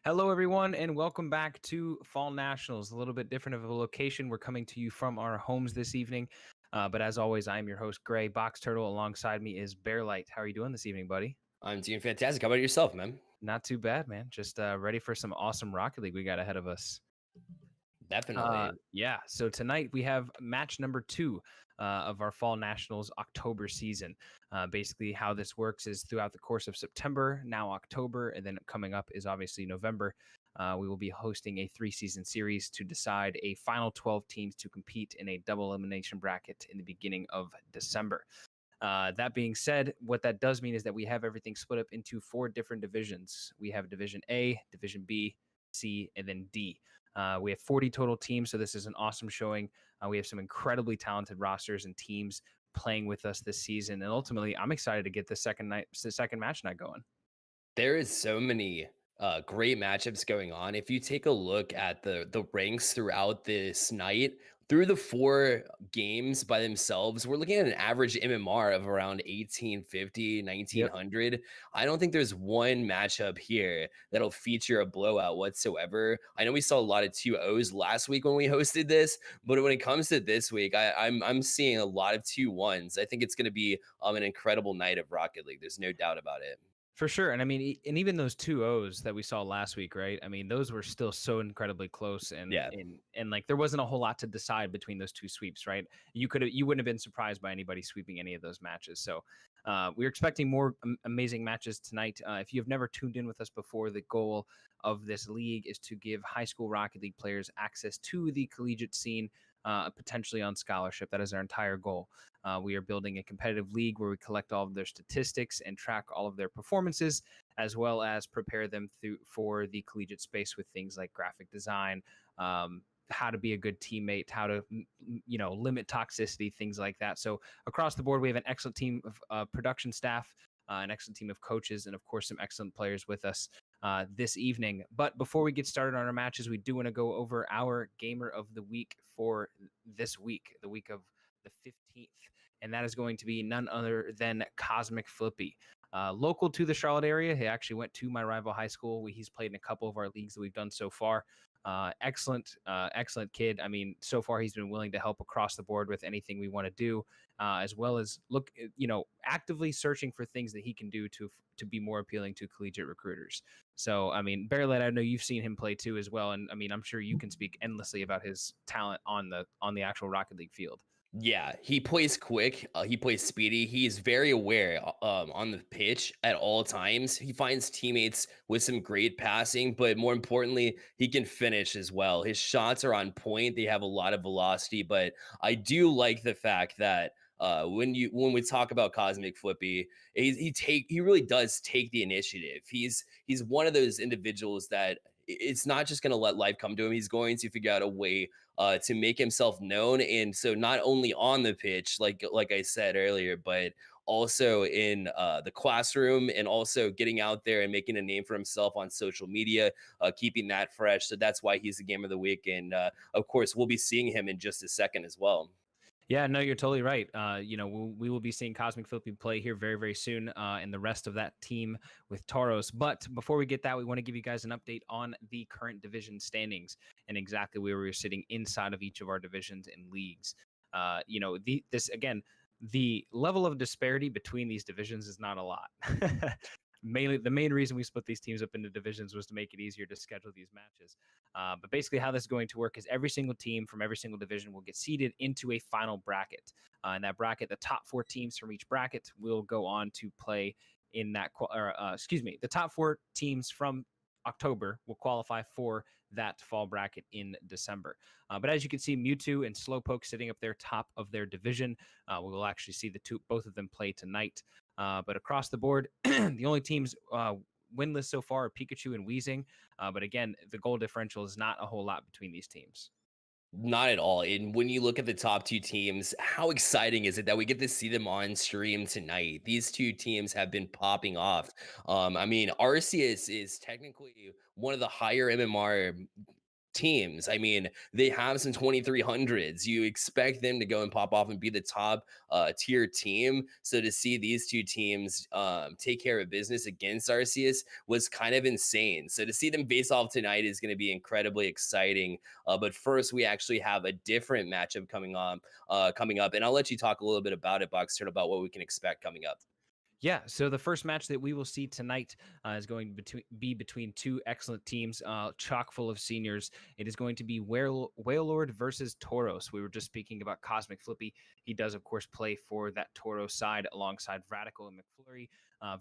Hello, everyone, and welcome back to Fall Nationals. A little bit different of a location. We're coming to you from our homes this evening. But as always, I am your host, Gray Box Turtle. Alongside me is Bearlight. How are you doing this evening, buddy? I'm doing fantastic. How about yourself, man? Not too bad, man. Just ready for some awesome Rocket League we got ahead of us. Definitely. Yeah, so tonight we have match number two of our Fall Nationals October season. Basically, how this works is throughout the course of September, now October, and then coming up is obviously November. We will be hosting a 3-season series to decide a final 12 teams to compete in a double elimination bracket in the beginning of December. That being said, what that does mean is that we have everything split up into 4 different divisions. We have Division A, Division B, C, and then D. We have 40 total teams, so this is an awesome showing. We have some incredibly talented rosters and teams playing with us this season, and ultimately, I'm excited to get the second match night going. There is so many great matchups going on. If you take a look at the ranks throughout this night, through the 4 games by themselves, we're looking at an average MMR of around 1850, Yep. 1900. I don't think there's one matchup here that'll feature a blowout whatsoever. I know we saw a lot of 2-0s last week when we hosted this, but when it comes to this week, I'm seeing a lot of 2-1s. I think it's going to be an incredible night of Rocket League. There's no doubt about it. For sure. And I mean, and even those 2-0s that we saw last week, right? I mean, those were still so incredibly close and Yeah. and like there wasn't a whole lot to decide between those 2 sweeps, right? You wouldn't have been surprised by anybody sweeping any of those matches. So we're expecting more amazing matches tonight. If you've never tuned in with us before, the goal of this league is to give high school Rocket League players access to the collegiate scene, potentially on scholarship. That is our entire goal. We are building a competitive league where we collect all of their statistics and track all of their performances, as well as prepare them for the collegiate space with things like graphic design, how to be a good teammate, how to limit toxicity, things like that. So across the board, we have an excellent team of production staff, an excellent team of coaches, and of course some excellent players with us this evening. But before we get started on our matches, we do want to go over our gamer of the week for this week, the week of the 15th. And that is going to be none other than Cosmic Flippy. Local to the Charlotte area. He actually went to my rival high school. He's played in a couple of our leagues that we've done so far. Excellent kid. I mean, so far he's been willing to help across the board with anything we want to do, as well as look, actively searching for things that he can do to be more appealing to collegiate recruiters. So, I mean, Bearlet, I know you've seen him play too as well, and I mean, I'm sure you can speak endlessly about his talent on the actual Rocket League field. Yeah, he plays quick. He plays speedy. He is very aware on the pitch at all times. He finds teammates with some great passing, but more importantly, he can finish as well. His shots are on point. They have a lot of velocity, but I do like the fact that when we talk about Cosmic Flippy, he really does take the initiative. He's one of those individuals that it's not just going to let life come to him. He's going to figure out a way to make himself known, and so not only on the pitch, like I said earlier, but also in the classroom, and also getting out there and making a name for himself on social media, keeping that fresh. So that's why he's the game of the week, and of course, we'll be seeing him in just a second as well. Yeah, no, you're totally right. We will be seeing Cosmic Flippy play here very, very soon, and the rest of that team with Tauros. But before we get that, we want to give you guys an update on the current division standings and exactly where we're sitting inside of each of our divisions and leagues. The level of disparity between these divisions is not a lot. Mainly, the main reason we split these teams up into divisions was to make it easier to schedule these matches. But basically, how this is going to work is every single team from every single division will get seeded into a final bracket. In that bracket, the top 4 teams from each bracket will go on to play in that. The top 4 teams from October will qualify for that fall bracket in December. But as you can see, Mewtwo and Slowpoke sitting up there top of their division. We will actually see both of them play tonight. But across the board, the only teams winless so far are Pikachu and Weezing. But again, the goal differential is not a whole lot between these teams. Not at all. And when you look at the top 2 teams, how exciting is it that we get to see them on stream tonight? These 2 teams have been popping off. I mean, Arceus is technically one of the higher MMR teams. I mean, they have some 2300s. You expect them to go and pop off and be the top tier team. So to see these two teams take care of business against Arceus was kind of insane. So to see them face off tonight is going to be incredibly exciting. But first, we actually have a different matchup coming up, and I'll let you talk a little bit about it, Boxer, about what we can expect coming up. Yeah, so the first match that we will see tonight is going to be between two excellent teams, chock full of seniors. It is going to be Wailord versus Tauros. We were just speaking about Cosmic Flippy. He does, of course, play for that Tauros side alongside Radical and McFlurry.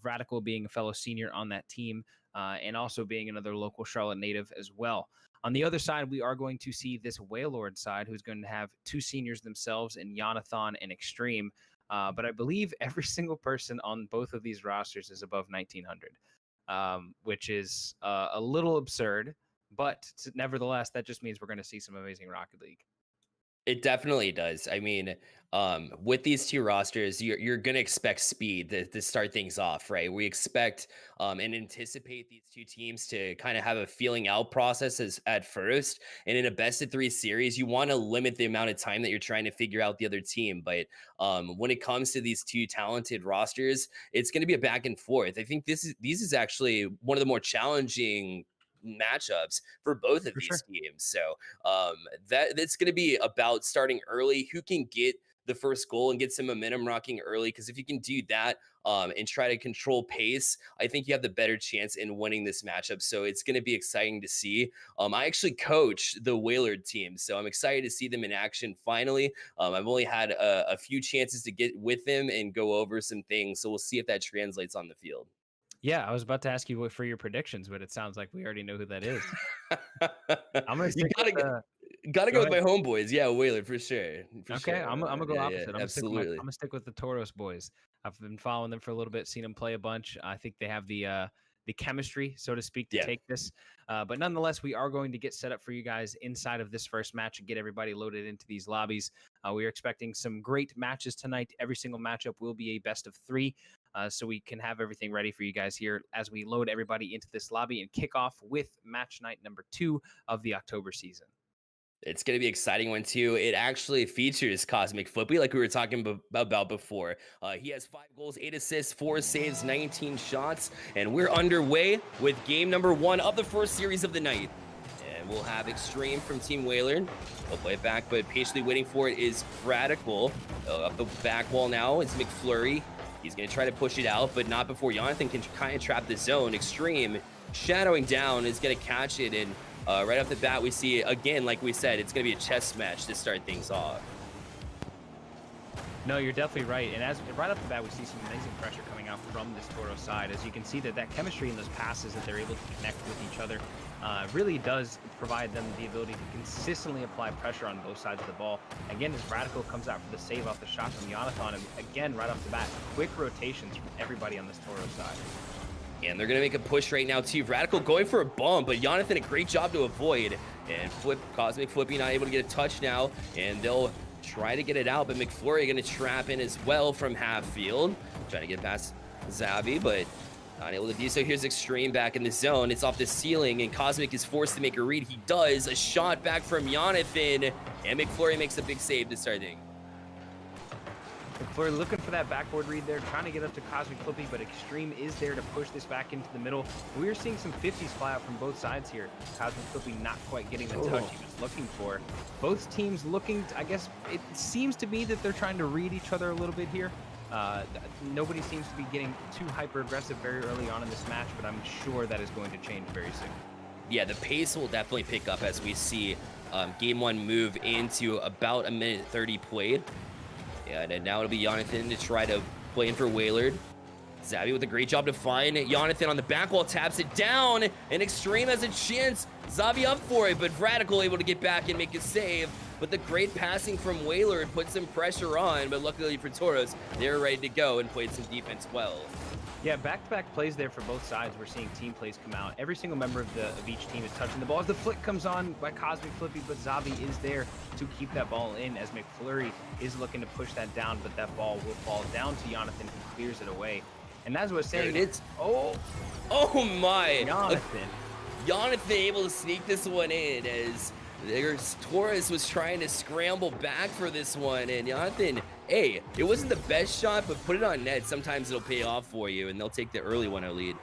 Radical being a fellow senior on that team and also being another local Charlotte native as well. On the other side, we are going to see this Wailord side, who's going to have two seniors themselves in Jonathan and Extreme. But I believe every single person on both of these rosters is above 1900, which is a little absurd. But nevertheless, that just means we're going to see some amazing Rocket League. It definitely does. I mean, with these two rosters, you're going to expect speed to start things off, right? We expect and anticipate these two teams to kind of have a feeling out process at first. And in a best of three series, you want to limit the amount of time that you're trying to figure out the other team. But when it comes to these two talented rosters, it's going to be a back and forth. I think these is actually one of the more challenging matchups for both of these teams. So that's going to be about starting early. Who can get the first goal and get some momentum rocking early? Because if you can do that and try to control pace, I think you have the better chance in winning this matchup. So it's going to be exciting to see. I actually coach the Wailord team, so I'm excited to see them in action finally. I've only had a few chances to get with them and go over some things, so we'll see if that translates on the field. Yeah, I was about to ask you for your predictions, but it sounds like we already know who that is. I'm gonna you stick gotta go with my homeboys. Yeah, Wailord for sure. Okay, I'm gonna go opposite. Yeah, absolutely. I'm gonna stick with the Tauros boys. I've been following them for a little bit, seen them play a bunch. I think they have the chemistry, so to speak, to take this. But nonetheless, we are going to get set up for you guys inside of this first match and get everybody loaded into these lobbies. We are expecting some great matches tonight. Every single matchup will be a best of three. So we can have everything ready for you guys here as we load everybody into this lobby and kick off with match night number 2 of the October season. It's going to be an exciting one, too. It actually features Cosmic Flippy, like we were talking about before. He has 5 goals, 8 assists, 4 saves, 19 shots, and we're underway with game number 1 of the first series of the night. And we'll have Extreme from Team Wailord. They'll play it back, but patiently waiting for it is Radical. Up the back wall now is McFlurry. He's going to try to push it out, but not before Jonathan can kind of trap the zone. Extreme shadowing down is going to catch it, and right off the bat, we see, again, like we said, it's going to be a chess match to start things off. No, you're definitely right. And right off the bat, we see some amazing pressure coming out from this Tauros side. As you can see that chemistry in those passes that they're able to connect with each other really does provide them the ability to consistently apply pressure on both sides of the ball. Again, as Radical comes out for the save off the shot from Jonathan, and again, right off the bat, quick rotations from everybody on this Tauros side. And they're going to make a push right now, too. Radical going for a bump, but Jonathan, a great job to avoid. And Cosmic Flippy not able to get a touch now, and they'll try to get it out, but McFlurry going to trap in as well from half field. Trying to get past Zavi, but not able to do so. Here's Extreme back in the zone. It's off the ceiling, and Cosmic is forced to make a read. He does. A shot back from Jonathan, and McFlurry makes a big save to start things. McFlurry looking for that backboard read there, trying to get up to Cosmic Flippy, but Extreme is there to push this back into the middle. We are seeing some 50s fly out from both sides here. Cosmic Flippy not quite getting the touch he was looking for. Both teams looking, I guess, it seems to me that they're trying to read each other a little bit here. Nobody seems to be getting too hyper-aggressive very early on in this match, but I'm sure that is going to change very soon. Yeah, the pace will definitely pick up as we see game 1 move into about a minute 30 played. Yeah, and now it'll be Jonathan to try to play in for Wailord. Zavi with a great job to find Jonathan on the back wall, taps it down, and Extreme has a chance. Zavi up for it, but Radical able to get back and make a save. But the great passing from Wailord put some pressure on, but luckily for Tauros, they're ready to go and played some defense well. Yeah, back-to-back plays there for both sides. We're seeing team plays come out. Every single member of each team is touching the ball. As the flick comes on by Cosmic Flippy, but Zavi is there to keep that ball in as McFlurry is looking to push that down, but that ball will fall down to Jonathan, who clears it away. And as I was saying, it's oh my! Jonathan. Jonathan able to sneak this one in as there's Torres was trying to scramble back for this one. And Jonathan, hey, it wasn't the best shot, but put it on net. Sometimes it'll pay off for you, and they'll take the early 1-0 lead.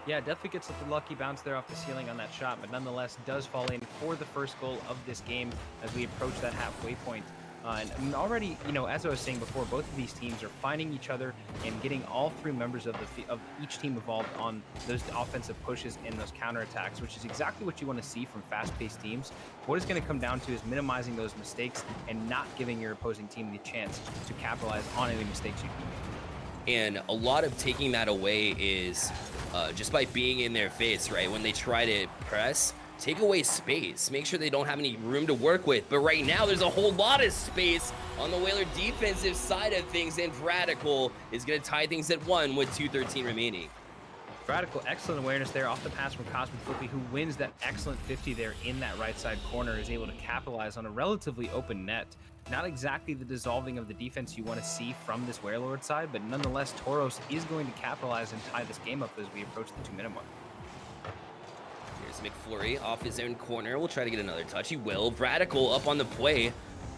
Yeah, definitely gets the lucky bounce there off the ceiling on that shot, but nonetheless does fall in for the first goal of this game as we approach that halfway point. And already, as I was saying before, both of these teams are finding each other and getting all three members of of each team involved on those offensive pushes and those counterattacks, which is exactly what you want to see from fast-paced teams. What it's going to come down to is minimizing those mistakes and not giving your opposing team the chance to capitalize on any mistakes you can make. And a lot of taking that away is just by being in their face, right? When they try to press, take away space. Make sure they don't have any room to work with. But right now, there's a whole lot of space on the Whaler defensive side of things, and Radical is going to tie things at 1 with 2:13 remaining. Radical, excellent awareness there off the pass from Cosmic Flippy, who wins that excellent 50 there in that right side corner, is able to capitalize on a relatively open net. Not exactly the dissolving of the defense you want to see from this Warelord side, but nonetheless, Tauros is going to capitalize and tie this game up as we approach the 2-minute mark. Here's McFlurry off his own corner. We'll try to get another touch. He will. Radical up on the play,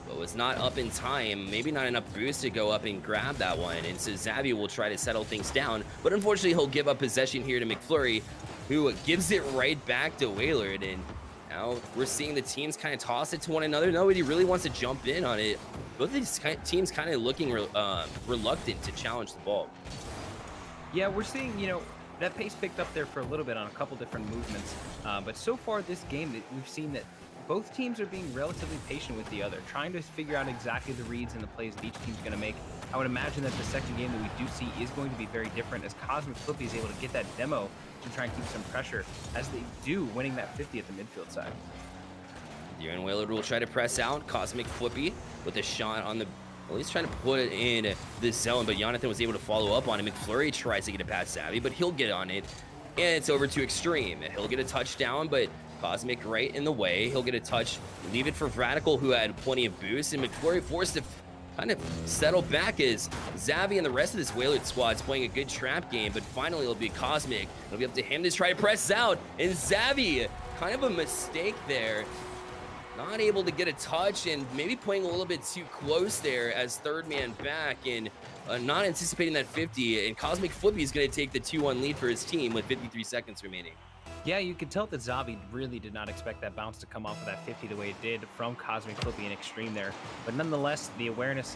but was not up in time. Maybe not enough boost to go up and grab that one. And so Xavi will try to settle things down, but unfortunately he'll give up possession here to McFlurry, who gives it right back to Waylord. And now we're seeing the teams kind of toss it to one another. Nobody really wants to jump in on it. Both of these teams kind of looking reluctant to challenge the ball. Yeah, we're seeing, that pace picked up there for a little bit on a couple different movements. But so far this game, we've seen that both teams are being relatively patient with the other, trying to figure out exactly the reads and the plays that each team's going to make. I would imagine that the second game that we do see is going to be very different, as Cosmic Flippy is able to get that demo to try and keep some pressure, as they do, winning that 50 at the midfield side. Darren Waylord will try to press out. Cosmic Flippy with a shot on the... Well, he's trying to put it in this zone, but Jonathan was able to follow up on him. McFlurry tries to get it past Savvy, but he'll get on it. And it's over to Extreme. He'll get a touchdown, but Cosmic right in the way. He'll get a touch. Leave it for Radical, who had plenty of boost. And McFlurry forced to kind of settle back as Xavi and the rest of this Waylord squad is playing a good trap game. But finally, it'll be Cosmic. It'll be up to him to try to press out. And Xavi, kind of a mistake there. Not able to get a touch and maybe playing a little bit too close there as third man back and not anticipating that 50. And Cosmic Flippy is going to take the 2-1 lead for his team with 53 seconds remaining. Yeah, you could tell that Xavi really did not expect that bounce to come off of that 50 the way it did from Cosmic Flippy and Extreme there. But nonetheless, the awareness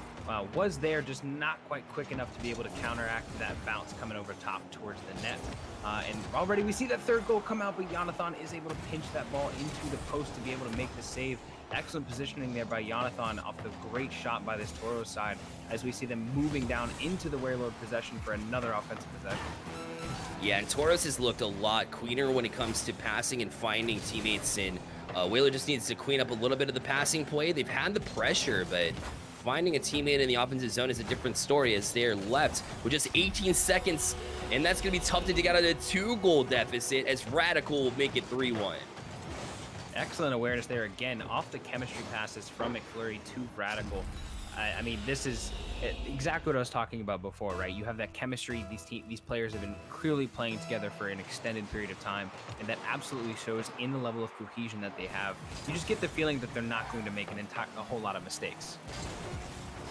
was there, just not quite quick enough to be able to counteract that bounce coming over top towards the net. And already we see that third goal come out, but Jonathan is able to pinch that ball into the post to be able to make the save. Excellent positioning there by Jonathan off the great shot by this Toro side as we see them moving down into the Warelord possession for another offensive possession. Yeah, and Tauros has looked a lot cleaner when it comes to passing and finding teammates, and Whaler just needs to clean up a little bit of the passing play. They've had the pressure, but finding a teammate in the offensive zone is a different story as they're left with just 18 seconds, and that's going to be tough to dig out of a 2-goal deficit as Radical will make it 3-1. Excellent awareness there again off the chemistry passes from McFlurry to Radical. I mean, this is exactly what I was talking about before, right? You have that chemistry. These players have been clearly playing together for an extended period of time, and that absolutely shows in the level of cohesion that they have. You just get the feeling that they're not going to make a whole lot of mistakes.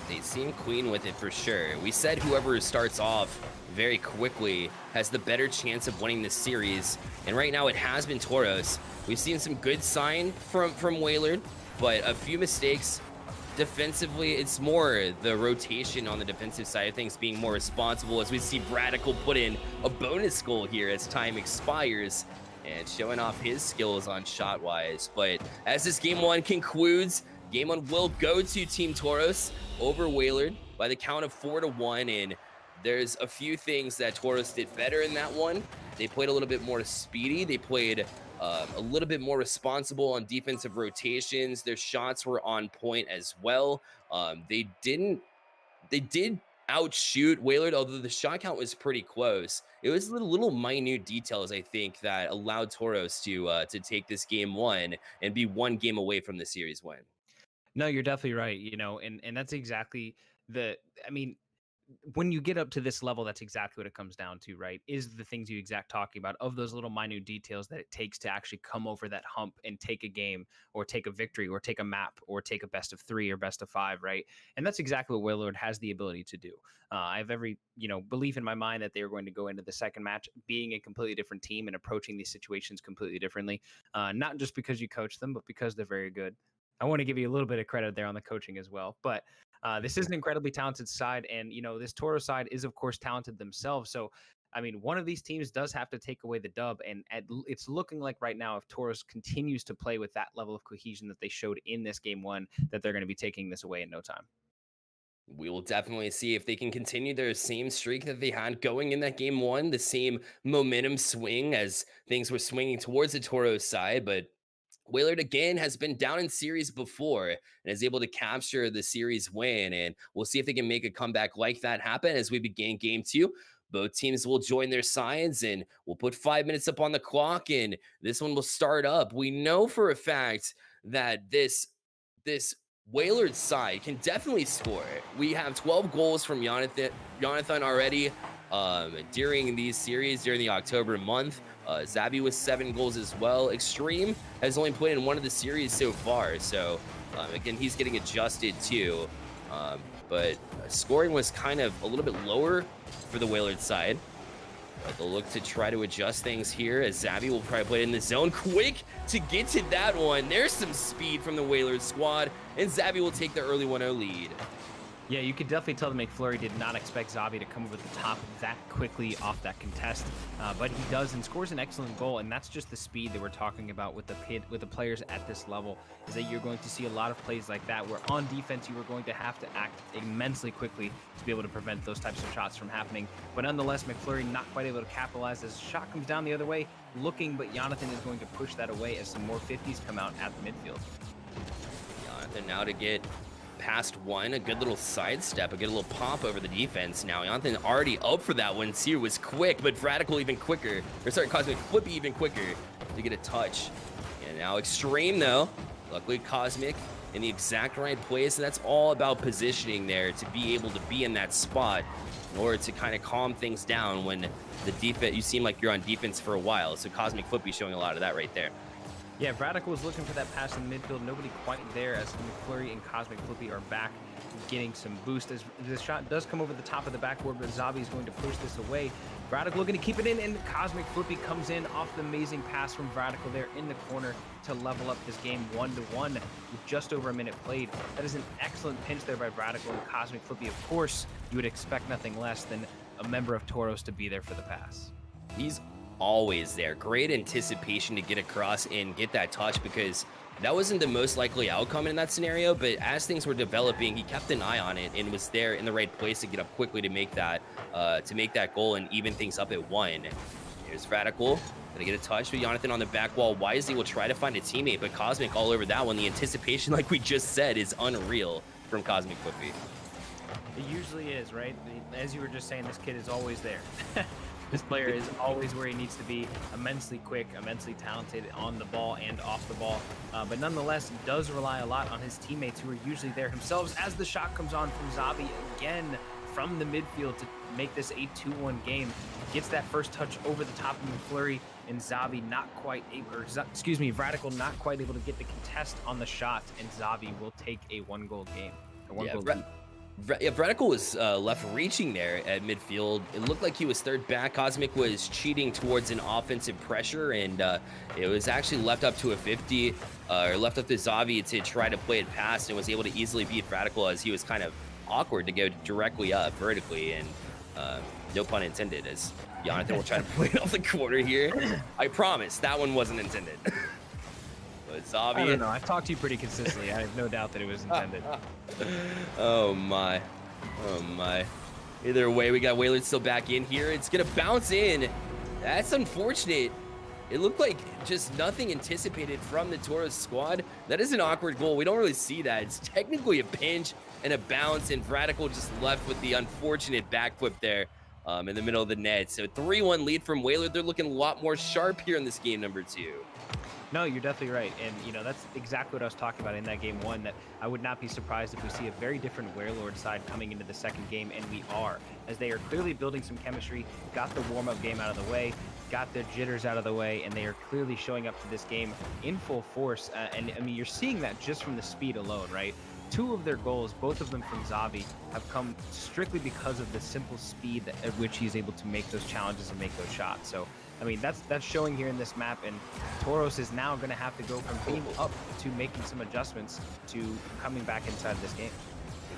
They seem clean with it for sure. We said whoever starts off very quickly has the better chance of winning this series, and right now it has been Tauros. We've seen some good sign from Waylord, but a few mistakes. Defensively, it's more the rotation on the defensive side of things being more responsible as we see Radical put in a bonus goal here as time expires and showing off his skills on shot-wise. But as this game one concludes, game one will go to Team Tauros over Waylord by the count of 4-1, and there's a few things that Tauros did better in that one. They played a little bit more speedy. They played a little bit more responsible on defensive rotations. Their shots were on point as well. They did outshoot Waylord, although the shot count was pretty close. It was little minute details, I think, that allowed Tauros to take this game one and be one game away from the series win. No, you're definitely right. And that's exactly I mean, when you get up to this level, that's exactly what it comes down to, right? Is the things you exact talking about, of those little minute details that it takes to actually come over that hump and take a game or take a victory or take a map or take a best of 3 or best of 5, right? And that's exactly what Wailord has the ability to do. I have every belief in my mind that they are going to go into the second match being a completely different team and approaching these situations completely differently. Not just because you coach them, but because they're very good. I want to give you a little bit of credit there on the coaching as well. But this is an incredibly talented side. And, this Toro side is, of course, talented themselves. So, I mean, one of these teams does have to take away the dub. And it's looking like right now, if Toros continues to play with that level of cohesion that they showed in this game 1, that they're going to be taking this away in no time. We will definitely see if they can continue their same streak that they had going in that game 1, the same momentum swing as things were swinging towards the Toros side. But Wailord again has been down in series before and is able to capture the series win. And we'll see if they can make a comeback like that happen as we begin game 2. Both teams will join their sides and we'll put 5 minutes up on the clock and this one will start up. We know for a fact that this Wailord side can definitely score. We have 12 goals from Jonathan already during these series during the October month. Zabi with 7 goals as well. Extreme has only played in one of the series so far, so again, he's getting adjusted too. But scoring was kind of a little bit lower for the Wailord side. But they'll look to try to adjust things here as Zabi will probably play it in the zone quick to get to that one. There's some speed from the Wailord squad, and Zabi will take the early 1-0 lead. Yeah, you could definitely tell the McFlurry did not expect Zabi to come over the top that quickly off that contest, but he does and scores an excellent goal. And that's just the speed that we're talking about with the players at this level. Is that you're going to see a lot of plays like that where on defense you are going to have to act immensely quickly to be able to prevent those types of shots from happening. But nonetheless, McFlurry not quite able to capitalize as the shot comes down the other way, looking, but Jonathan is going to push that away as some more 50s come out at the midfield. Jonathan now to get past one, a good little sidestep, a good little pop over the defense. Now Jonathan already up for that one. Sear was quick, but Radical even quicker. Or sorry, Cosmic Flippy even quicker to get a touch. And now Extreme though, luckily Cosmic in the exact right place. And that's all about positioning there to be able to be in that spot in order to kind of calm things down when the defense, you seem like you're on defense for a while. So Cosmic Flippy showing a lot of that right there. Yeah, Radical was looking for that pass in the midfield. Nobody quite there as McFlurry and Cosmic Flippy are back getting some boost. As this shot does come over the top of the backboard, but Zabi is going to push this away. Radical looking to keep it in, and Cosmic Flippy comes in off the amazing pass from Radical there in the corner to level up this game 1-1 with just over a minute played. That is an excellent pinch there by Radical and Cosmic Flippy. Of course, you would expect nothing less than a member of Toros to be there for the pass. He's always there. Great anticipation to get across and get that touch, because that wasn't the most likely outcome in that scenario, but as things were developing, he kept an eye on it and was there in the right place to get up quickly to make that goal and even things up at 1. Here's Radical gonna get a touch with Jonathan on the back wall. Wisely will try to find a teammate, but Cosmic all over that one. The anticipation, like we just said, is unreal from Cosmic Flippy. It usually is, right? As you were just saying, this kid is always there. This player is always where he needs to be, immensely quick, immensely talented on the ball and off the ball, but nonetheless does rely a lot on his teammates who are usually there themselves as the shot comes on from Zabi again from the midfield to make this a 2-1 game. Gets that first touch over the top of McFlurry, and Zabi not quite able, Radical not quite able to get the contest on the shot, and Zabi will take a 1-goal game. Radical was left reaching there at midfield. It looked like he was third back. Cosmic was cheating towards an offensive pressure, and it was actually left up to a 50, or left up to Zavi to try to play it past, and was able to easily beat Radical as he was kind of awkward to go directly up vertically, and no pun intended, as Jonathan will try to play it off the corner here. I promise that one wasn't intended. But Zavi, I don't know. I've talked to you pretty consistently. I have no doubt that it was intended. Oh my. Either way, we got Wailord still back in here. It's gonna bounce in. That's unfortunate. It looked like just nothing anticipated from the Toros squad. That is an awkward goal. We don't really see that. It's technically a pinch and a bounce, and Radical just left with the unfortunate backflip there in the middle of the net. So 3-1 lead from Wailord. They're looking a lot more sharp here in this game number 2. No, you're definitely right. And, that's exactly what I was talking about in that game one, that I would not be surprised if we see a very different Warlord side coming into the second game. And we are, as they are clearly building some chemistry, got the warm up game out of the way, got the jitters out of the way, and they are clearly showing up to this game in full force. And I mean, you're seeing that just from the speed alone, right? Two of their goals, both of them from Zavi, have come strictly because of the simple speed at which he's able to make those challenges and make those shots. So, I mean, that's showing here in this map, and Tauros is now going to have to go from being up to making some adjustments to coming back inside this game.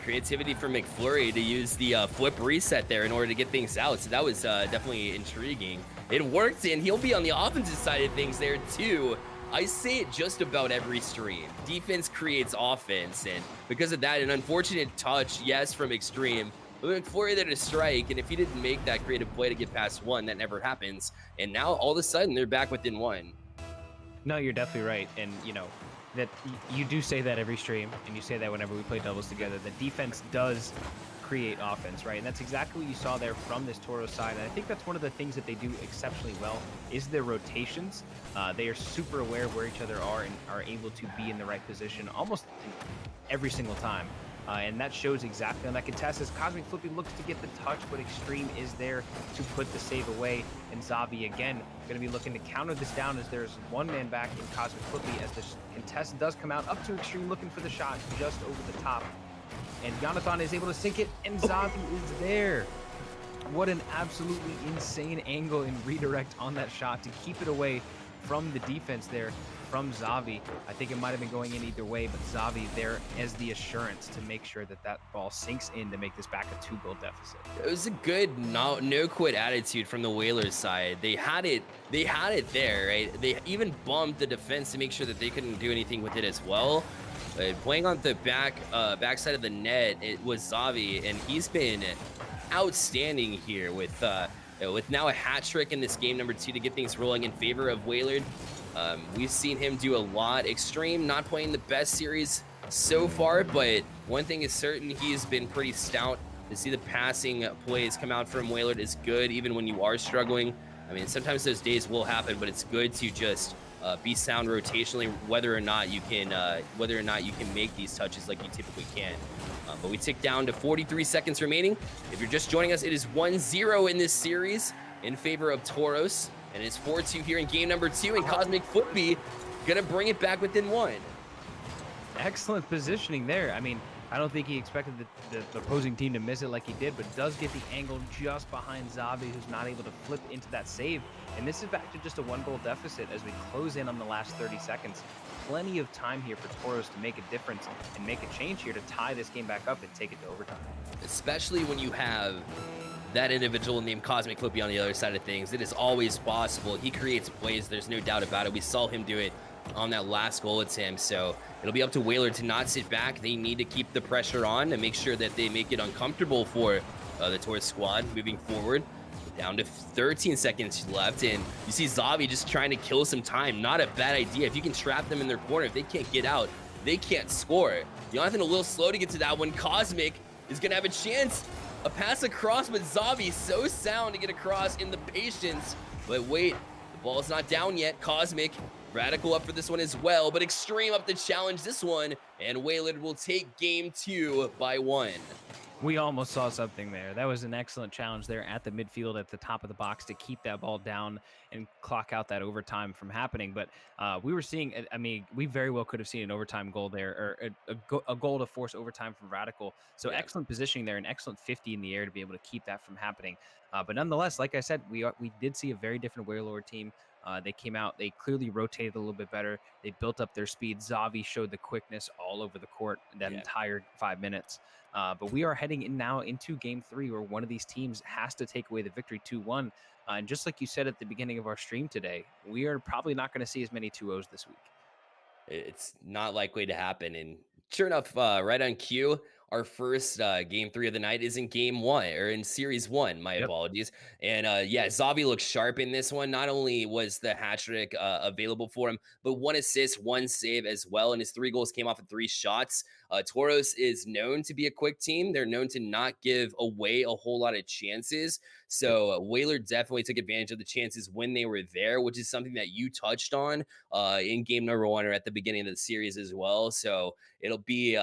Creativity for McFlurry to use the flip reset there in order to get things out. So that was definitely intriguing. It worked, and he'll be on the offensive side of things there too. I say it just about every stream. Defense creates offense, and because of that, an unfortunate touch, yes, from Extreme. But McFlurry there to strike, and if he didn't make that creative play to get past one, that never happens. And now all of a sudden they're back within one. No, you're definitely right. And, that you do say that every stream, and you say that whenever we play doubles together, the defense does create offense, right? And that's exactly what you saw there from this Toro side. And I think that's one of the things that they do exceptionally well is their rotations. They are super aware of where each other are and are able to be in the right position almost every single time. And that shows exactly on that contest as Cosmic Flippy looks to get the touch, but Extreme is there to put the save away. And Zavi, again, going to be looking to counter this down as there's one man back in Cosmic Flippy as the contest does come out up to Extreme looking for the shot just over the top. And Jonathan is able to sink it, and Zavi is there. What an absolutely insane angle and redirect on that shot to keep it away from the defense there from Zavi. I think it might have been going in either way, but Zavi there as the assurance to make sure that that ball sinks in to make this back a 2-goal deficit. It was a good no quit attitude from the Whalers side. They had it there, right? They even bumped the defense to make sure that they couldn't do anything with it as well. Playing on the backside of the net, it was Zavi, and he's been outstanding here with now a hat trick in this game number 2 to get things rolling in favor of Waylord. We've seen him do a lot. Extreme not playing the best series so far, but one thing is certain, he's been pretty stout. To see the passing plays come out from Waylord is good, even when you are struggling. I mean, sometimes those days will happen, but it's good to just be sound rotationally, whether or not you can make these touches like you typically can. But we tick down to 43 seconds remaining. If you're just joining us, it is 1-0 in this series in favor of Tauros. And it's 4-2 here in game number 2, and Cosmic Flippy gonna bring it back within one. Excellent positioning there. I mean, I don't think he expected the opposing team to miss it like he did, but does get the angle just behind Zavi, who's not able to flip into that save. And this is back to just a 1-goal deficit as we close in on the last 30 seconds. Plenty of time here for Tauros to make a difference and make a change here to tie this game back up and take it to overtime. Especially when you have that individual named Cosmic Flippy on the other side of things. It is always possible. He creates plays. There's no doubt about it. We saw him do it on that last goal attempt. So it'll be up to Waylord to not sit back. They need to keep the pressure on and make sure that they make it uncomfortable for the Taurus squad moving forward. Down to 13 seconds left, and you see Zavi just trying to kill some time. Not a bad idea. If you can trap them in their corner, if they can't get out, they can't score. Jonathan a little slow to get to that one. Cosmic is going to have a chance. A pass across, but Zavi so sound to get across in the patience. But wait, the ball's not down yet. Cosmic, Radical up for this one as well, but Extreme up to challenge this one, and Waylord will take game 2 by 1. We almost saw something there. That was an excellent challenge there at the midfield at the top of the box to keep that ball down and clock out that overtime from happening. But we were seeing, I mean, we very well could have seen an overtime goal there, or a goal to force overtime from Radical. So yeah, excellent positioning there, an excellent 50 in the air to be able to keep that from happening. But nonetheless, like I said, we did see a very different Warlord team. They came out, they clearly rotated a little bit better. They built up their speed. Zavi showed the quickness all over the court that entire 5 minutes. But we are heading in now into game 3 where one of these teams has to take away the victory 2-1. And just like you said at the beginning of our stream today, we are probably not going to see as many 2-0s this week. It's not likely to happen. And sure enough, right on cue, our first game 3 of the night is in game 1 or in series 1. My Yep. apologies. And yeah, Zavi looks sharp in this one. Not only was the hat trick available for him, but 1 assist, 1 save as well. And his 3 goals came off of 3 shots. Toros is known to be a quick team. They're known to not give away a whole lot of chances. Yep. So Whaler definitely took advantage of the chances when they were there, which is something that you touched on in game number 1 or at the beginning of the series as well. So it'll be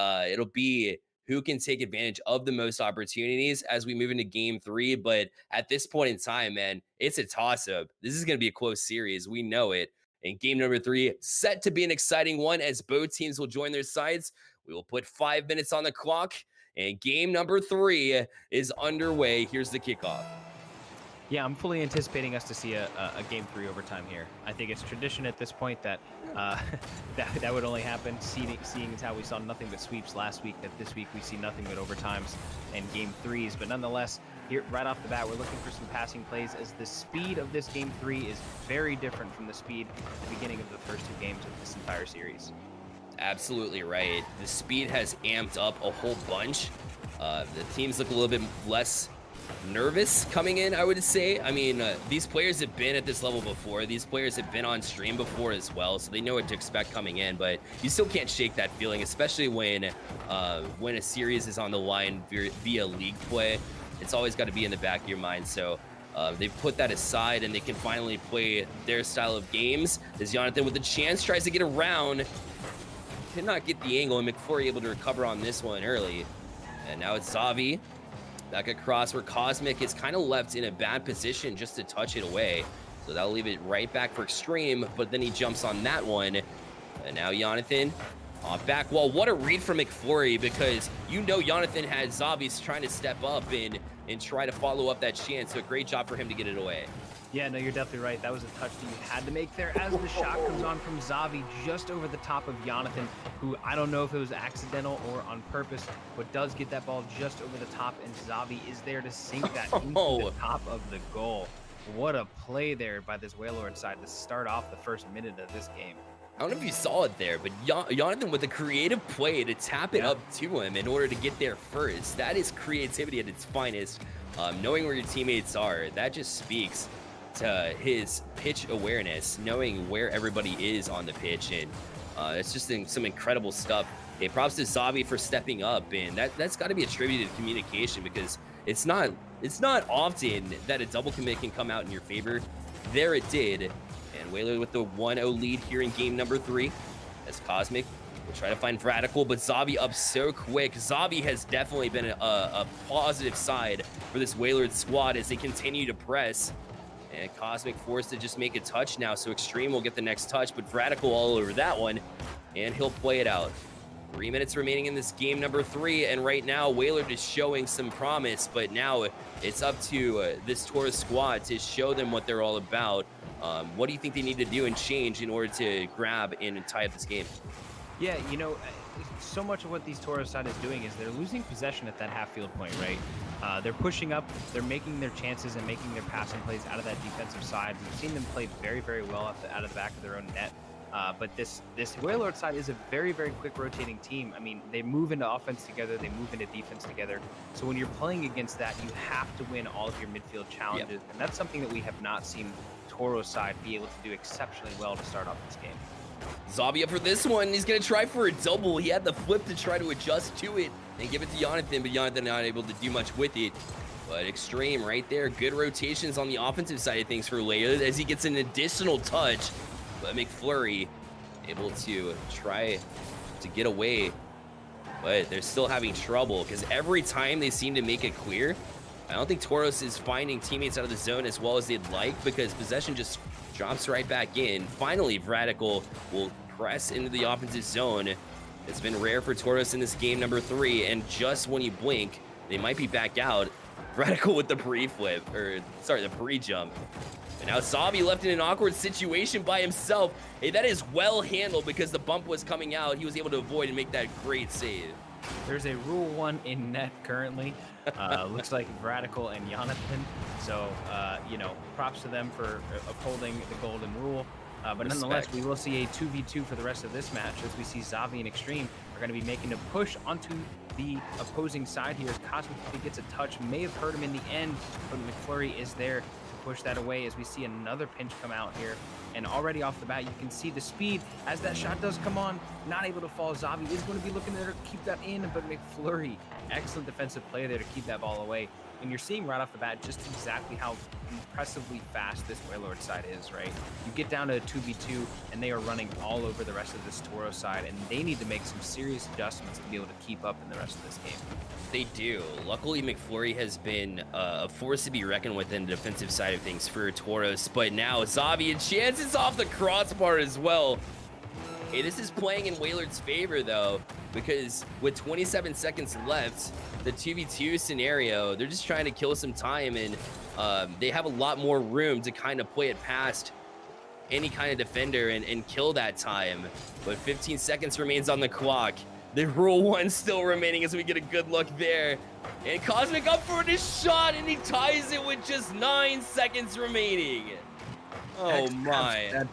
who can take advantage of the most opportunities as we move into game 3. But at this point in time, man, it's a toss-up. This is going to be a close series. We know it. And game number 3 set to be an exciting one as both teams will join their sides. We will put 5 minutes on the clock, and game number 3 is underway. Here's the kickoff. Yeah, I'm fully anticipating us to see a game 3 overtime here. I think it's tradition at this point that that would only happen, seeing as how we saw nothing but sweeps last week, that this week we see nothing but overtimes and game 3s. But nonetheless, here right off the bat, we're looking for some passing plays as the speed of this game 3 is very different from the speed at the beginning of the first 2 games of this entire series. Absolutely right. The speed has amped up a whole bunch. The teams look a little bit less nervous coming in, I would say. I mean, these players have been at this level before. These players have been on stream before as well, so they know what to expect coming in. But you still can't shake that feeling, especially when a series is on the line via league play. It's always got to be in the back of your mind. So they've put that aside, and they can finally play their style of games. As Jonathan with a chance tries to get around, did not get the angle, and McFlurry able to recover on this one early. And now it's Zavi. Back across where Cosmic is kind of left in a bad position just to touch it away. So that'll leave it right back for Extreme, but then he jumps on that one. And now Jonathan off back wall. What a read from McFlurry, because you know Jonathan had Zavi's trying to step up and try to follow up that chance. So a great job for him to get it away. Yeah, no, you're definitely right. That was a touch that you had to make there as the shot comes on from Zavi just over the top of Jonathan, who I don't know if it was accidental or on purpose, but does get that ball just over the top, and Zavi is there to sink that into the top of the goal. What a play there by this Wailord side to start off the first minute of this game. I don't know if you saw it there, but Jonathan with a creative play to tap it up to him in order to get there first. That is creativity at its finest. Knowing where your teammates are, that just speaks to his pitch awareness, knowing where everybody is on the pitch, and it's just some incredible stuff. Hey, props to Zavi for stepping up, and that's got to be attributed to communication, because it's not often that a double commit can come out in your favor. There it did, and Whaler with the 1-0 lead here in game number 3 as Cosmic will try to find Radical, but Zavi up so quick. Zavi has definitely been a positive side for this Whaler squad as they continue to press. And Cosmic forced to just make a touch now, so Extreme will get the next touch, but Radical all over that one, and he'll play it out. 3 minutes remaining in this game number 3, and right now Whaler is showing some promise, but now it's up to this Taurus squad to show them what they're all about. What do you think they need to do and change in order to grab and tie up this game? Yeah, you know, so much of what these Taurus side is doing is they're losing possession at that half field point, right? They're pushing up, they're making their chances and making their passing plays out of that defensive side. We've seen them play very, very well out of the back of their own net. But this Wailord side is a very, very quick rotating team. I mean, they move into offense together, they move into defense together. So when you're playing against that, you have to win all of your midfield challenges. Yep. And that's something that we have not seen Toro's side be able to do exceptionally well to start off this game. Zavi up for this one. He's going to try for a double. He had the flip to try to adjust to it and give it to Jonathan, but Jonathan not able to do much with it. But Extreme right there. Good rotations on the offensive side of things for Leia as he gets an additional touch. But McFlurry able to try to get away. But they're still having trouble because every time they seem to make it clear, I don't think Tauros is finding teammates out of the zone as well as they'd like, because possession just drops right back in. Finally, Radical will press into the offensive zone. It's been rare for Tauros in this game number 3, and just when you blink, they might be back out. Radical with the pre-flip, or sorry, the pre-jump. And now Zavi left in an awkward situation by himself. Hey, that is well handled because the bump was coming out. He was able to avoid and make that great save. There's a Rule 1 in net currently. Looks like Radical and Jonathan. So, you know, props to them for upholding the golden rule. But nonetheless, we will see a 2v2 for the rest of this match as we see Xavi and Extreme are going to be making a push onto the opposing side here. As Cosmic gets a touch, may have hurt him in the end, but McFlurry is there to push that away as we see another pinch come out here. And already off the bat, you can see the speed as that shot does come on. Not able to fall. Xavi is going to be looking there to keep that in, but McFlurry, excellent defensive play there to keep that ball away. And you're seeing right off the bat just exactly how impressively fast this Wailord side is, right? You get down to a 2v2, and they are running all over the rest of this Toro side, and they need to make some serious adjustments to be able to keep up in the rest of this game. They do. Luckily, McFlurry has been a force to be reckoned with in the defensive side of things for Toros, but now Xavi and chances off the crossbar as well. Hey, this is playing in Wailord's favor, though, because with 27 seconds left, the 2v2 scenario, they're just trying to kill some time, and they have a lot more room to kind of play it past any kind of defender and kill that time. But 15 seconds remains on the clock. The Rule 1 still remaining as we get a good look there. And Cosmic up for this shot, and he ties it with just 9 seconds remaining. Oh my.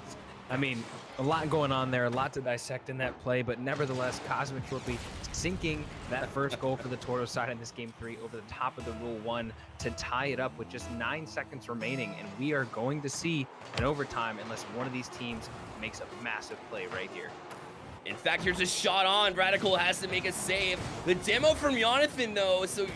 I mean, a lot going on there, a lot to dissect in that play, but nevertheless, Cosmic will be sinking that first goal for the Toro side in this game 3 over the top of the Rule 1 to tie it up with just 9 seconds remaining, and we are going to see an overtime unless one of these teams makes a massive play right here. In fact, here's a shot on. Radical has to make a save. The demo from Jonathan, though, so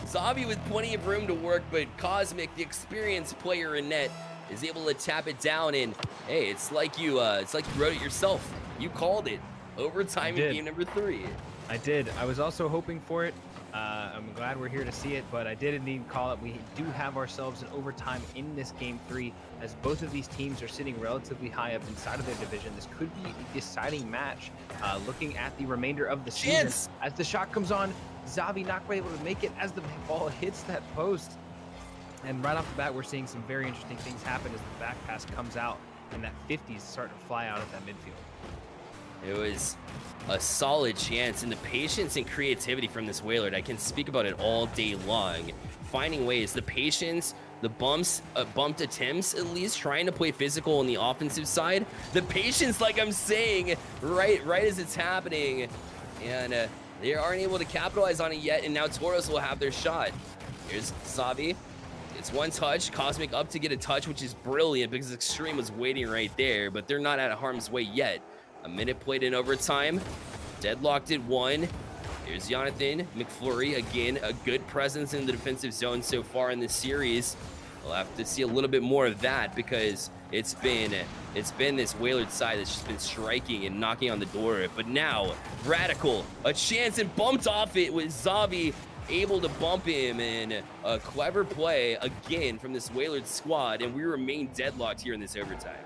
Xavi with plenty of room to work, but Cosmic, the experienced player in net, is able to tap it down, and hey, it's like you wrote it yourself. You called it. Overtime in game number 3. I did. I was also hoping for it. I'm glad we're here to see it, but I did indeed call it. We do have ourselves an overtime in this game 3, as both of these teams are sitting relatively high up inside of their division. This could be a deciding match. Looking at the remainder of the season, as the shot comes on, Xavi not quite able to make it as the ball hits that post. And right off the bat, we're seeing some very interesting things happen as the back pass comes out and that 50s start to fly out of that midfield. It was a solid chance, and the patience and creativity from this Wailord, I can speak about it all day long. Finding ways, the patience, the bumped attempts, at least trying to play physical on the offensive side. The patience, like I'm saying, right as it's happening. And they aren't able to capitalize on it yet, and now Toros will have their shot. Here's Xavi. It's one touch, Cosmic up to get a touch, which is brilliant because Extreme was waiting right there, but they're not out of harm's way yet. A minute played in overtime, deadlocked at 1. Here's Jonathan. McFlurry, again, a good presence in the defensive zone so far in this series. We'll have to see a little bit more of that because it's been this Wailord side that's just been striking and knocking on the door. But now, Radical, a chance and bumped off it with Xavi able to bump him, and a clever play again from this Wailord squad, and we remain deadlocked here in this overtime.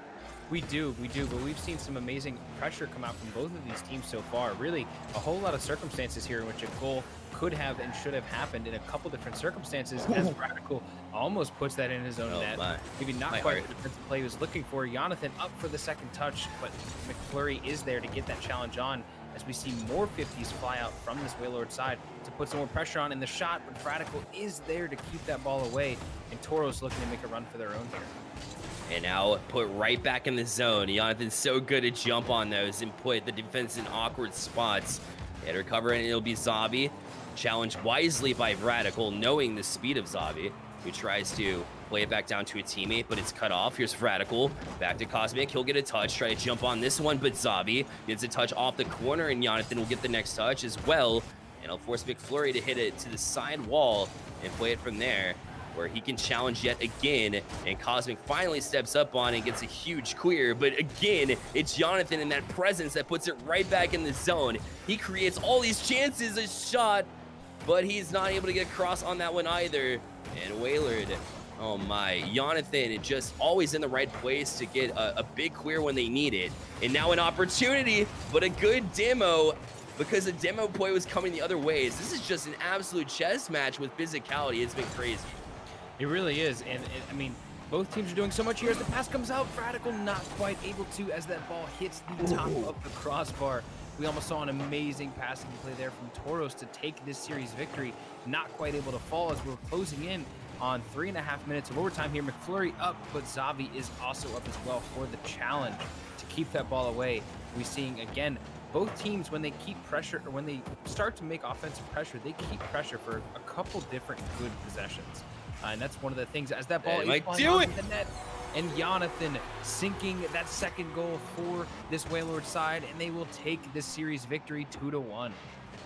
We do, but we've seen some amazing pressure come out from both of these teams so far. Really, a whole lot of circumstances here in which a goal could have and should have happened in a couple different circumstances, as Radical almost puts that in his own net. Maybe not quite the defensive play he was looking for. Jonathan up for the second touch, but McFlurry is there to get that challenge on, as we see more 50s fly out from this Wailord side to put some more pressure on in the shot, but Radical is there to keep that ball away, and Toros looking to make a run for their own here. And now put right back in the zone. Jonathan's so good to jump on those and put the defense in awkward spots. And recover, and it'll be Xavi. Challenged wisely by Radical, knowing the speed of Xavi, who tries to play it back down to a teammate, but it's cut off. Here's Radical, back to Cosmic. He'll get a touch, try to jump on this one, but Xavi gets a touch off the corner, and Jonathan will get the next touch as well. And he'll force McFlurry to hit it to the side wall and play it from there, where he can challenge yet again, and Cosmic finally steps up on it and gets a huge clear, but again, it's Jonathan in that presence that puts it right back in the zone. He creates all these chances, a shot, but he's not able to get across on that one either. And Wailord, oh my, Jonathan just always in the right place to get a big clear when they need it. And now an opportunity, but a good demo, because the demo play was coming the other ways. This is just an absolute chess match with physicality. It's been crazy. It really is, and I mean, both teams are doing so much here as the pass comes out. Radical not quite able to, as that ball hits the top of the crossbar. We almost saw an amazing passing play there from Toros to take this series victory. Not quite able to fall as we're closing in. on 3.5 minutes of overtime here. McFlurry up, but Zavi is also up as well for the challenge to keep that ball away. We're seeing, again, both teams, when they keep pressure or when they start to make offensive pressure, they keep pressure for a couple different good possessions. And that's one of the things as that ball is flying onto the net. And Jonathan sinking that second goal for this Wailord side, and they will take this series victory 2-1.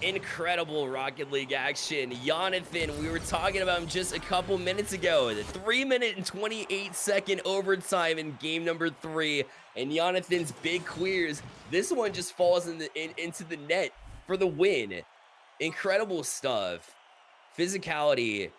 Incredible Rocket League action. Jonathan, we were talking about him just a couple minutes ago. The 3-minute and 28-second overtime in game number 3. And Jonathan's big queers. This one just falls into the net for the win. Incredible stuff. Physicality,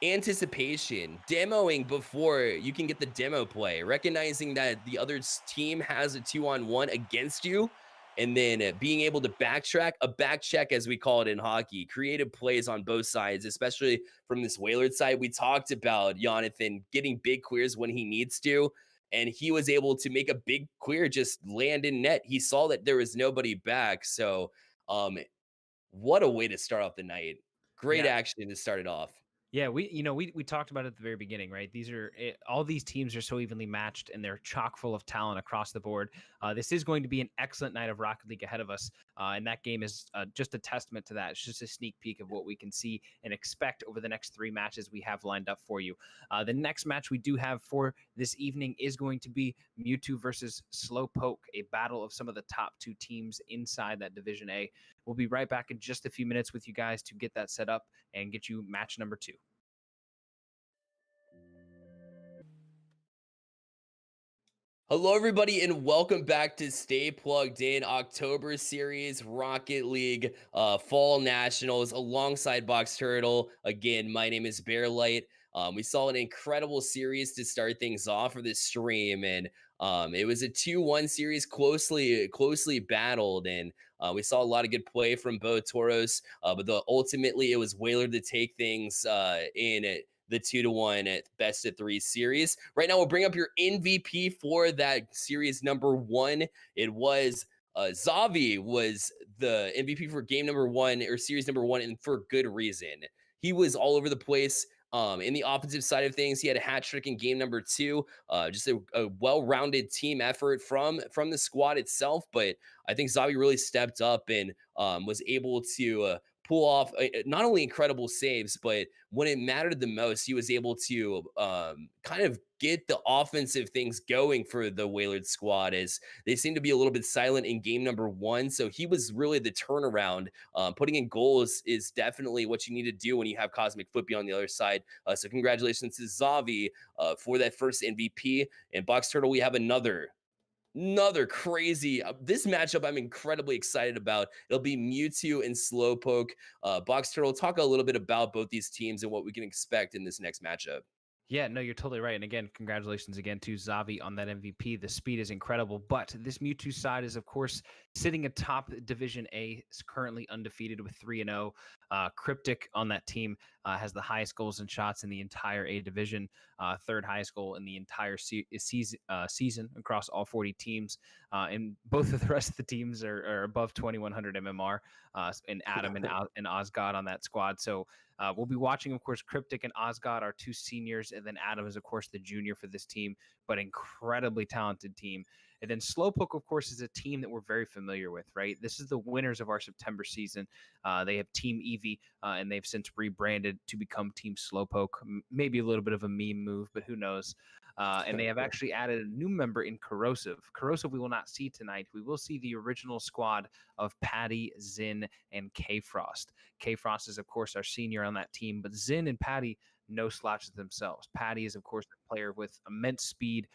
anticipation, demoing before you can get the demo play, recognizing that the other team has a 2-on-1 against you, and then being able to backtrack, a back check as we call it in hockey, creative plays on both sides, especially from this Wailord side. We talked about Jonathan getting big queers when he needs to, and he was able to make a big queer just land in net. He saw that there was nobody back, so what a way to start off the night. Great action to start it off. Yeah, we talked about it at the very beginning, right? All these teams are so evenly matched, and they're chock full of talent across the board. This is going to be an excellent night of Rocket League ahead of us, and that game is just a testament to that. It's just a sneak peek of what we can see and expect over the next 3 matches we have lined up for you. The next match we do have for this evening is going to be Mewtwo versus Slowpoke, a battle of some of the top 2 teams inside that Division A. We'll be right back in just a few minutes with you guys to get that set up and get you match number 2. Hello, everybody, and welcome back to Stay Plugged In October Series Rocket League Fall Nationals alongside Box Turtle. Again, my name is Bearlight. We saw an incredible series to start things off for this stream, and it was a 2-1 series, closely battled, and we saw a lot of good play from both Toros, but ultimately it was Wailord to take things in the 2-1 at best of 3 series. Right now, we'll bring up your MVP for that series number 1. It was Zavi was the MVP for game number 1 or series number 1, and for good reason. He was all over the place. In the offensive side of things, he had a hat trick in game number 2. Just a well-rounded team effort from the squad itself. But I think Zavi really stepped up and was able to pull off not only incredible saves, but when it mattered the most, he was able to kind of get the offensive things going for the Wailord squad, as they seemed to be a little bit silent in game number 1. So he was really the turnaround. Putting in goals is definitely what you need to do when you have Cosmic Flippy on the other side. So congratulations to Zavi for that first MVP. And Box Turtle, we have another crazy this matchup I'm incredibly excited about. It'll be Mewtwo and Slowpoke. Box Turtle, talk a little bit about both these teams and what we can expect in this next matchup. Yeah, no, you're totally right. And again, congratulations again to Zavi on that MVP. The speed is incredible, but this Mewtwo side is, of course, sitting atop Division A, is currently undefeated with 3-0. Cryptic on that team has the highest goals and shots in the entire A division, third highest goal in the entire season across all 40 teams. And both of the rest of the teams are above 2,100 MMR, and Adam and Osgod on that squad. So we'll be watching, of course, Cryptic and Osgod are 2 seniors, and then Adam is, of course, the junior for this team, but incredibly talented team. And then Slowpoke, of course, is a team that we're very familiar with, right? This is the winners of our September season. They have Team Eevee, and they've since rebranded to become Team Slowpoke. Maybe a little bit of a meme move, but who knows? And they have actually added a new member in Corrosive. Corrosive we will not see tonight. We will see the original squad of Patty, Zin, and K-Frost. K-Frost is, of course, our senior on that team, but Zin and Patty, no slouches themselves. Patty is, of course, a player with immense speed.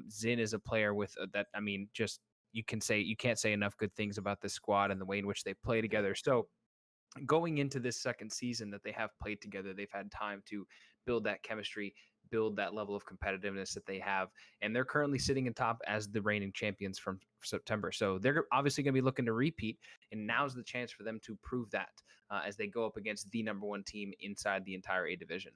Zin is a player with that. I mean, just you can't say enough good things about this squad and the way in which they play together. So going into this second season that they have played together, they've had time to build that chemistry, build that level of competitiveness that they have. And they're currently sitting in top as the reigning champions from September. So they're obviously going to be looking to repeat. And now's the chance for them to prove that as they go up against the number 1 team inside the entire A division.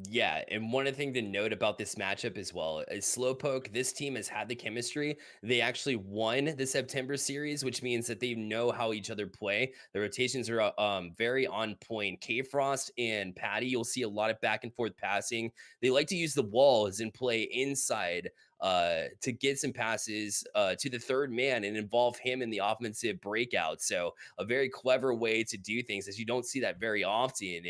Yeah, and one other thing to note about this matchup as well is Slowpoke. This team has had the chemistry. They actually won the September series, which means that they know how each other play. The rotations are very on point. K Frost and Patty, you'll see a lot of back and forth passing. They like to use the walls and play inside to get some passes to the third man and involve him in the offensive breakout. So a very clever way to do things, as you don't see that very often.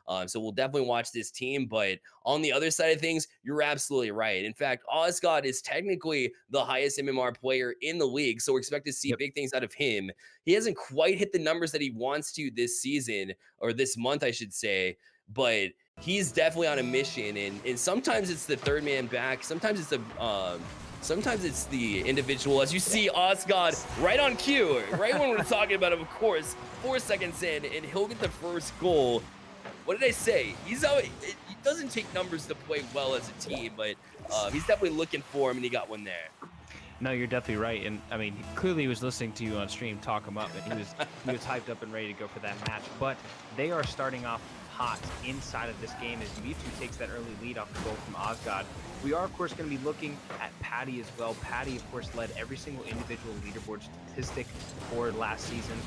And so we'll definitely watch this team. But on the other side of things, you're absolutely right. In fact, Osgood is technically the highest MMR player in the league. So we're expected to see Yep. big things out of him. He hasn't quite hit the numbers that he wants to this season, or this month, I should say. But he's definitely on a mission. And sometimes it's the third man back. Sometimes it's the individual, as you see Osgood right on cue, right when we're talking about him, of course, 4 seconds in, and he'll get the first goal. What did I say? He doesn't take numbers to play well as a team, but he's definitely looking for him, and he got one there. No, you're definitely right, and I mean, clearly he was listening to you on stream talk him up, and he was hyped up and ready to go for that match. But they are starting off hot inside of this game as Mewtwo takes that early lead off the goal from Osgood. We are, of course, going to be looking at Patty as well. Patty, of course, led every single individual leaderboard statistic for last season.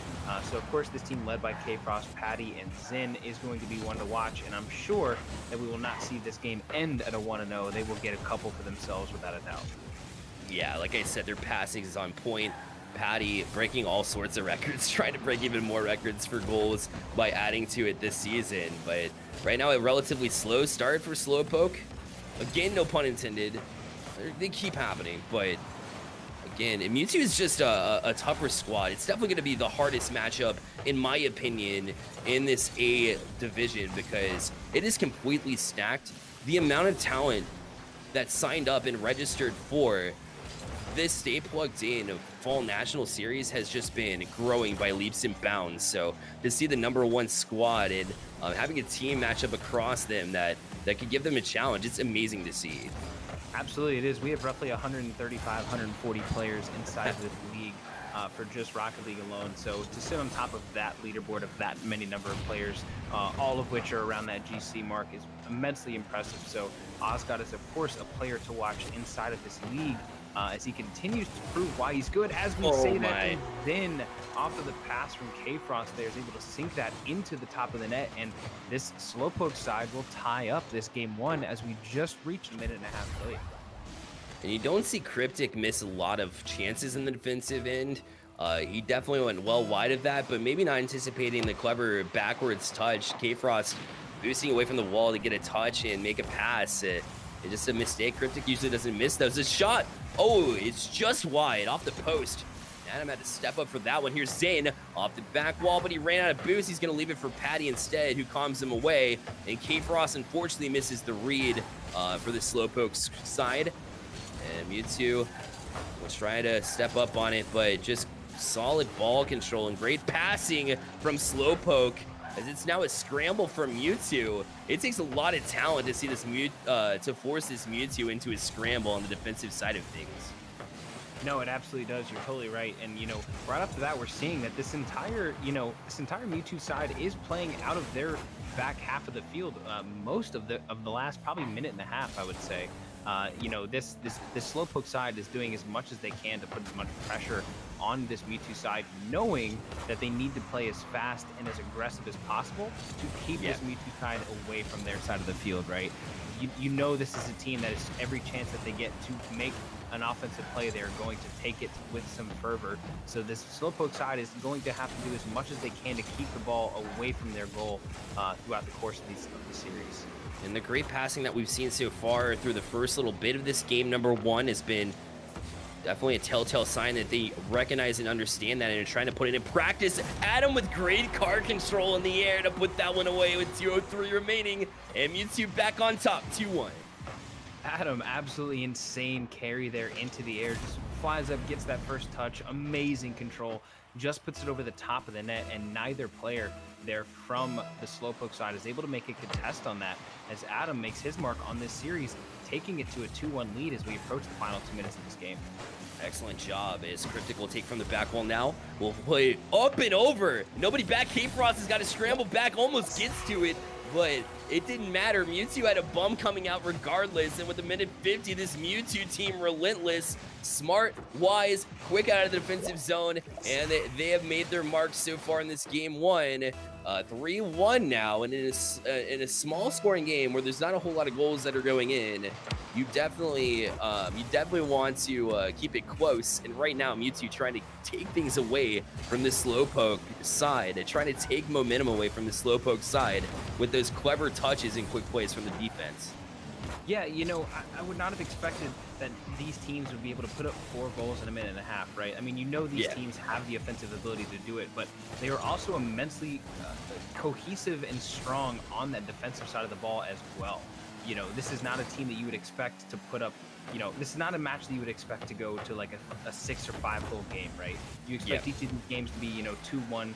So, of course, this team led by K-Frost, Patty, and Zin is going to be one to watch, and I'm sure that we will not see this game end at a 1-0. They will get a couple for themselves without a doubt. Yeah, like I said, their passing is on point. Patty breaking all sorts of records, trying to break even more records for goals by adding to it this season. But right now, a relatively slow start for Slowpoke. Again, no pun intended. They keep happening, but again, Mewtwo is just a tougher squad. It's definitely going to be the hardest matchup, in my opinion, in this A division because it is completely stacked. The amount of talent that signed up and registered for this Stay Plugged In Fall National Series has just been growing by leaps and bounds. So to see the #1 squad and having a team match up across them that could give them a challenge, it's amazing to see. Absolutely, it is. We have roughly 135, 140 players inside of this league for just Rocket League alone. So to sit on top of that leaderboard of that many number of players, all of which are around that GC mark, is immensely impressive. So Osgood is, of course, a player to watch inside of this league. As he continues to prove why he's good, as we say that, and then off of the pass from K-Frost there is able to sink that into the top of the net, and this Slowpoke side will tie up this game 1 as we just reached a minute and a half late. And you don't see Cryptic miss a lot of chances in the defensive end. He definitely went well wide of that, but maybe not anticipating the clever backwards touch. K-Frost boosting away from the wall to get a touch and make a pass. It's just a mistake. Cryptic usually doesn't miss those. A shot. Oh, it's just wide off the post. Adam had to step up for that one. Here's Zane off the back wall, but he ran out of boost. He's going to leave it for Patty instead, who calms him away. And K-Frost unfortunately misses the read for the Slowpoke side. And Mewtwo will try to step up on it, but just solid ball control and great passing from Slowpoke. As it's now a scramble for Mewtwo. It takes a lot of talent to see this to force this Mewtwo into a scramble on the defensive side of things. No, it absolutely does. You're totally right. And, you know, right after that, we're seeing that this entire Mewtwo side is playing out of their back half of the field. Most of the last probably minute and a half, I would say. You know, this Slowpoke side is doing as much as they can to put as much pressure on this Mewtwo side, knowing that they need to play as fast and as aggressive as possible to keep this Mewtwo side away from their side of the field, right? You know this is a team that is every chance that they get to make an offensive play, they're going to take it with some fervor. So this Slowpoke side is going to have to do as much as they can to keep the ball away from their goal throughout the course of the series. And the great passing that we've seen so far through the first little bit of this game '1 has been definitely a telltale sign that they recognize and understand that and are trying to put it in practice. Adam with great car control in the air to put that one away with 2:03 remaining. And Mewtwo back on top, 2-1. Adam, absolutely insane carry there into the air. Just flies up, gets that first touch. Amazing control. Just puts it over the top of the net, and neither player there from the Slowpoke side is able to make a contest on that, as Adam makes his mark on this series, taking it to a 2-1 lead as we approach the final 2 minutes of this game. Excellent job as Cryptic will take from the back wall now. We'll play up and over. Nobody back. K-Frost has got to scramble back, almost gets to it. but it didn't matter. Mewtwo had a bump coming out regardless, and with a minute 50, this Mewtwo team relentless, smart, wise, quick out of the defensive zone, and they have made their mark so far in this game one. 3-1 now, and in a small scoring game where there's not a whole lot of goals that are going in, you definitely want to keep it close. And right now, Mewtwo trying to take things away from the Slowpoke side, trying to take momentum away from the Slowpoke side with those clever touches and quick plays from the defense. Yeah, you know, I would not have expected that these teams would be able to put up 4 goals in a minute and a half, right? I mean, you know these teams have the offensive ability to do it, but they are also immensely cohesive and strong on that defensive side of the ball as well. You know, this is not a team that you would expect to put up, you know, this is not a match that you would expect to go to like a 6 or 5 goal game, right? You expect each of these games to be, you know, 2-1,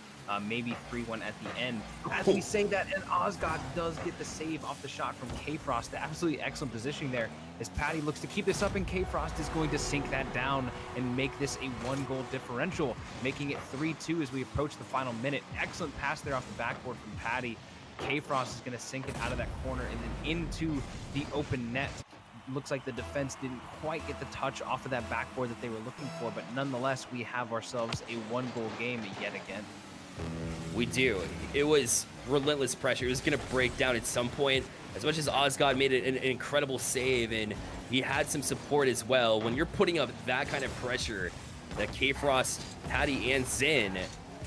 maybe 3-1 at the end. As we say that, and Osgod does get the save off the shot from K-Frost. Absolutely excellent positioning there as Patty looks to keep this up, and K-Frost is going to sink that down and make this a 1-goal differential, making it 3-2 as we approach the final minute. Excellent pass there off the backboard from Patty. K-Frost is going to sink it out of that corner and then into the open net. Looks like the defense didn't quite get the touch off of that backboard that they were looking for, but nonetheless, we have ourselves a 1-goal game yet again. We do. It was relentless pressure. It was going to break down at some point. As much as Osgod made an incredible save, and he had some support as well, when you're putting up that kind of pressure that K-Frost, Patty, and Zen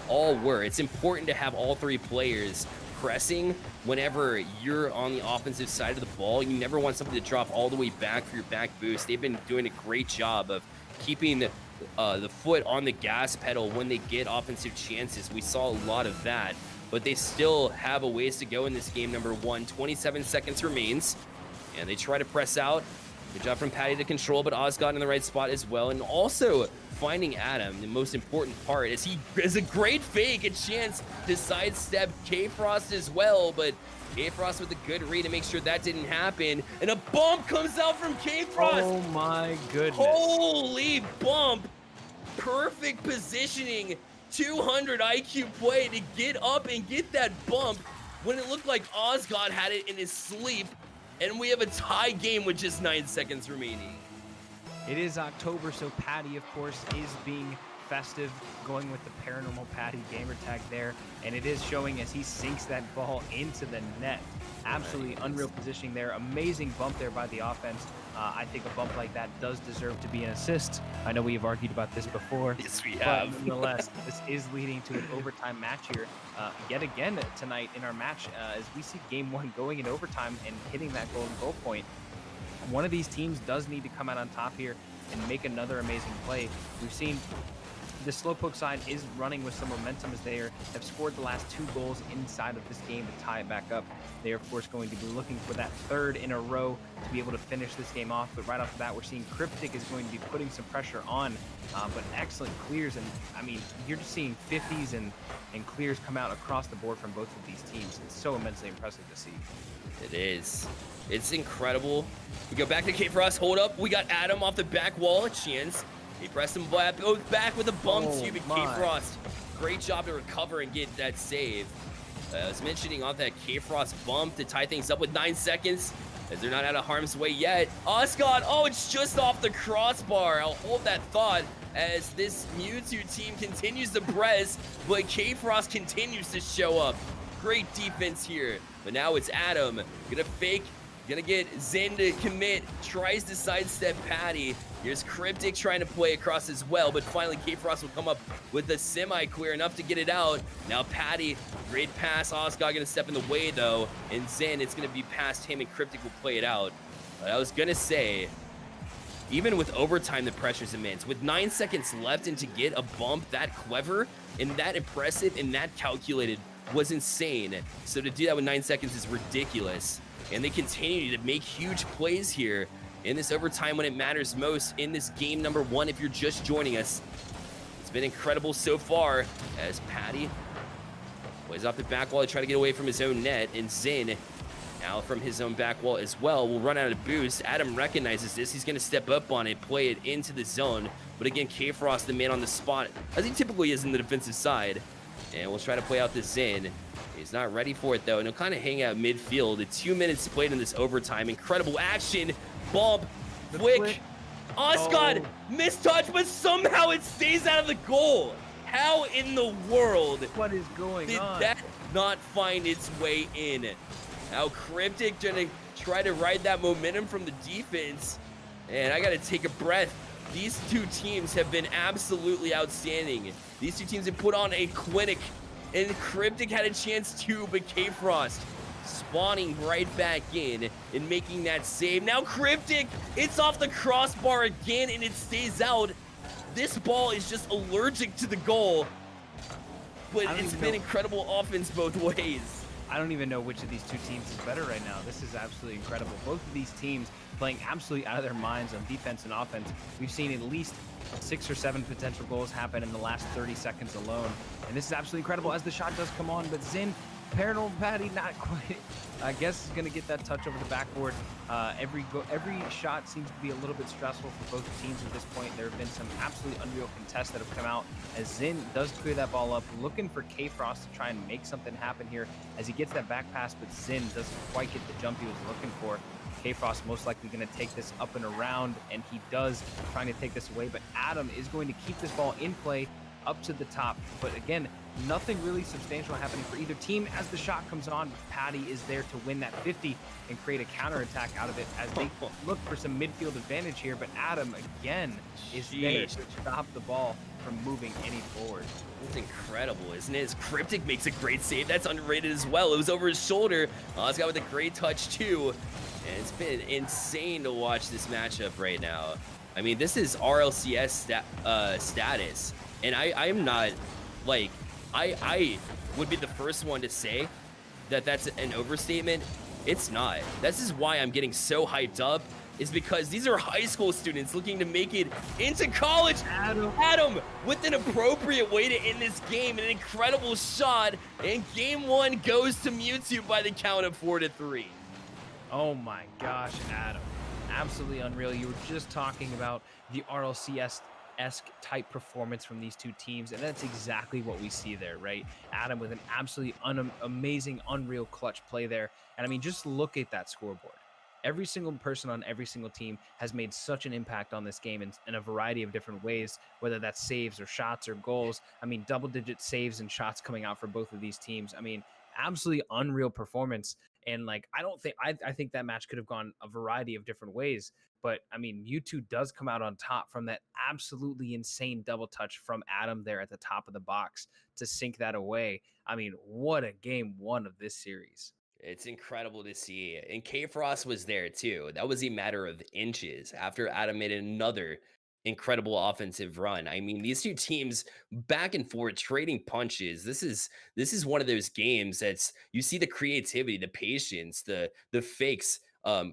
all were, it's important to have all 3 players pressing whenever you're on the offensive side of the ball. You never want something to drop all the way back for your back boost. They've been doing a great job of keeping the foot on the gas pedal when they get offensive chances. We saw a lot of that, but they still have a ways to go in this game number 1. 27 seconds remains, and they try to press out. Good job from Patty to control, but Osgod in the right spot as well. And also finding Adam, the most important part, is he has a great fake, a chance to sidestep K-Frost as well, but K-Frost with a good read to make sure that didn't happen. And a bump comes out from K-Frost. Oh my goodness. Holy bump. Perfect positioning. 200 IQ play to get up and get that bump when it looked like Osgod had it in his sleep. And we have a tie game with just 9 seconds remaining. It is October, so Patty, of course, is being festive, going with the Paranormal Patty gamer tag there, and it is showing as he sinks that ball into the net. Absolutely unreal positioning there. Amazing bump there by the offense. I think a bump like that does deserve to be an assist. I know we have argued about this before. Yes, we have. But nonetheless, this is leading to an overtime match here yet again tonight in our match as we see game 1 going in overtime and hitting that golden goal point. One of these teams does need to come out on top here and make another amazing play. We've seen the Slowpoke side is running with some momentum as they have scored the last 2 goals inside of this game to tie it back up. They are, of course, going to be looking for that 3rd in a row to be able to finish this game off. But right off the bat, we're seeing Cryptic is going to be putting some pressure on, but excellent clears. And I mean, you're just seeing 50s and clears come out across the board from both of these teams. It's so immensely impressive to see. It is. It's incredible. We go back to K-Frost. Hold up. We got Adam off the back wall. A chance. He pressed him back. Goes back with a bump to K-Frost. Great job to recover and get that save. I was mentioning off that K-Frost bump to tie things up with 9 seconds, as they're not out of harm's way yet. Osgod, oh, it's just off the crossbar. I'll hold that thought as this Mewtwo team continues to press, but K-Frost continues to show up. Great defense here, but now it's Adam. Gonna fake, gonna get Zen to commit, tries to sidestep Patty. Here's Cryptic trying to play across as well, but finally K-Frost will come up with a semi-clear enough to get it out. Now Patty, great pass. Osgod gonna step in the way though, and Zen, it's gonna be past him and Cryptic will play it out. But I was gonna say, even with overtime, the pressure's immense. With 9 seconds left and to get a bump that clever and that impressive and that calculated was insane. So to do that with 9 seconds is ridiculous. And they continue to make huge plays here in this overtime when it matters most in this game number 1 if you're just joining us. It's been incredible so far as Patty plays off the back wall to try to get away from his own net, and Zen now from his own back wall as well will run out of boost. Adam recognizes this. He's going to step up on it, play it into the zone. But again, K-Frost, the man on the spot, as he typically is in the defensive side. And we'll try to play out the Zen. He's not ready for it, though, and he'll kind of hang out midfield. The 2 minutes played in this overtime. Incredible action. Bump. Flick. Oscott. Mistouch, but somehow it stays out of the goal. How in the world What is going on? did that not find its way in? Now Cryptic gonna try to ride that momentum from the defense. And I gotta take a breath. These two teams have been absolutely outstanding. These two teams have put on a clinic. And Cryptic had a chance too, but K-Frost spawning right back in and making that save. Now Cryptic, it's off the crossbar again and it stays out. This ball is just allergic to the goal. But it's been incredible offense both ways. I don't even know which of these two teams is better right now. This is absolutely incredible. Both of these teams playing absolutely out of their minds on defense and offense. We've seen at least 6 or 7 potential goals happen in the last 30 seconds alone. And this is absolutely incredible as the shot does come on. But Zin, Paranormal Patty, not quite. I guess is going to get that touch over the backboard. Every shot seems to be a little bit stressful for both teams at this point. There have been some absolutely unreal contests that have come out as Zin does clear that ball up, looking for K-Frost to try and make something happen here as he gets that back pass, but Zin doesn't quite get the jump he was looking for. K-Frost most likely going to take this up and around, and he does, trying to take this away, but Adam is going to keep this ball in play up to the top. But again, nothing really substantial happening for either team as the shot comes on. Patty is there to win that 50 and create a counterattack out of it as they look for some midfield advantage here. But Adam, again, is there to stop the ball from moving any forward. It's incredible, isn't it? As Cryptic makes a great save. That's underrated as well. It was over his shoulder. Oscar with a great touch, too. And it's been insane to watch this matchup right now. I mean, this is RLCS status. And I'm not, like, I would be the first one to say that that's an overstatement. It's not. This is why I'm getting so hyped up, is because these are high school students looking to make it into college. Adam with an appropriate way to end this game, an incredible shot, and game 1 goes to Mewtwo by the count of 4-3. Oh my gosh, Adam. Absolutely unreal. You were just talking about the RLCS-esque type performance from these two teams, and that's exactly what we see there, right? Adam with an absolutely amazing, unreal clutch play there. And I mean, just look at that scoreboard. Every single person on every single team has made such an impact on this game in a variety of different ways, whether that's saves or shots or goals. I mean, double-digit saves and shots coming out for both of these teams. I mean, absolutely unreal performance. And like, I think that match could have gone a variety of different ways. But I mean, Mewtwo does come out on top from that absolutely insane double touch from Adam there at the top of the box to sink that away. I mean, what a game 1 of this series. It's incredible to see. And K-Frost was there too. That was a matter of inches after Adam made another incredible offensive run. I mean, these two teams back and forth trading punches. This is one of those games that's, you see the creativity, the patience, the fakes,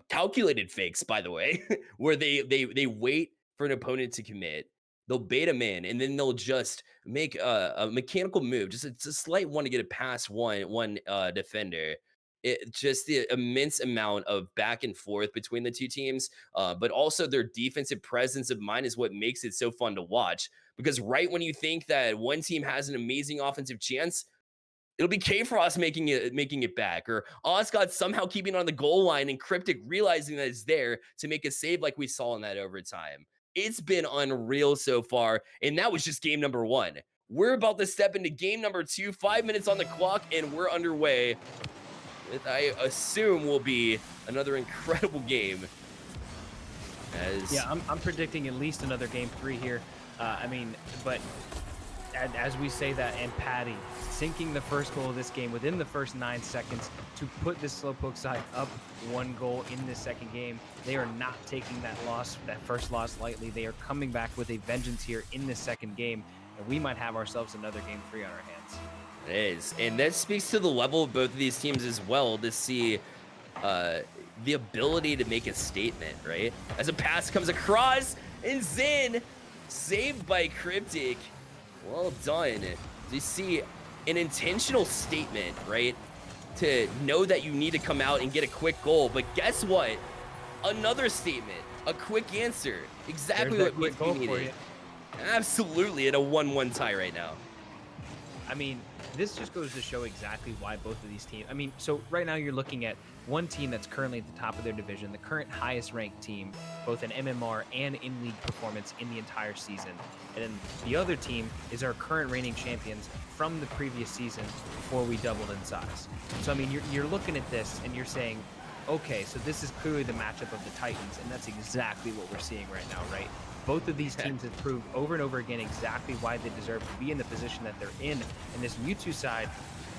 calculated fakes, by the way, where they wait for an opponent to commit. They'll bait them in, and then they'll just make a mechanical move, just a slight one to get it past one defender. It just the immense amount of back and forth between the two teams, but also their defensive presence of mind is what makes it so fun to watch. Because right when you think that one team has an amazing offensive chance, it'll be K-Frost making it back, or Oscott somehow keeping on the goal line and Cryptic realizing that it's there to make a save like we saw in that overtime. It's been unreal so far, and that was just game number 1. We're about to step into game number 2, 5 minutes on the clock, and we're underway. I assume will be another incredible game. Yeah, I'm predicting at least another game 3 here. I mean, but as we say that, and Patty sinking the first goal of this game within the first 9 seconds to put this Slowpoke side up 1 goal in this second game. They are not taking that first loss lightly. They are coming back with a vengeance here in this second game, and we might have ourselves another game 3 on our hands. It is, and that speaks to the level of both of these teams as well, to see the ability to make a statement, right? As a pass comes across, and Zin, saved by Cryptic. Well done. You see an intentional statement, right? To know that you need to come out and get a quick goal, but guess what? Another statement, a quick answer. Exactly what we needed. Absolutely, at a 1-1 tie right now. I mean, this just goes to show exactly why both of these teams. I mean, so right now you're looking at one team that's currently at the top of their division, the current highest ranked team, both in MMR and in league performance in the entire season. And then the other team is our current reigning champions from the previous season before we doubled in size. So, I mean, you're looking at this and you're saying, okay, so this is clearly the matchup of the Titans, and that's exactly what we're seeing right now, right? Both of these teams have proved over and over again exactly why they deserve to be in the position that they're in. And this Mewtwo side,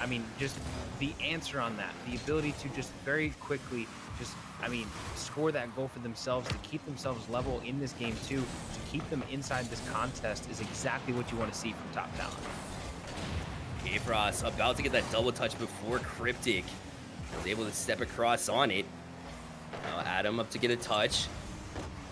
I mean, just the answer on that, the ability to just very quickly just, I mean, score that goal for themselves, to keep themselves level in this game too, to keep them inside this contest is exactly what you want to see from top talent. K-Frost about to get that double touch before Cryptic was able to step across on it. Now Adam up to get a touch.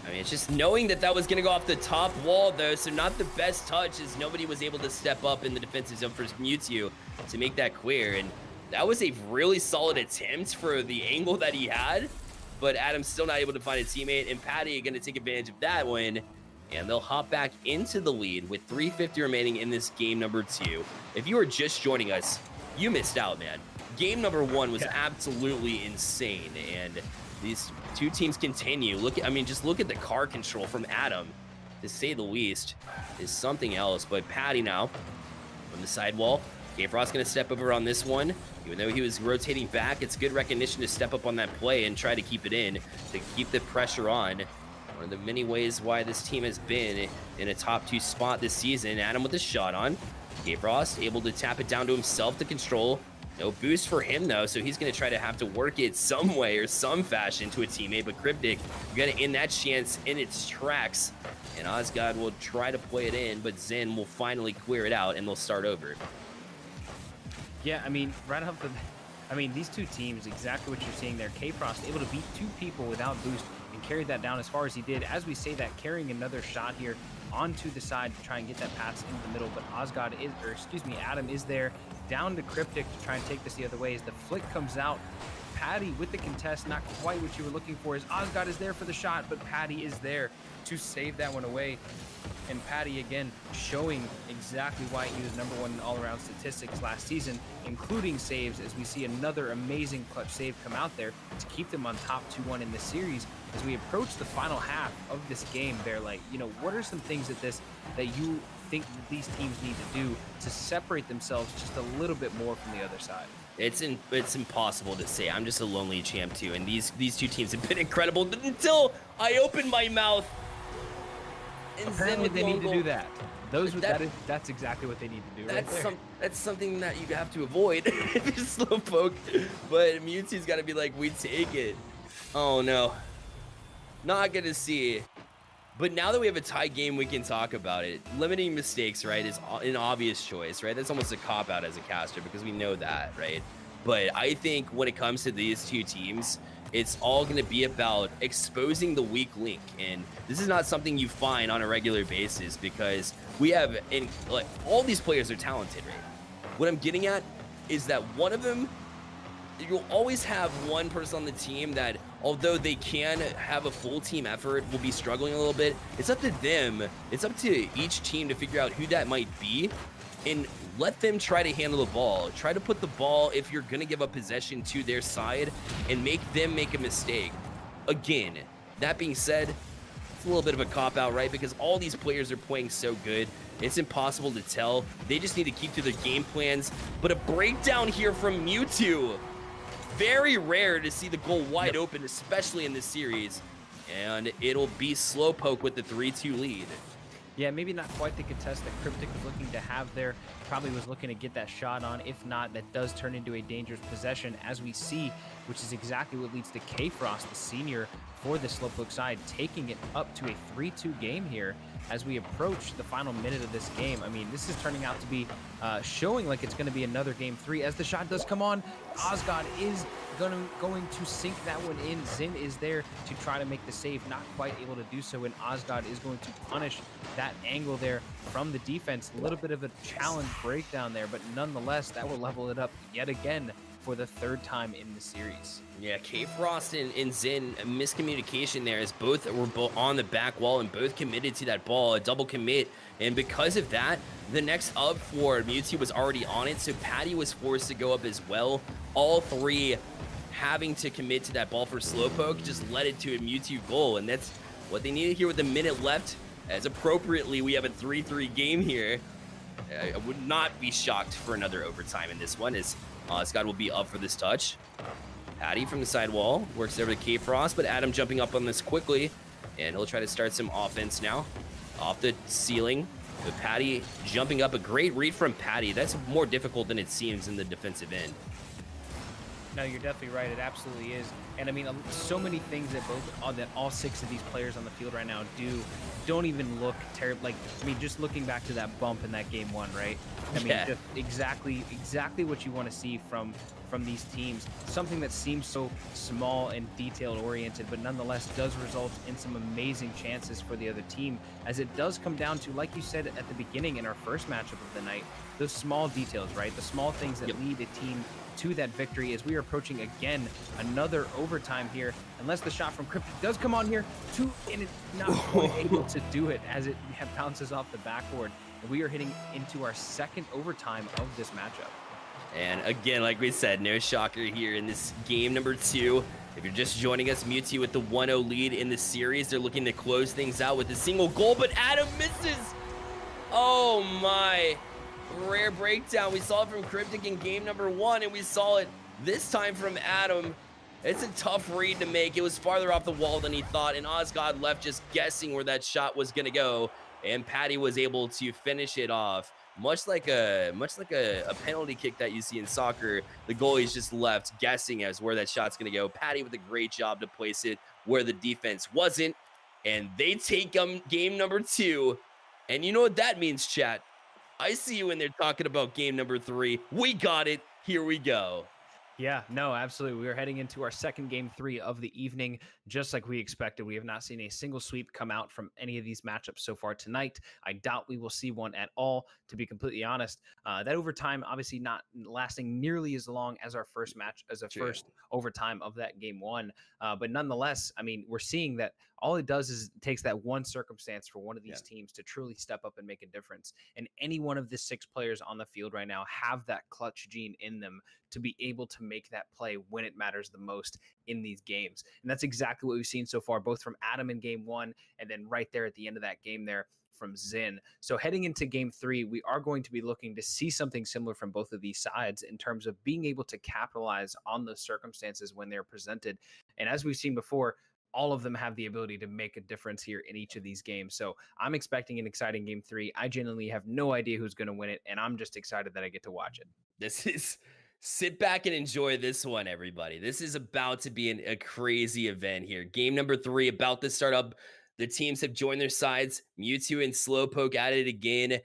I mean, it's just knowing that that was going to go off the top wall, though, so not the best touch, as nobody was able to step up in the defensive zone for Mewtwo to make that clear. And that was a really solid attempt for the angle that he had, but Adam's still not able to find a teammate, and Patty are going to take advantage of that one, and they'll hop back into the lead with 3:50 remaining in this game number 2. If you are just joining us, you missed out, man. Game number 1 was absolutely insane, and these two teams continue. Just look at the car control from Adam, to say the least, is something else. But Patty now on the sidewall. K-Frost going to step over on this one. Even though he was rotating back, it's good recognition to step up on that play and try to keep it in, to keep the pressure on. One of the many ways why this team has been in a top 2 spot this season. Adam with a shot on. K-Frost able to tap it down to himself to control. No boost for him, though, so he's going to try to have to work it some way or some fashion to a teammate. But Cryptic going to end that chance in its tracks. And Osgod will try to play it in, but Zen will finally clear it out, and they'll start over. Yeah, I mean, right off the... I mean, these two teams, exactly what you're seeing there. K-Frost able to beat 2 people without boost and carried that down as far as he did. As we say that, carrying another shot here onto the side to try and get that pass into the middle, but Adam is there, down to Cryptic to try and take this the other way as the flick comes out. Patty with the contest, not quite what you were looking for, as Osgod is there for the shot, but Patty is there to save that one away. And Patty, again, showing exactly why he was #1 in all-around statistics last season, including saves, as we see another amazing clutch save come out there to keep them on top 2-1 in this series. As we approach the final half of this game, they're like, you know, what are some things that you think that these teams need to do to separate themselves just a little bit more from the other side? It's impossible to say. I'm just a lonely champ too, and these two teams have been incredible until I opened my mouth. And apparently they need to do that. That's exactly what they need to do. That's something that you have to avoid if you're Slowpoke. But Mewtwo's got to be like, we take it. Oh no, not gonna see. But now that we have a tie game, we can talk about it. Limiting mistakes, right, is an obvious choice, right? That's almost a cop-out as a caster because we know that, right? But I think when it comes to these two teams, it's all going to be about exposing the weak link. And this is not something you find on a regular basis because we have, all these players are talented, right? What I'm getting at is that one of them, you'll always have one person on the team that, although they can have a full team effort, will be struggling a little bit. It's up to them. It's up to each team to figure out who that might be and let them try to handle the ball. Try to put the ball, if you're going to give up possession, to their side and make them make a mistake. Again, that being said, it's a little bit of a cop-out, right? Because all these players are playing so good. It's impossible to tell. They just need to keep to their game plans. But a breakdown here from Mewtwo. Very rare to see the goal wide open, especially in this series. And it'll be Slowpoke with the 3-2 lead. Yeah, maybe not quite the contest that Cryptic was looking to have there. Probably was looking to get that shot on. If not, that does turn into a dangerous possession, as we see, which is exactly what leads to K-Frost, the senior, for the Slowpoke side, taking it up to a 3-2 game here as we approach the final minute of this game. I mean, this is turning out to be showing like it's going to be another game 3 as the shot does come on. Osgod is going to sink that one in. Zin is there to try to make the save, not quite able to do so, and Osgod is going to punish that angle there from the defense. A little bit of a challenge breakdown there, but nonetheless, that will level it up yet again for the 3rd time in the series. Yeah, K-Frost and Zin, miscommunication there as both were on the back wall and both committed to that ball, a double commit. And because of that, the next up for Mewtwo was already on it, so Patty was forced to go up as well. All three having to commit to that ball for Slowpoke just led it to a Mewtwo goal, and that's what they needed here with a minute left. As appropriately, we have a 3-3 game here. I would not be shocked for another overtime in this one, as Scott will be up for this touch. Patty from the sidewall works over to K-Frost, but Adam jumping up on this quickly, and he'll try to start some offense now. Off the ceiling, with Patty jumping up. A great read from Patty. That's more difficult than it seems in the defensive end. No, you're definitely right. It absolutely is. And I mean, so many things that all 6 of these players on the field right now don't even look terrible. Like, I mean, just looking back to that bump in that game 1, right? I mean, just exactly what you want to see from these teams. Something that seems so small and detailed oriented, but nonetheless does result in some amazing chances for the other team, as it does come down to, like you said at the beginning in our first matchup of the night, those small details, right? The small things that lead a team to that victory, as we are approaching again another overtime here, unless the shot from Cryptic does come on here and it's not quite able to do it as it bounces off the backboard. And we are hitting into our 2nd overtime of this matchup. And again, like we said, no shocker here in this game number 2. If you're just joining us, Mewtwo with the 1-0 lead in the series. They're looking to close things out with a single goal, but Adam misses. Oh my. Rare breakdown. We saw it from Cryptic in game number 1, and we saw it this time from Adam. It's a tough read to make. It was farther off the wall than he thought, and Osgod left just guessing where that shot was going to go, and Patty was able to finish it off. Much like a penalty kick that you see in soccer, the goalie's just left guessing as where that shot's going to go. Patty with a great job to place it where the defense wasn't, and they take game number 2. And you know what that means, chat? I see you in there talking about game number 3. We got it. Here we go. Yeah, no, absolutely. We are heading into our 2nd game 3 of the evening, just like we expected. We have not seen a single sweep come out from any of these matchups so far tonight. I doubt we will see one at all, to be completely honest. That overtime obviously not lasting nearly as long as our first match, as a first overtime of that game 1. But nonetheless, I mean, we're seeing that all it does is it takes that one circumstance for one of these teams to truly step up and make a difference. And any one of the 6 players on the field right now have that clutch gene in them to be able to make that play when it matters the most in these games. And that's exactly what we've seen so far, both from Adam in game 1 and then right there at the end of that game there from Zin. So heading into game 3, we are going to be looking to see something similar from both of these sides in terms of being able to capitalize on those circumstances when they're presented. And as we've seen before, all of them have the ability to make a difference here in each of these games. So I'm expecting an exciting game 3. I genuinely have no idea who's going to win it, and I'm just excited that I get to watch it. Sit back and enjoy this one, everybody. This is about to be a crazy event here. Game number 3 about to start up. The teams have joined their sides. Mewtwo and Slowpoke at it again.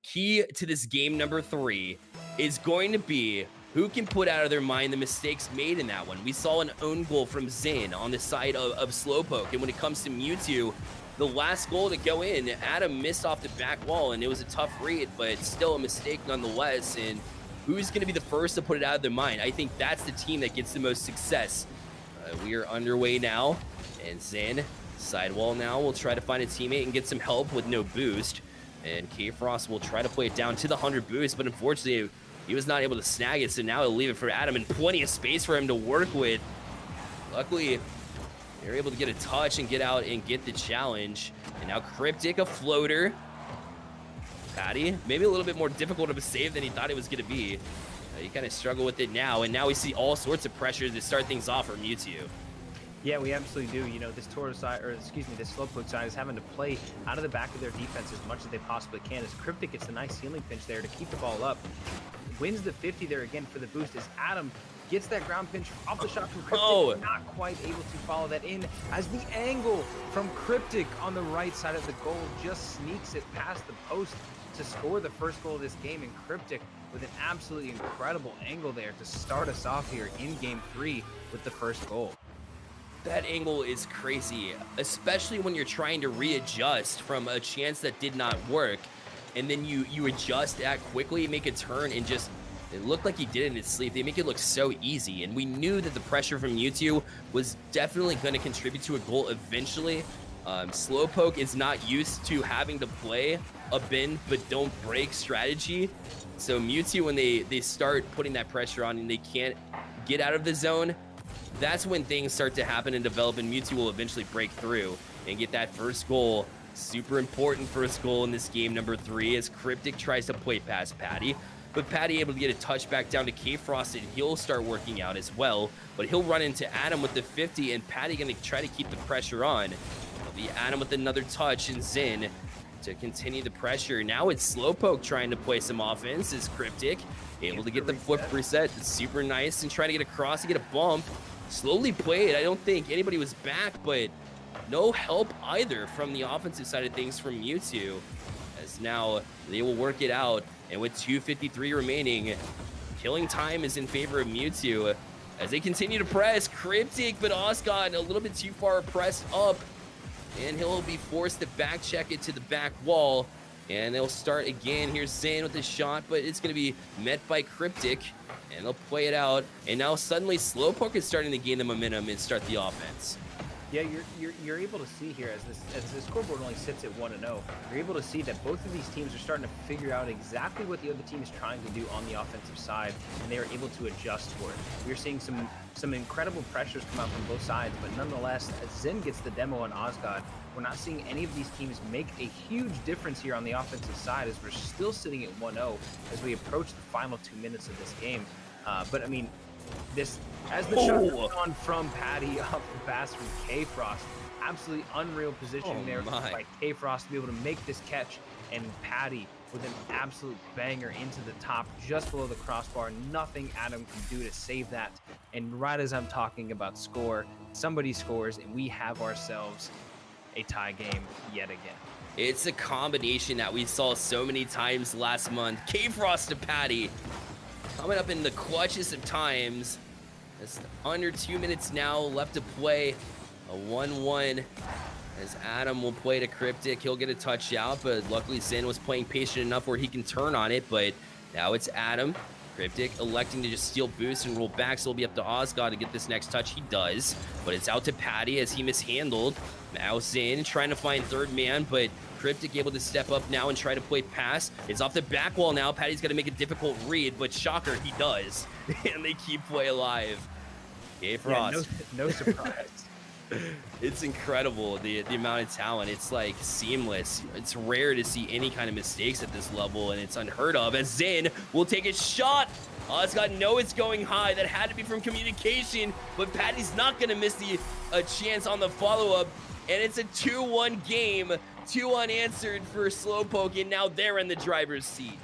Key to this game number 3 is going to be who can put out of their mind the mistakes made in that one. We saw an own goal from Zin on the side of Slowpoke. And when it comes to Mewtwo, the last goal to go in, Adam missed off the back wall, and it was a tough read, but still a mistake nonetheless. And who's going to be the first to put it out of their mind? I think that's the team that gets the most success. We are underway now, and Zin, sidewall now, will try to find a teammate and get some help with no boost. And K-Frost will try to play it down to the 100 boost, but unfortunately, he was not able to snag it, so now he'll leave it for Adam, and plenty of space for him to work with. Luckily, they're able to get a touch and get out and get the challenge. And now Cryptic, a floater. Patty, maybe a little bit more difficult of a save than he thought it was going to be. He kind of struggled with it now, and now we see all sorts of pressure to start things off for Mewtwo. Yeah, we absolutely do. You know, this this Slowpoke side is having to play out of the back of their defense as much as they possibly can, as Cryptic gets a nice ceiling pinch there to keep the ball up. Wins the 50 there again for the boost as Adam gets that ground pinch off the shot from Cryptic, not quite able to follow that in, as the angle from Cryptic on the right side of the goal just sneaks it past the post to score the first goal of this game. And Cryptic with an absolutely incredible angle there to start us off here in game 3 with the first goal. That angle is crazy, especially when you're trying to readjust from a chance that did not work, and then you adjust that quickly, make a turn, and just It looked like he did it in his sleep. They make it look so easy, and we knew that the pressure from Mewtwo was definitely going to contribute to a goal eventually. Slowpoke is not used to having to play a bend but don't break strategy. So Mewtwo, when they start putting that pressure on and they can't get out of the zone, that's when things start to happen and develop, and Mewtwo will eventually break through and get that first goal. Super important first goal in this game, number 3, as Cryptic tries to play past Patty. But Patty able to get a touch back down to K-Frost, and he'll start working out as well. But he'll run into Adam with the 50, and Patty going to try to keep the pressure on. It'll be Adam with another touch, and Zin to continue the pressure. Now it's Slowpoke trying to play some offense as Cryptic able to get the flip reset. It's super nice, and trying to get across to get a bump. Slowly played. I don't think anybody was back, but no help either from the offensive side of things from Mewtwo, as now they will work it out. And with 2:53 remaining, killing time is in favor of Mewtwo as they continue to press. Cryptic, but Osgood a little bit too far pressed up, and he'll be forced to back check it to the back wall. And they'll start again. Here's Zan with the shot, but it's going to be met by Cryptic, and they'll play it out. And now suddenly Slowpoke is starting to gain the momentum and start the offense. Yeah, you're able to see here as the scoreboard only sits at 1-0. You're able to see that both of these teams are starting to figure out exactly what the other team is trying to do on the offensive side, and they are able to adjust for it. We're seeing some incredible pressures come out from both sides, but nonetheless, as Zin gets the demo on Osgood, we're not seeing any of these teams make a huge difference here on the offensive side, as we're still sitting at 1-0 as we approach the final 2 minutes of this game. But I mean, as the shot comes on from Patty off the pass from K-Frost, absolutely unreal position there by K-Frost to be able to make this catch, and Patty with an absolute banger into the top just below the crossbar. Nothing Adam can do to save that. And right as I'm talking about score, somebody scores, and we have ourselves a tie game yet again. It's a combination that we saw so many times last month. K-Frost to Patty, coming up in the clutchest of times. It's under 2 minutes now left to play. A 1-1 as Adam will play to Cryptic. He'll get a touch out, but luckily Zin was playing patient enough where he can turn on it. But now it's Adam. Cryptic electing to just steal boost and roll back, so it'll be up to Osgood to get this next touch. He does, but it's out to Patty as he mishandled. Now Zin trying to find third man, but Cryptic able to step up now and try to play pass. It's off the back wall now. Patty's got to make a difficult read, but shocker, he does. And they keep play alive. K-Frost. Yeah, no surprise. It's incredible, the amount of talent. It's like seamless. It's rare to see any kind of mistakes at this level, and it's unheard of as Zin will take a shot. Osgood know it's going high. That had to be from communication, but Patty's not going to miss a chance on the follow-up, and it's a 2-1 game. 2 unanswered for Slowpoke, and now they're in the driver's seat.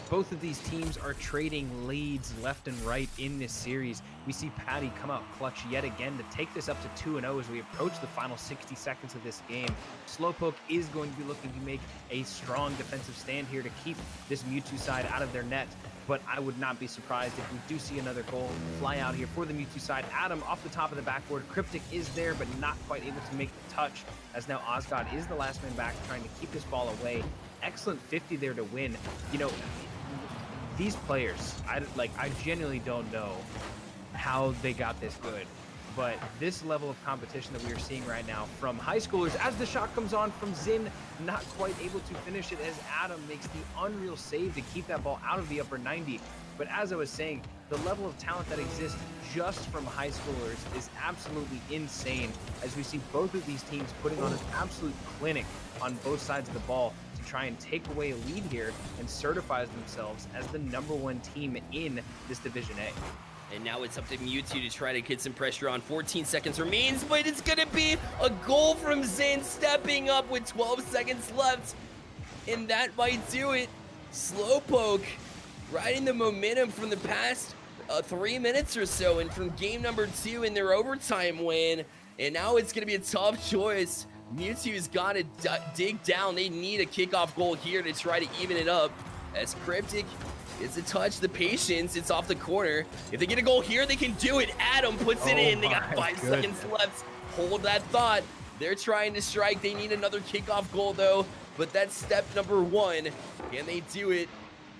Both of these teams are trading leads left and right in this series. We see Patty come out clutch yet again to take this up to 2-0 as we approach the final 60 seconds of this game. Slowpoke is going to be looking to make a strong defensive stand here to keep this Mewtwo side out of their net, but I would not be surprised if we do see another goal fly out here for the Mewtwo side. Adam off the top of the backboard. Cryptic is there, but not quite able to make the touch, as now Osgood is the last man back trying to keep this ball away. Excellent 50 there to win. You know, these players, I genuinely don't know how they got this good, but this level of competition that we are seeing right now from high schoolers, as the shot comes on from Zin, not quite able to finish it as Adam makes the unreal save to keep that ball out of the upper 90. But as I was saying, the level of talent that exists just from high schoolers is absolutely insane, as we see both of these teams putting on an absolute clinic on both sides of the ball to try and take away a lead here and certifies themselves as the #1 team in this Division A. And now it's up to Mewtwo to try to get some pressure on. 14 seconds remains, but it's going to be a goal from Zin stepping up with 12 seconds left. And that might do it. Slowpoke riding the momentum from the past 3 minutes or so, and from game number 2 in their overtime win. And now it's going to be a tough choice. Mewtwo's got to dig down. They need a kickoff goal here to try to even it up, as Cryptic gets a touch. The patience, it's off the corner. If they get a goal here, they can do it. Adam puts it in. They got 5 seconds left. Hold that thought. They're trying to strike. They need another kickoff goal, though. But that's step number 1. Can they do it?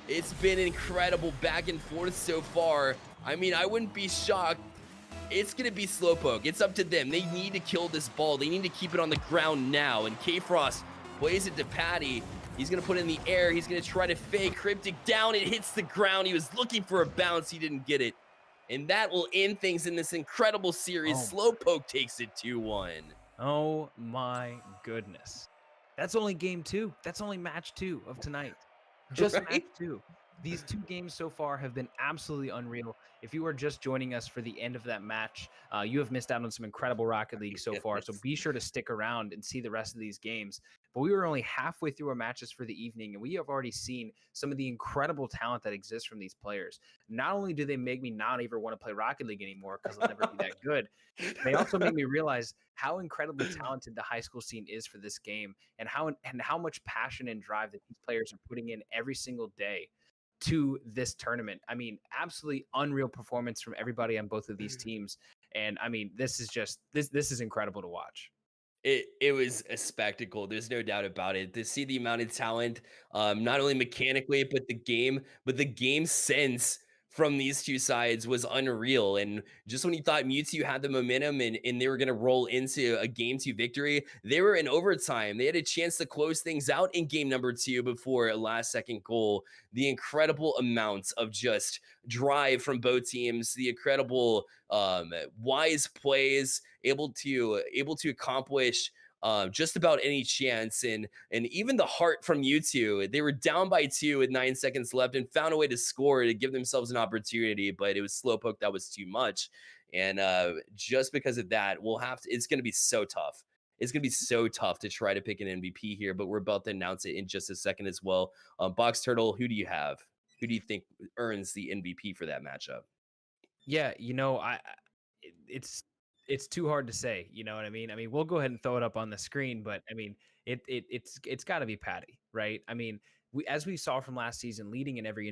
It's been incredible back and forth so far. I mean, I wouldn't be shocked. It's going to be Slowpoke. It's up to them. They need to kill this ball. They need to keep it on the ground now. And K-Frost plays it to Patty. He's going to put it in the air. He's going to try to fake Cryptic down. It hits the ground. He was looking for a bounce. He didn't get it. And that will end things in this incredible series. Slowpoke takes it 2-1. Oh my goodness. That's only game 2. That's only match 2 of tonight. Just Right? match 2. These 2 games so far have been absolutely unreal. If you are just joining us for the end of that match, you have missed out on some incredible Rocket League so far. So be sure to stick around and see the rest of these games. But we were only halfway through our matches for the evening, and we have already seen some of the incredible talent that exists from these players. Not only do they make me not even want to play Rocket League anymore because I'll never be that good, they also make me realize how incredibly talented the high school scene is for this game, and how much passion and drive that these players are putting in every single day to this tournament. I mean, absolutely unreal performance from everybody on both of these teams. And I mean, this is incredible to watch. It was a spectacle. There's no doubt about it. To see the amount of talent, not only mechanically, but the game sense from these two sides was unreal. And just when you thought Mewtwo had the momentum and they were going to roll into a game 2 victory, they were in overtime. They had a chance to close things out in game number 2 before a last second goal. The incredible amounts of just drive from both teams, the incredible wise plays, able to accomplish just about any chance, and even the heart from U2. They were down by 2 with 9 seconds left and found a way to score to give themselves an opportunity, but it was Slowpoke that was too much. And just because of that, it's going to be so tough. It's going to be so tough to try to pick an MVP here, but we're about to announce it in just a second as well. Box Turtle, who do you have? Who do you think earns the MVP for that matchup? Yeah, it's too hard to say. You know what I mean? I mean, we'll go ahead and throw it up on the screen, but I mean, it's got to be Patty, right? I mean, as we saw from last season, leading in every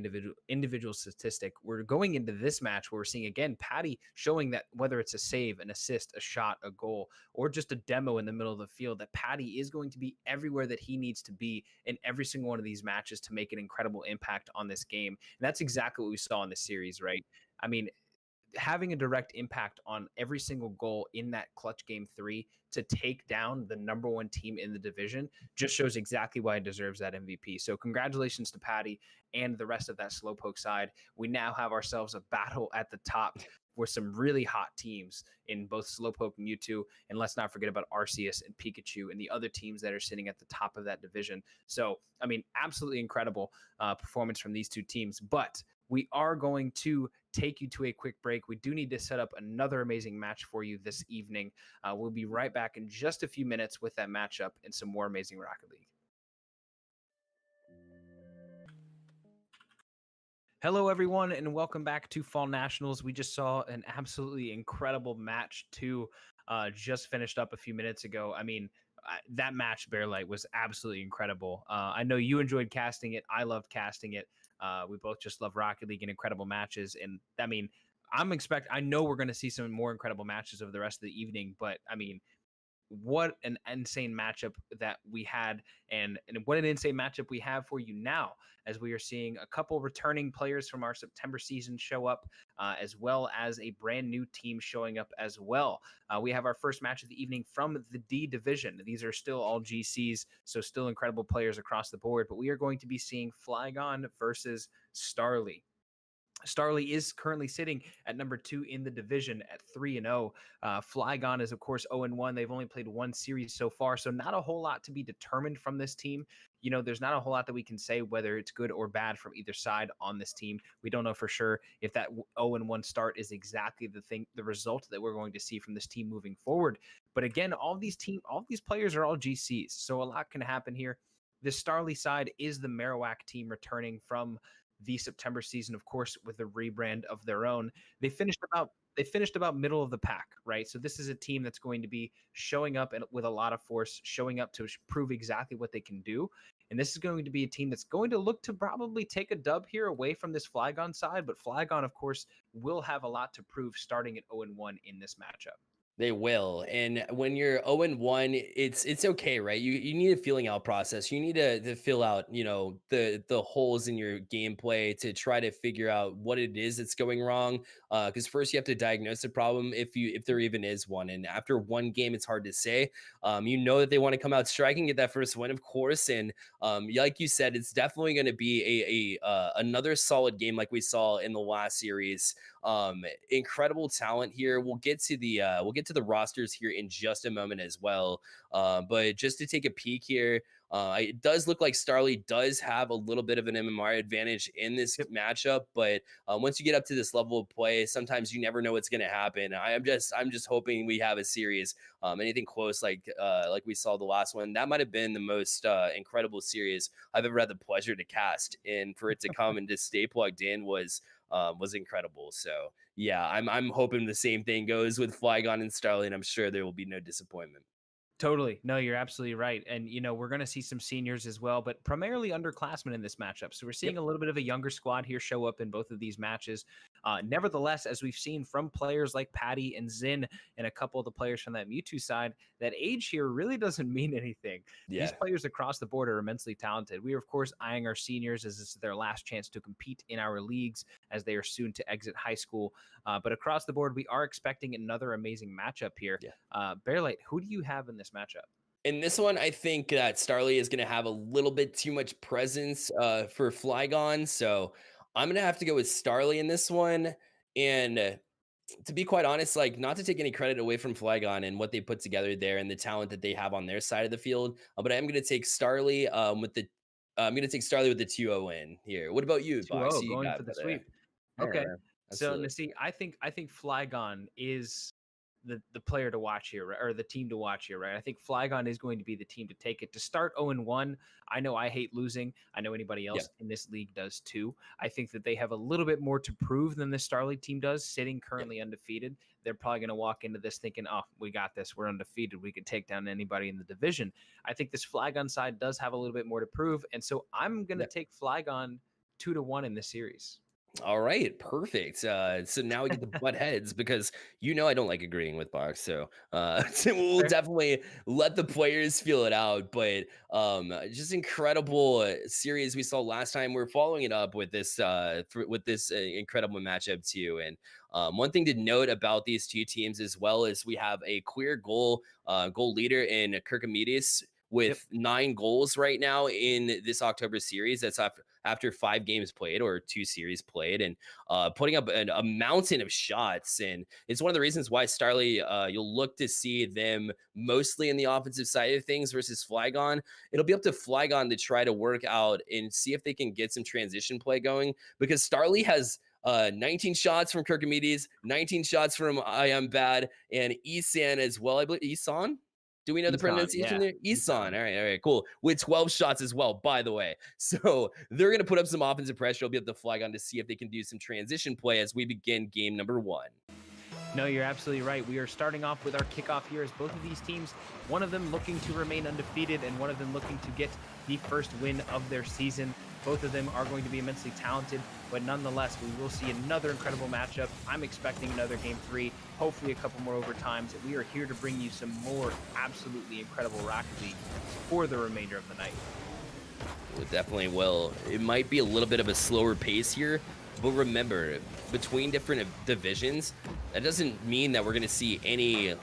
individual statistic, we're going into this match where we're seeing again Patty showing that whether it's a save, an assist, a shot, a goal, or just a demo in the middle of the field, that Patty is going to be everywhere that he needs to be in every single one of these matches to make an incredible impact on this game. And that's exactly what we saw in this series, right? I mean, having a direct impact on every single goal in that clutch game 3 to take down the number 1 team in the division just shows exactly why it deserves that MVP. So congratulations to Patty and the rest of that Slowpoke side. We now have ourselves a battle at the top with some really hot teams in both Slowpoke and Mewtwo. And let's not forget about Arceus and Pikachu and the other teams that are sitting at the top of that division. So, I mean, absolutely incredible performance from these two teams. But we are going to take you to a quick break. We do need to set up another amazing match for you this evening. We'll be right back in just a few minutes with that matchup and some more amazing Rocket League. Hello, everyone, and welcome back to Fall Nationals. We just saw an absolutely incredible match 2 just finished up a few minutes ago. I mean, that match, Bearlight, was absolutely incredible. I know you enjoyed casting it. I loved casting it. We both just love Rocket League and incredible matches. And I mean, I know we're going to see some more incredible matches over the rest of the evening, but I mean, what an insane matchup that we had, and what an insane matchup we have for you now, as we are seeing a couple returning players from our September season show up, as well as a brand new team showing up as well. We have our first match of the evening from the D division. These are still all GCs, so still incredible players across the board, but we are going to be seeing Flygon versus Starly. Starly is currently sitting at number 2 in the division at 3-0. Flygon is, of course, 0-1. They've only played 1 series so far, so not a whole lot to be determined from this team. You know, there's not a whole lot that we can say whether it's good or bad from either side on this team. We don't know for sure if that 0-1 start is exactly the result that we're going to see from this team moving forward. But again, all these players are all GCs, so a lot can happen here. The Starly side is the Marowak team returning from the September season, of course, with a rebrand of their own. They finished about middle of the pack, right? So this is a team that's going to be showing up with a lot of force, showing up to prove exactly what they can do. And this is going to be a team that's going to look to probably take a dub here away from this Flygon side. But Flygon, of course, will have a lot to prove starting at 0-1 in this matchup. They will. And when you're 0-1, it's okay, right? You need a feeling out process. You need to fill out, the holes in your gameplay to try to figure out what it is that's going wrong. Because first you have to diagnose the problem if there even is one. And after one game, it's hard to say. You know that they want to come out striking, get that first win, of course. And like you said, it's definitely going to be a another solid game like we saw in the last series. Incredible talent here. We'll get to the rosters here in just a moment as well. But just to take a peek here, it does look like Starly does have a little bit of an MMR advantage in this Yep. matchup, but once you get up to this level of play, sometimes you never know what's going to happen. I'm just hoping we have a series, anything close like we saw the last one. That might have been the most incredible series I've ever had the pleasure to cast, and for it to come and to stay plugged in was incredible. So yeah, I'm hoping the same thing goes with Flygon and Starly, and I'm sure there will be no disappointment. Totally. No, you're absolutely right. And, we're going to see some seniors as well, but primarily underclassmen in this matchup. So we're seeing Yep. a little bit of a younger squad here show up in both of these matches. Nevertheless, as we've seen from players like Patty and Zin and a couple of the players from that Mewtwo side, that age here really doesn't mean anything. These Yeah. players across the board are immensely talented. We are, of course, eyeing our seniors as this is their last chance to compete in our leagues as they are soon to exit high school. But across the board, we are expecting another amazing matchup here. Yeah. Bearlight, who do you have in this matchup? In this one, I think that Starly is going to have a little bit too much presence for Flygon. So I'm going to have to go with Starly in this one. And to be quite honest, like not to take any credit away from Flygon and what they put together there and the talent that they have on their side of the field, but I am going to take Starly I'm going to take Starly with the 2-0 win here. What about you, Box? 2-0 Who you going got, for the brother? sweep. Yeah, Okay. So absolutely. Nasi, I think Flygon is the player to watch here, right? Or the team to watch here, right? I think Flygon is going to be the team to take it. To start 0-1, I know I hate losing. I know anybody Yeah, else in this league does too. I think that they have a little bit more to prove than the Starleague team does, sitting yeah, currently undefeated. They're probably going to walk into this thinking, oh, we got this. We're undefeated. We can take down anybody in the division. I think this Flygon side does have a little bit more to prove. And so I'm going to yeah. take Flygon 2-1 in this series. All right, perfect. So now we get to butt heads because I don't like agreeing with Box. So, so we'll Fair. definitely let the players feel it out. But just incredible series we saw last time. We're following it up with this incredible matchup too. And one thing to note about these two teams as well is we have a clear goal leader in Kirkimedes Yep. with 9 goals right now in this October series. That's after 5 games played or 2 series played, and putting up a mountain of shots. And it's one of the reasons why Starly, you'll look to see them mostly in the offensive side of things versus Flygon. It'll be up to Flygon to try to work out and see if they can get some transition play going, because Starly has 19 shots from Kirkimedes, 19 shots from I Am Bad, and Isan as well. I believe Isan. Do we know the Isan, pronunciation yeah. there? Isan. Isan. All right, cool. With 12 shots as well, by the way. So they're going to put up some offensive pressure. They'll be able to flag on to see if they can do some transition play as we begin game number 1. No, you're absolutely right. We are starting off with our kickoff here as both of these teams, one of them looking to remain undefeated and one of them looking to get the first win of their season. Both of them are going to be immensely talented, but nonetheless, we will see another incredible matchup. I'm expecting another game 3, hopefully a couple more overtimes. We are here to bring you some more absolutely incredible Rocket League for the remainder of the night. It definitely will. It might be a little bit of a slower pace here, but remember, between different divisions, that doesn't mean that we're going to see any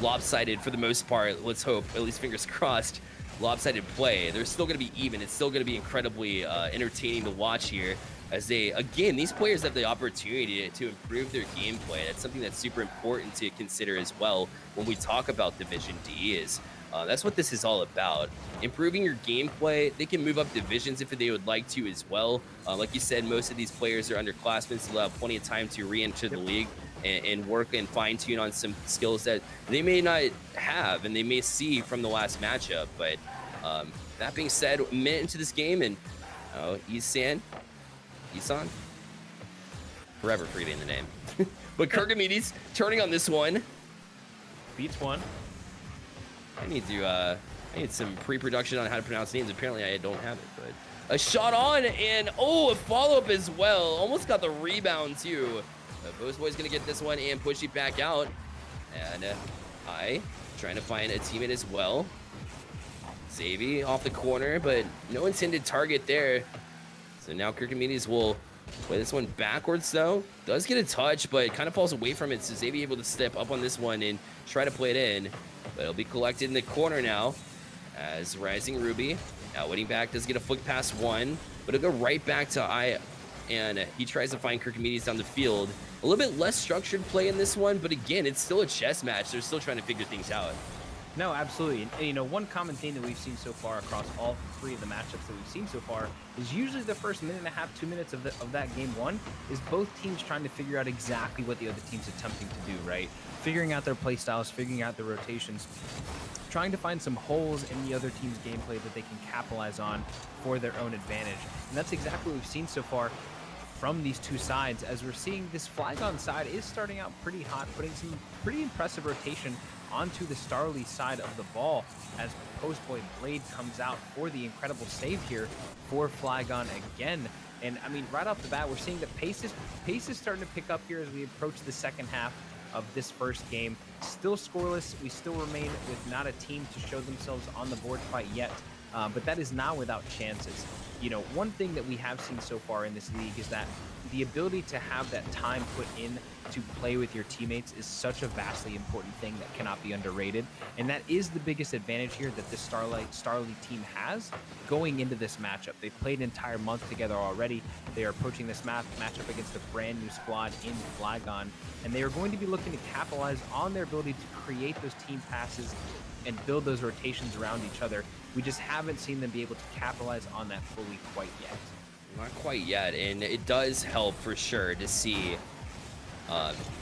lopsided, for the most part, let's hope, at least fingers crossed, lopsided play. They're still going to be even. It's still going to be incredibly entertaining to watch here as these players have the opportunity to improve their gameplay. That's something that's super important to consider as well when we talk about Division D is that's what this is all about. Improving your gameplay. They can move up divisions if they would like to as well. Like you said, most of these players are underclassmen, so they'll have plenty of time to re-enter the league and work and fine-tune on some skills that they may not have and they may see from the last matchup. But that being said, a minute into this game, and Isan, forever forgetting the name. But Kirkimedes turning on this one. Beats one. I need some pre-production on how to pronounce names. Apparently I don't have it, but a shot on and a follow-up as well. Almost got the rebound too. Both boys gonna get this one and push it back out. And I trying to find a teammate as well. Xavi off the corner, but no intended target there. So now Kirkimedes will play this one backwards, though. Does get a touch, but it kind of falls away from it. So Xavi able to step up on this one and try to play it in. But it'll be collected in the corner now as Rising Ruby. Now winning back does get a flick past one, but it'll go right back to I. And he tries to find Kirkimedes down the field. A little bit less structured play in this one, but again, it's still a chess match. They're still trying to figure things out. No, absolutely. And, you know, one common theme that we've seen so far across all three of the matchups that we've seen so far is usually the first minute and a half, 2 minutes of that game one is both teams trying to figure out exactly what the other team's attempting to do, right? Figuring out their play styles, figuring out their rotations, trying to find some holes in the other team's gameplay that they can capitalize on for their own advantage. And that's exactly what we've seen so far from these two sides, as we're seeing this Flygon side is starting out pretty hot, putting some pretty impressive rotation onto the Starly side of the ball as Postboy Blade comes out for the incredible save here for Flygon again. And I mean, right off the bat, we're seeing that pace is starting to pick up here as we approach the second half of this first game. Still scoreless. We still remain with not a team to show themselves on the board quite yet, but that is not without chances. You know, one thing that we have seen so far in this league is that the ability to have that time put in to play with your teammates is such a vastly important thing that cannot be underrated. And that is the biggest advantage here that this Starly team has going into this matchup. They've played an entire month together already. They are approaching this matchup against a brand new squad in Flygon, and they are going to be looking to capitalize on their ability to create those team passes and build those rotations around each other. We just haven't seen them be able to capitalize on that fully quite yet. Not quite yet, and it does help for sure to see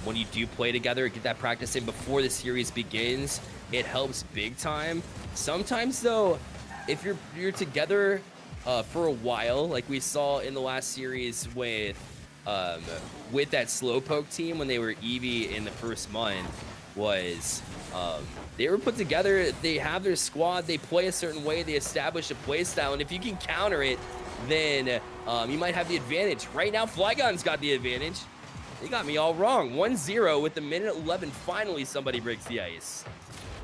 when you do play together, get that practice in before the series begins. It helps big time. Sometimes, though, if you're together for a while, like we saw in the last series with that Slowpoke team when they were Eevee in the first month, was they were put together, they have their squad, they play a certain way, they establish a play style, and if you can counter it, then you might have the advantage. Right now, Flygon's got the advantage. They got me all wrong. 1-0 with the minute 11. Finally, somebody breaks the ice.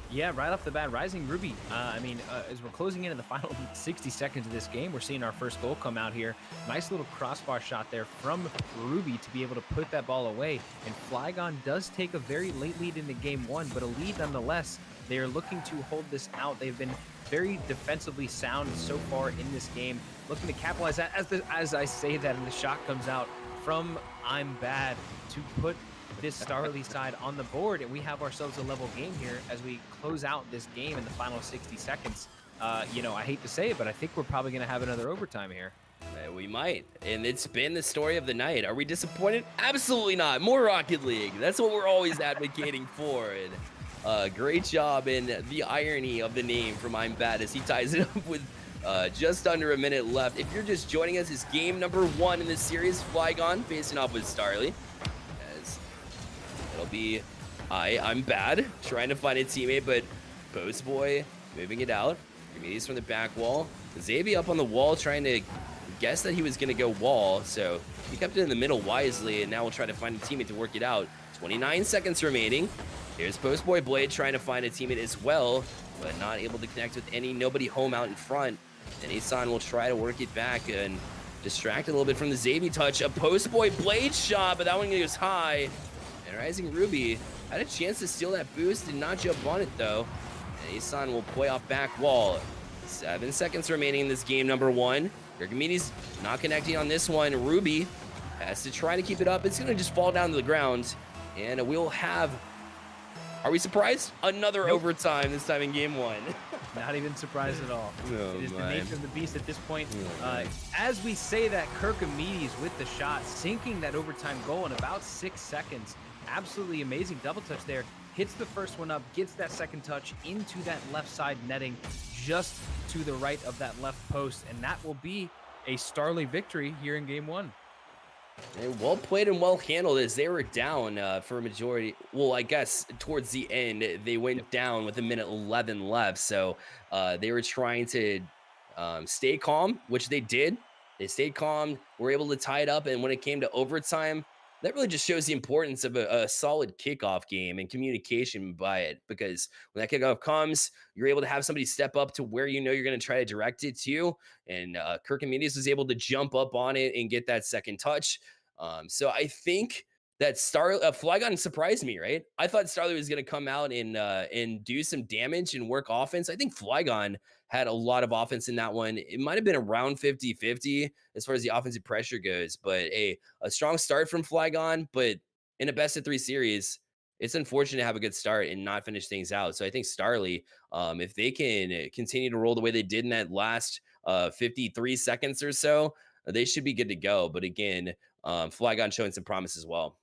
Yeah, right off the bat, Rising Ruby. As we're closing into the final 60 seconds of this game, we're seeing our first goal come out here. Nice little crossbar shot there from Ruby to be able to put that ball away. And Flygon does take a very late lead into game one, but a lead nonetheless. They are looking to hold this out. They've been very defensively sound so far in this game, looking to capitalize that as I say that, and the shot comes out from I'm Bad to put this Starly side on the board, and we have ourselves a level game here as we close out this game in the final 60 seconds. You know, I hate to say it, but I think we're probably going to have another overtime here. We might, and it's been the story of the night. Are we disappointed? Absolutely not. More Rocket League. That's what we're always advocating for. And great job in the irony of the name from I'm Bad as he ties it up with just under a minute left. If you're just joining us, it's game number 1 in this series. Flygon facing off with Starly. As it'll be I'm Bad trying to find a teammate, but Postboy moving it out. Kirkimedes from the back wall. Xavi up on the wall trying to guess that he was going to go wall, so he kept it in the middle wisely, and now we'll try to find a teammate to work it out. 29 seconds remaining. Here's Postboy Blade trying to find a teammate as well, but not able to connect with nobody home out in front. And Asan will try to work it back and distract a little bit from the Xavi touch. A Postboy Blade shot, but that one goes high. And Rising Ruby had a chance to steal that boost, did not jump on it though. And Asan will play off back wall. 7 seconds remaining in this game number 1. Kirkimedes not connecting on this one. Ruby has to try to keep it up. It's going to just fall down to the ground. And we'll have, are we surprised? Another overtime, this time in game 1. Not even surprised at all. Oh, it is the nature of the beast at this point. Oh, as we say that, Kirkimedes with the shot, sinking that overtime goal in about 6 seconds. Absolutely amazing double touch there. Hits the first one up, gets that second touch into that left side netting, just to the right of that left post, and that will be a Starly victory here in game 1. And well played and well handled as they were down for a majority. Well, I guess towards the end, they went down with a minute 11 left. So they were trying to stay calm, which they did. They stayed calm, were able to tie it up. And when it came to overtime, That really just shows the importance of a solid kickoff game and communication by it. Because when that kickoff comes, you're able to have somebody step up to where you know you're going to try to direct it to. And Kirk was able to jump up on it and get that second touch. So I think that Flygon surprised me, right? I thought Starly was going to come out and do some damage and work offense. I think Flygon had a lot of offense in that one. It might have been around 50-50 as far as the offensive pressure goes, but a strong start from Flygon. But in a best of 3 series, it's unfortunate to have a good start and not finish things out. So I think Starly, if they can continue to roll the way they did in that last 53 seconds or so, they should be good to go. But again, Flygon showing some promise as well.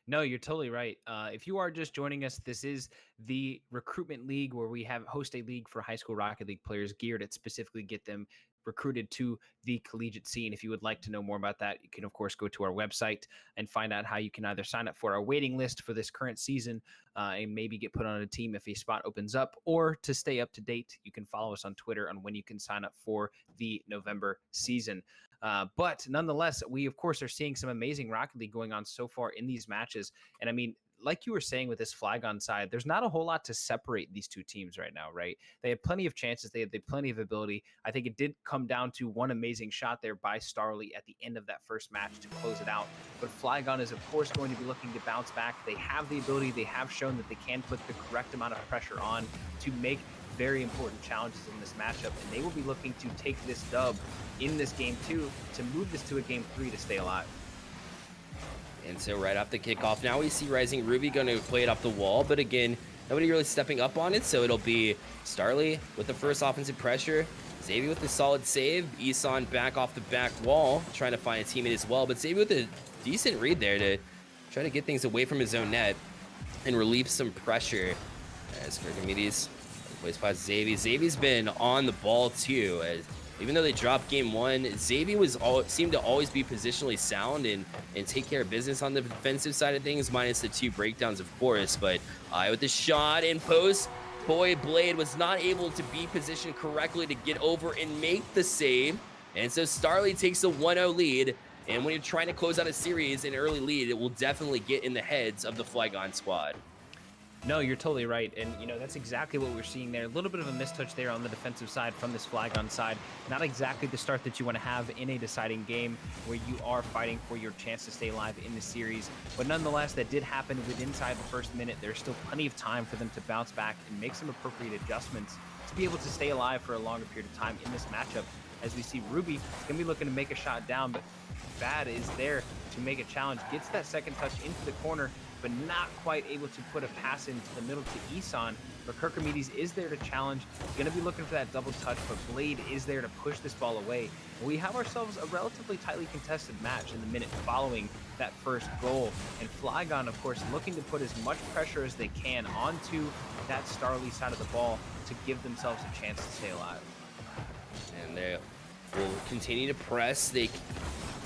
No, you're totally right. If you are just joining us, this is the recruitment league where we host a league for high school Rocket League players geared at specifically get them recruited to the collegiate scene. If you would like to know more about that, you can of course go to our website and find out how you can either sign up for our waiting list for this current season and maybe get put on a team if a spot opens up, or to stay up to date, you can follow us on Twitter on when you can sign up for the November season. But nonetheless, we of course are seeing some amazing Rocket League going on so far in these matches. And I mean, like you were saying with this Flygon side, there's not a whole lot to separate these two teams right now, right? They have plenty of chances. They have plenty of ability. I think it did come down to one amazing shot there by Starly at the end of that first match to close it out. But Flygon is, of course, going to be looking to bounce back. They have the ability. They have shown that they can put the correct amount of pressure on to make very important challenges in this matchup, and they will be looking to take this dub in this game 2 to move this to a game 3 to stay alive. And so right off the kickoff, now we see Rising Ruby going to play it off the wall, but again, nobody really stepping up on it, so it'll be Starly with the first offensive pressure, Xavier with the solid save, Isan back off the back wall, trying to find a teammate as well, but Xavier with a decent read there to try to get things away from his own net and relieve some pressure as Kirkimedes plays past Xavier. Xavier's been on the ball too, as even though they dropped game 1, Xavier seemed to always be positionally sound and take care of business on the defensive side of things, minus the 2 breakdowns, of course. But with the shot in post, boy, Blade was not able to be positioned correctly to get over and make the save. And so Starly takes a 1-0 lead. And when you're trying to close out a series, an early lead, it will definitely get in the heads of the Flygon squad. No, you're totally right. And, you know, that's exactly what we're seeing there. A little bit of a mistouch there on the defensive side from this Flygon side. Not exactly the start that you want to have in a deciding game where you are fighting for your chance to stay alive in the series. But nonetheless, that did happen inside the first minute. There's still plenty of time for them to bounce back and make some appropriate adjustments to be able to stay alive for a longer period of time in this matchup. As we see Ruby going to be looking to make a shot down, but Bad is there to make a challenge. Gets that second touch into the corner, but not quite able to put a pass into the middle to Isan. But Kirkimedes is there to challenge. Going to be looking for that double touch, but Blade is there to push this ball away. We have ourselves a relatively tightly contested match in the minute following that first goal. And Flygon, of course, looking to put as much pressure as they can onto that Starly side of the ball to give themselves a chance to stay alive. And they will continue to press. They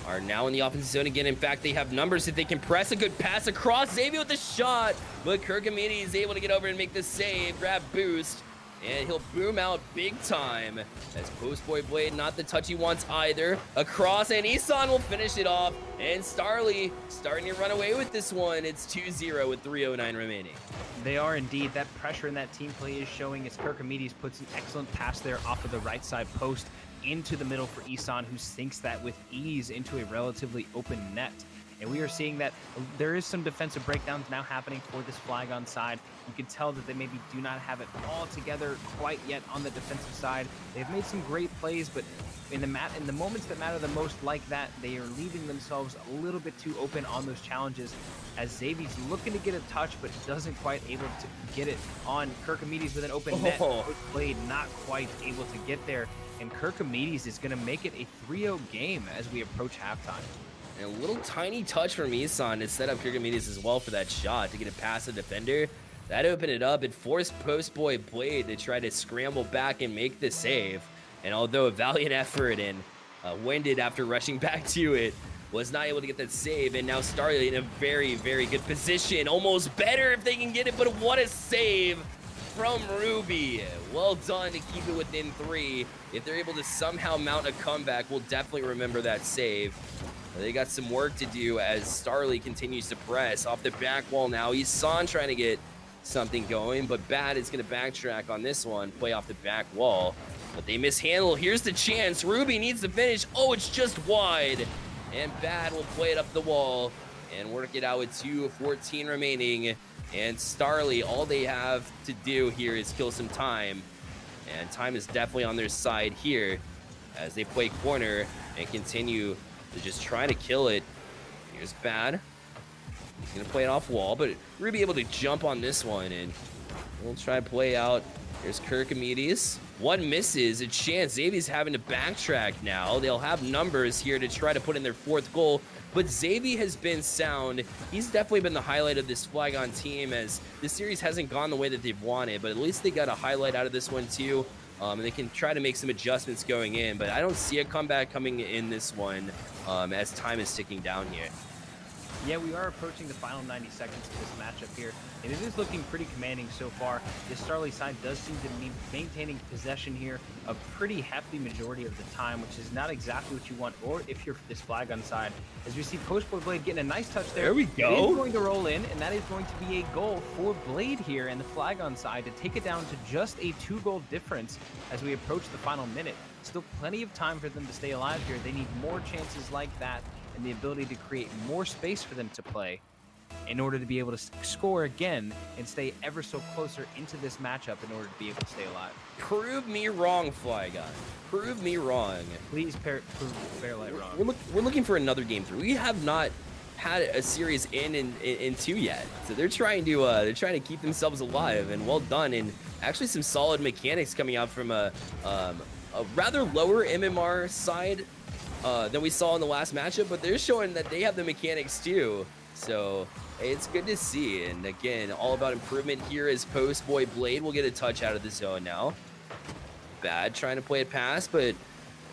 are now in the offensive zone again. In fact, they have numbers that they can press. A good pass across. Xavier with the shot, but Kirkimedes is able to get over and make the save. Grab boost, and he'll boom out big time. As Postboy Blade, not the touch he wants either. Across, and Isan will finish it off. And Starly starting to run away with this one. It's 2-0 with 3:09 remaining. They are indeed. That pressure in that team play is showing as Kirkimedes puts an excellent pass there off of the right side post into the middle for Isan, who sinks that with ease into a relatively open net. And we are seeing that there is some defensive breakdowns now happening for this Flygon side. You can tell that they maybe do not have it all together quite yet on the defensive side. They've made some great plays, but in the moments that matter the most like that, they are leaving themselves a little bit too open on those challenges, as Xavier's looking to get a touch, but doesn't quite able to get it on Kirkimedes with an open net. Blade not quite able to get there, and Kirkimedes is going to make it a 3-0 game as we approach halftime. And a little tiny touch from Isan to set up Kirkimedes as well for that shot to get it past the defender. That opened it up. It forced Postboy Blade to try to scramble back and make the save. And although a valiant effort and winded after rushing back to it, was not able to get that save. And now Starly in a very, very good position. Almost better if they can get it, but what a save from Ruby. Well done to keep it within 3. If they're able to somehow mount a comeback, we'll definitely remember that save. They got some work to do as Starly continues to press off the back wall now. He's Son trying to get something going, but Bad is going to backtrack on this one, play off the back wall. But they mishandle. Here's the chance. Ruby needs to finish. Oh, it's just wide. And Bad will play it up the wall and work it out with 2:14 remaining. And Starly, all they have to do here is kill some time. And time is definitely on their side here as they play corner and continue to just try to kill it. Here's Bad. He's going to play it off wall, but Ruby able to jump on this one, and we'll try to play out. Here's Kirkimedes. One misses, a chance. Xavier's having to backtrack now. They'll have numbers here to try to put in their 4th goal, but Xavier has been sound. He's definitely been the highlight of this Flygon team, as this series hasn't gone the way that they've wanted, but at least they got a highlight out of this one too. And they can try to make some adjustments going in, but I don't see a comeback coming in this one as time is ticking down here. Yeah, we are approaching the final 90 seconds of this matchup here, and it is looking pretty commanding so far. This Starly side does seem to be maintaining possession here a pretty hefty majority of the time, which is not exactly what you want, or if you're this Flygon side. As we see Postboy Blade getting a nice touch there. There we go. It is going to roll in, and that is going to be a goal for Blade here and the Flygon side to take it down to just a 2-goal difference as we approach the final minute. Still plenty of time for them to stay alive here. They need more chances like that and the ability to create more space for them to play in order to be able to score again and stay ever so closer into this matchup in order to be able to stay alive. Prove me wrong, Flygon. Prove me wrong. Please prove Fairlight wrong. We're looking for another game 3. We have not had a series in 2 yet, so they're trying to keep themselves alive, and well done. And actually, some solid mechanics coming out from a rather lower MMR side than we saw in the last matchup, but they're showing that they have the mechanics too. So it's good to see. And again, all about improvement here as Postboy Blade will get a touch out of the zone now. Bad trying to play it past, but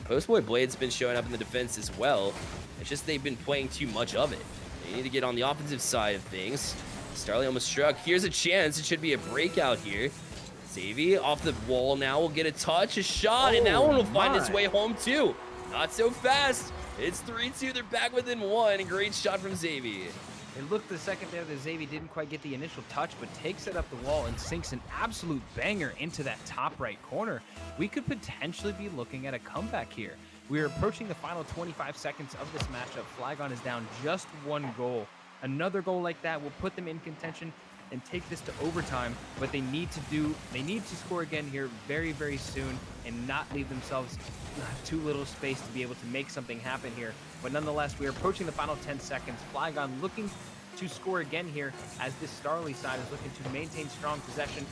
Postboy Blade's been showing up in the defense as well. It's just they've been playing too much of it. They need to get on the offensive side of things. Starly almost struck. Here's a chance. It should be a breakout here. Xavier off the wall now will get a touch, a shot, and that one will find its way home too. Not so fast. It's 3-2. They're back within 1. Great shot from Xavier. It looked the second there that Xavier didn't quite get the initial touch, but takes it up the wall and sinks an absolute banger into that top right corner. We could potentially be looking at a comeback here. We are approaching the final 25 seconds of this matchup. Flygon is down just 1 goal. Another goal like that will put them in contention and take this to overtime, but they need to score again here very, very soon and not leave themselves too little space to be able to make something happen here. But nonetheless, we are approaching the final 10 seconds. Flygon looking to score again here as this Starly side is looking to maintain strong possession,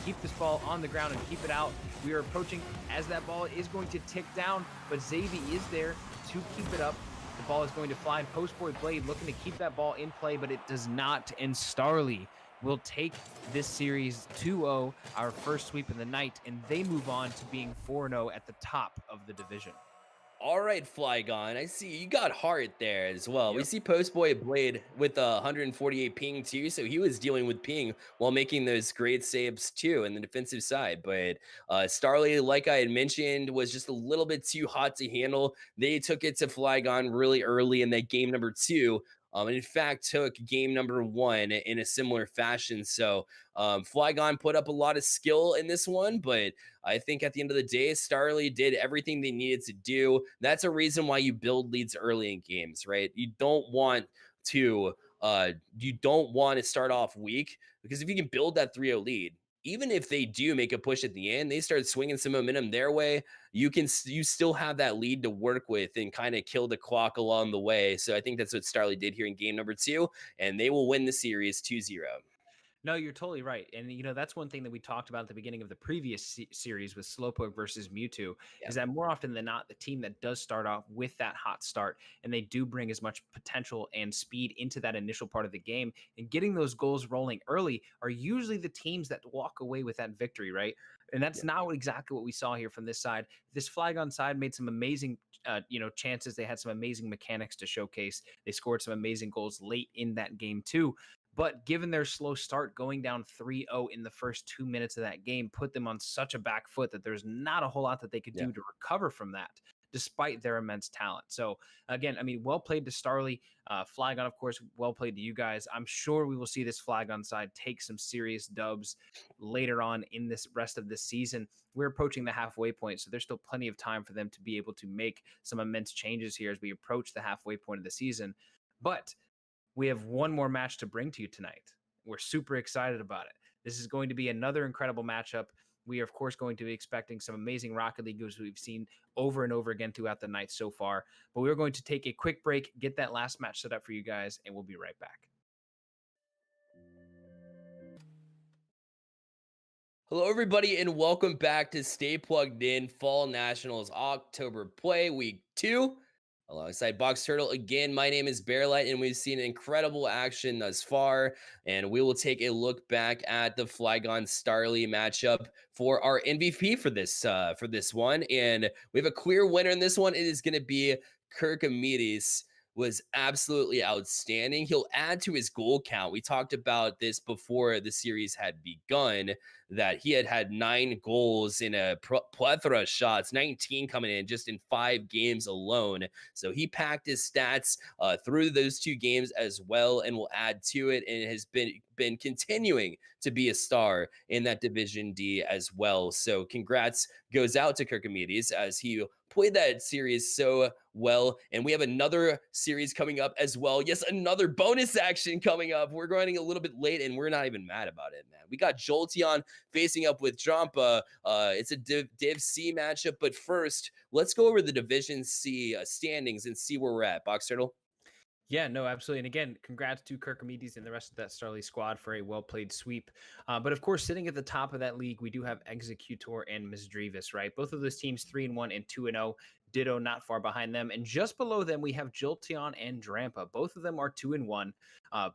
keep this ball on the ground and keep it out. We are approaching as that ball is going to tick down, but Xavier is there to keep it up. The ball is going to fly, and Postboy Blade looking to keep that ball in play, but it does not, and Starly will take this series 2-0, our first sweep of the night, and they move on to being 4-0 at the top of the division. All right, Flygon, I see you got heart there as well. Yep. We see Postboy Blade with 148 ping too, so he was dealing with ping while making those great saves too in the defensive side. But Starly, like I had mentioned, was just a little bit too hot to handle. They took it to Flygon really early in that game number 2. And in fact, took game number 1 in a similar fashion. So Flygon put up a lot of skill in this one, but I think at the end of the day, Starly did everything they needed to do. That's a reason why you build leads early in games, right? You don't want to start off weak, because if you can build that 3-0 lead, even if they do make a push at the end, they start swinging some momentum their way, you still have that lead to work with and kind of kill the clock along the way. So I think that's what Starly did here in game number 2, and they will win the series 2-0. No, you're totally right. And, that's one thing that we talked about at the beginning of the previous series with Slowpoke versus Mewtwo, is that more often than not, the team that does start off with that hot start and they do bring as much potential and speed into that initial part of the game and getting those goals rolling early are usually the teams that walk away with that victory, right? And that's not exactly what we saw here from this side. This Flygon side made some amazing chances. They had some amazing mechanics to showcase. They scored some amazing goals late in that game too. But given their slow start, going down 3-0 in the first 2 minutes of that game put them on such a back foot that there's not a whole lot that they could do to recover from that. despite their immense talent. So again, I mean, well played to Starly. Flygon, of course, well played to you guys. I'm sure we will see this Flygon side take some serious dubs later on in this rest of this season. We're approaching the halfway point, so there's still plenty of time for them to be able to make some immense changes here as we approach the halfway point of the season. But we have one more match to bring to you tonight. We're super excited about it. This is going to be another incredible matchup. We are, of course, going to be expecting some amazing Rocket League moves we've seen over and over again throughout the night so far. But we're going to take a quick break, get that last match set up for you guys, and we'll be right back. Hello, everybody, and welcome back to Stay Plugged In Fall Nationals October Play Week 2. Alongside Box Turtle again, my name is Bearlight, and we've seen incredible action thus far. And we will take a look back at the Flygon Starly matchup for our MVP for this one. And we have a clear winner in this one. It is going to be Kirkamides. Was absolutely outstanding. He'll add to his goal count. We talked about this before the series had begun, that he had 9 goals in a plethora of shots, 19 coming in just in 5 games alone. So he packed his stats through those 2 games as well, and will add to it, and has been continuing to be a star in that Division D as well. So congrats goes out to Kirkamides as he played that series so well. And we have another series coming up as well. Yes, another bonus action coming up. We're running a little bit late, and we're not even mad about it, man. We got Jolteon facing up with Drampa. It's a Div C matchup. But first, let's go over the Division C standings and see where we're at. Box Turtle. Yeah, no, absolutely. And again, congrats to Kirkamides and the rest of that Starly squad for a well-played sweep. But of course, sitting at the top of that league, we do have Executor and Misdreavus, right? Both of those teams 3-1 and 2-0. Ditto not far behind them. And just below them, we have Jolteon and Drampa. Both of them are 2-1.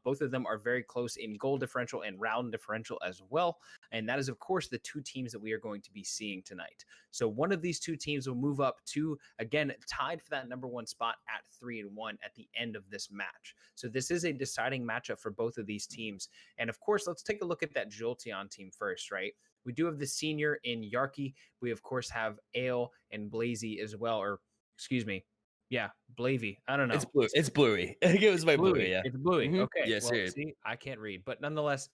Both of them are very close in goal differential and round differential as well. And that is, of course, the 2 teams that we are going to be seeing tonight. So one of these 2 teams will move up to, again, tied for that number 1 spot at 3-1 at the end of this match. So this is a deciding matchup for both of these teams. And of course, let's take a look at that Jolteon team first, right? We do have the senior in Yarky. We, of course, have Ale and Blazy as well, or excuse me. Yeah, Blavy. I don't know. It's Bluey. It was my Bluey, yeah. It's Bluey. Mm-hmm. Okay. Yes, well, see, I can't read. But nonetheless,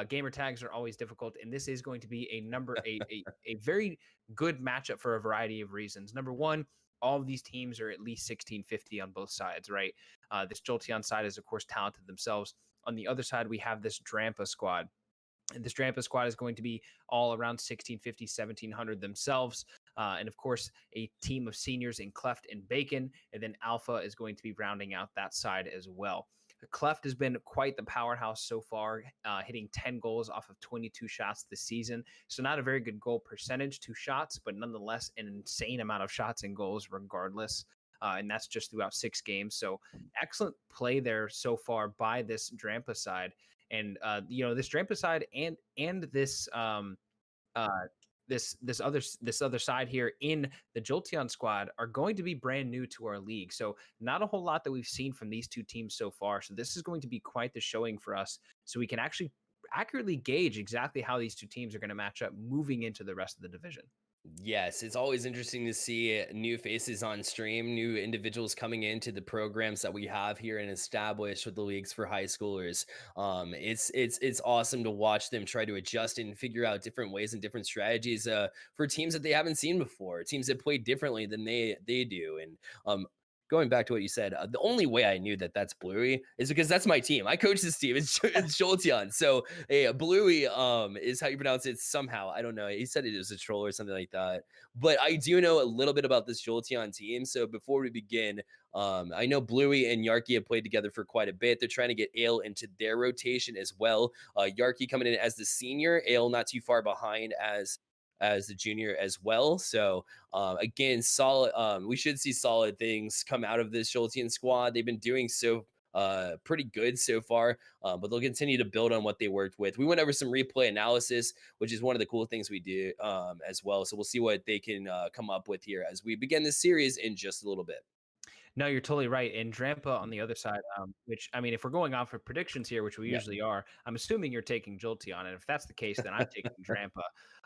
gamer tags are always difficult. And this is going to be a very good matchup for a variety of reasons. Number one, all of these teams are at least 1650 on both sides, right? This Jolteon side is, of course, talented themselves. On the other side, we have this Drampa squad. And this Drampa squad is going to be all around 1650, 1700 themselves. And of course, a team of seniors in Cleft and Bacon. And then Alpha is going to be rounding out that side as well. Cleft has been quite the powerhouse so far, hitting 10 goals off of 22 shots this season. So not a very good goal percentage, 2 shots, but nonetheless an insane amount of shots and goals regardless. And that's just throughout 6 games. So excellent play there so far by this Drampa side. And this Drampa side and this this other side here in the Jolteon squad are going to be brand new to our league. So not a whole lot that we've seen from these 2 teams so far. So this is going to be quite the showing for us. So we can actually accurately gauge exactly how these 2 teams are going to match up moving into the rest of the division. Yes, it's always interesting to see new faces on stream, new individuals coming into the programs that we have here and established with the leagues for high schoolers. It's awesome to watch them try to adjust and figure out different ways and different strategies for teams that they haven't seen before, teams that play differently than they do. And going back to what you said, the only way I knew that that's Bluey is because that's my team. I coach this team. It's Jolteon. So Bluey is how you pronounce it somehow. I don't know. He said it was a troll or something like that. But I do know a little bit about this Jolteon team. So before we begin, I know Bluey and Yarky have played together for quite a bit. They're trying to get Ale into their rotation as well. Yarky coming in as the senior, Ale not too far behind as the junior as well. So again, solid. We should see solid things come out of this Jolteon squad. They've been doing so pretty good so far, but they'll continue to build on what they worked with. We went over some replay analysis, which is one of the cool things we do as well. So we'll see what they can come up with here as we begin this series in just a little bit. No, you're totally right. And Drampa on the other side, which, I mean, if we're going off of predictions here, which we usually are, I'm assuming you're taking Jolteon. And if that's the case, then I'm taking Drampa.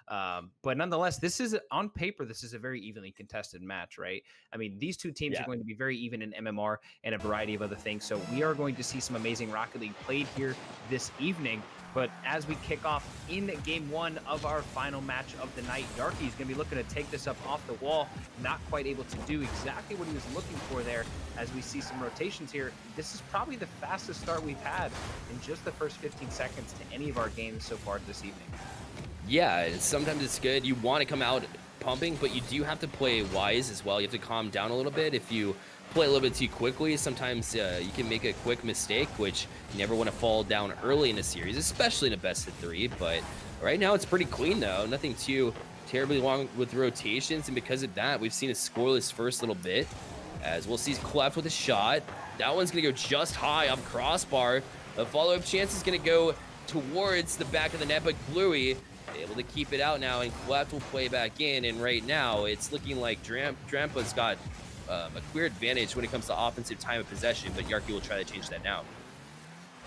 But nonetheless, this is on paper, this is a very evenly contested match, right? I mean, these two teams are going to be very even in MMR and a variety of other things. So we are going to see some amazing Rocket League played here this evening. But as we kick off in game one of our final match of the night, Yarky is going to be looking to take this up off the wall. Not quite able to do exactly what he was looking for there as we see some rotations here. This is probably the fastest start we've had in just the first 15 seconds to any of our games so far this evening. Yeah, sometimes it's good. You want to come out pumping, but you do have to play wise as well. You have to calm down a little bit. If you play a little bit too quickly, sometimes you can make a quick mistake, which you never want to fall down early in a series, especially in a best of 3. But right now it's pretty clean though. Nothing too terribly long with rotations, and because of that, we've seen a scoreless first little bit. As we'll see Cleft with a shot. That one's gonna go just high off crossbar. The follow-up chance is gonna go towards the back of the net, but Bluey able to keep it out now, and Cleft will play back in. And right now it's looking like Drampa's got a clear advantage when it comes to offensive time of possession, but Yarky will try to change that now.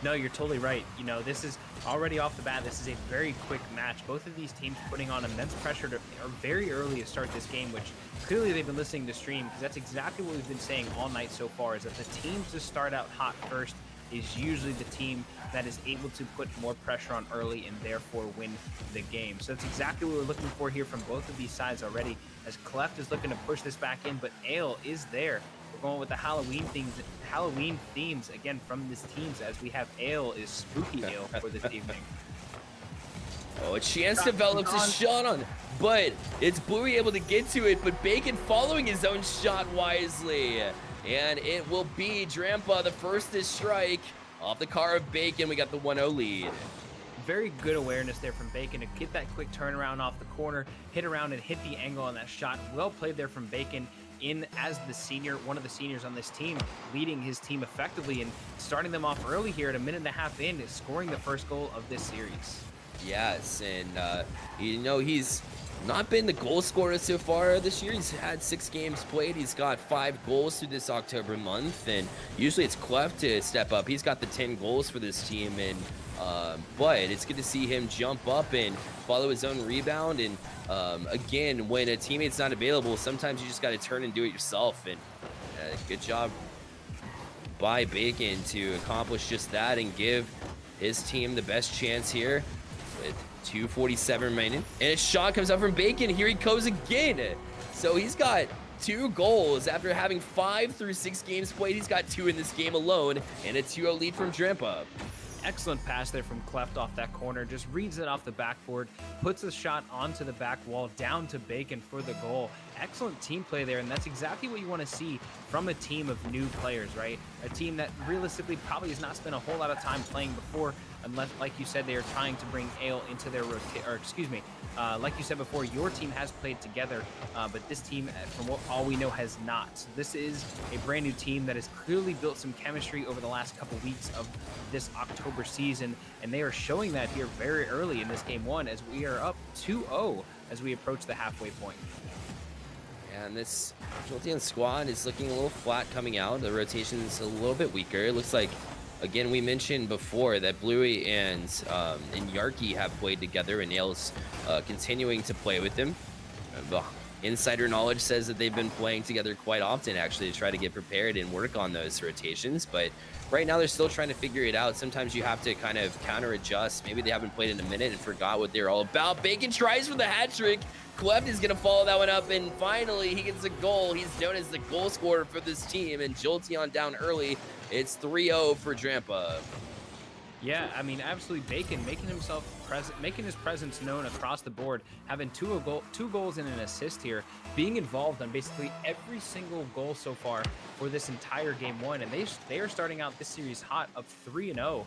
No, you're totally right. You know, this is already off the bat. This is a very quick match. Both of these teams putting on immense pressure very early to start this game, which clearly they've been listening to stream, because that's exactly what we've been saying all night so far, is that the teams to start out hot first is usually the team that is able to put more pressure on early and therefore win the game. So that's exactly what we're looking for here from both of these sides already, as Cleft is looking to push this back in, but Ale is there. We're going with the Halloween themes again from this teams, as we have Ale is Spooky Ale for this evening. Oh, a chance develops a shot on, but it's Bluey able to get to it, but Bacon following his own shot wisely. And it will be Drampa the first to strike off the car of Bacon. We got the 1-0 lead. Very good awareness there from Bacon to get that quick turnaround off the corner, hit around and hit the angle on that shot. Well played there from Bacon, in as the senior, one of the seniors on this team, leading his team effectively and starting them off early here at a minute and a half in, is scoring the first goal of this series. Yes, and you know, he's not been the goal scorer so far this year. He's had 6 games played. He's got 5 goals through this October month, and usually it's Cleft to step up. He's got the 10 goals for this team, and but it's good to see him jump up and follow his own rebound. And again, when a teammate's not available, sometimes you just got to turn and do it yourself. And good job by Bacon to accomplish just that and give his team the best chance here with 2:47 remaining. And a shot comes out from Bacon. Here he goes again. So he's got 2 goals after having 5 through 6 games played. He's got 2 in this game alone, and a 2-0 lead from Drampa. Excellent pass there from Cleft off that corner. Just reads it off the backboard, puts a shot onto the back wall, down to Bacon for the goal. Excellent team play there, and that's exactly what you want to see from a team of new players, right? A team that realistically probably has not spent a whole lot of time playing before, unless, like you said, they are trying to bring Ale into their like you said before, your team has played together, but this team, from what all we know, has not. So this is a brand new team that has clearly built some chemistry over the last couple weeks of this October season, and they are showing that here very early in this game one, as we are up 2-0 as we approach the halfway point. And this Jolteon squad is looking a little flat coming out. The rotation is a little bit weaker. It looks like, again, we mentioned before that Bluey and Yarky have played together, and Nail's continuing to play with him. The insider knowledge says that they've been playing together quite often, actually, to try to get prepared and work on those rotations. But right now, they're still trying to figure it out. Sometimes you have to kind of counter adjust. Maybe they haven't played in a minute and forgot what they're all about. Bacon tries for the hat trick. Cleft is going to follow that one up, and finally he gets a goal. He's known as the goal scorer for this team, and Jolteon down early. It's 3-0 for Drampa. Yeah, I mean, absolutely. Bacon making himself present, making his presence known across the board, having two goals and an assist here, being involved on basically every single goal so far for this entire game one, and they are starting out this series hot, up 3-0,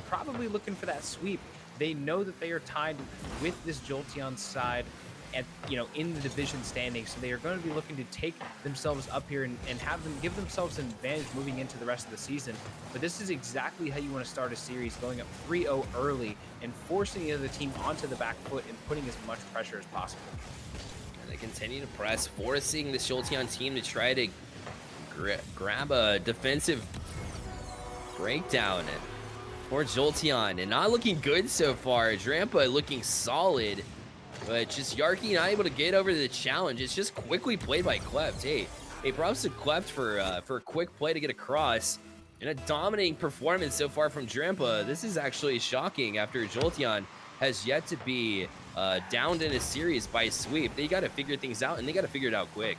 probably looking for that sweep. They know that they are tied with this Jolteon side at, in the division standings, so they are going to be looking to take themselves up here and have them give themselves an advantage moving into the rest of the season. But this is exactly how you want to start a series, going up 3-0 early and forcing the other team onto the back foot and putting as much pressure as possible. And they continue to press, forcing the Jolteon team to try to grab a defensive breakdown for Jolteon, and not looking good so far. Drampa looking solid. But just Yarki not able to get over the challenge. It's just quickly played by Klept. Hey, props to Klept for a quick play to get across. And a dominating performance so far from Drampa. This is actually shocking after Jolteon has yet to be downed in a series by sweep. They got to figure things out, and they got to figure it out quick.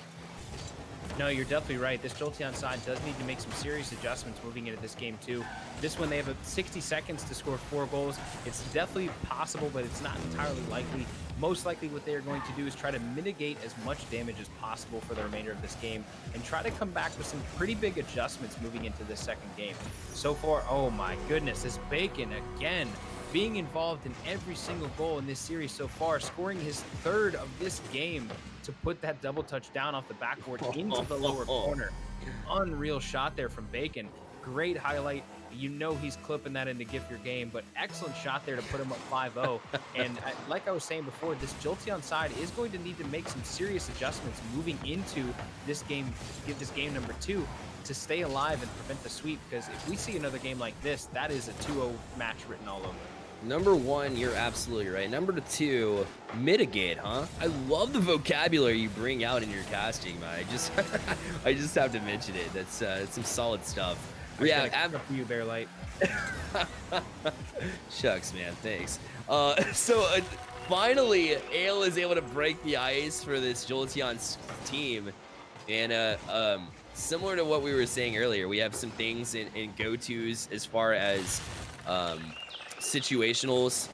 No, you're definitely right. This Jolteon side does need to make some serious adjustments moving into this game, too. This one, they have 60 seconds to score 4 goals. It's definitely possible, but it's not entirely likely. Most likely what they're going to do is try to mitigate as much damage as possible for the remainder of this game and try to come back with some pretty big adjustments moving into this second game. So far, oh my goodness, this Bacon again being involved in every single goal in this series so far, scoring his 3rd of this game to put that double touch down off the backboard into the lower corner. Unreal shot there from Bacon. Great highlight. You know he's clipping that in to gift your game, but excellent shot there to put him up 5-0. And like I was saying before, this Jolteon side is going to need to make some serious adjustments moving into this game, number 2, to stay alive and prevent the sweep, because if we see another game like this, that is a 2-0 match written all over. Number 1, you're absolutely right. Number 2, mitigate, huh? I love the vocabulary you bring out in your casting, man. I just have to mention it. That's some solid stuff. Yeah, for you, Bearlight. Shucks, man. Thanks. Finally, Ale is able to break the ice for this Jolteon team, and similar to what we were saying earlier, we have some things in go-tos as far as situationals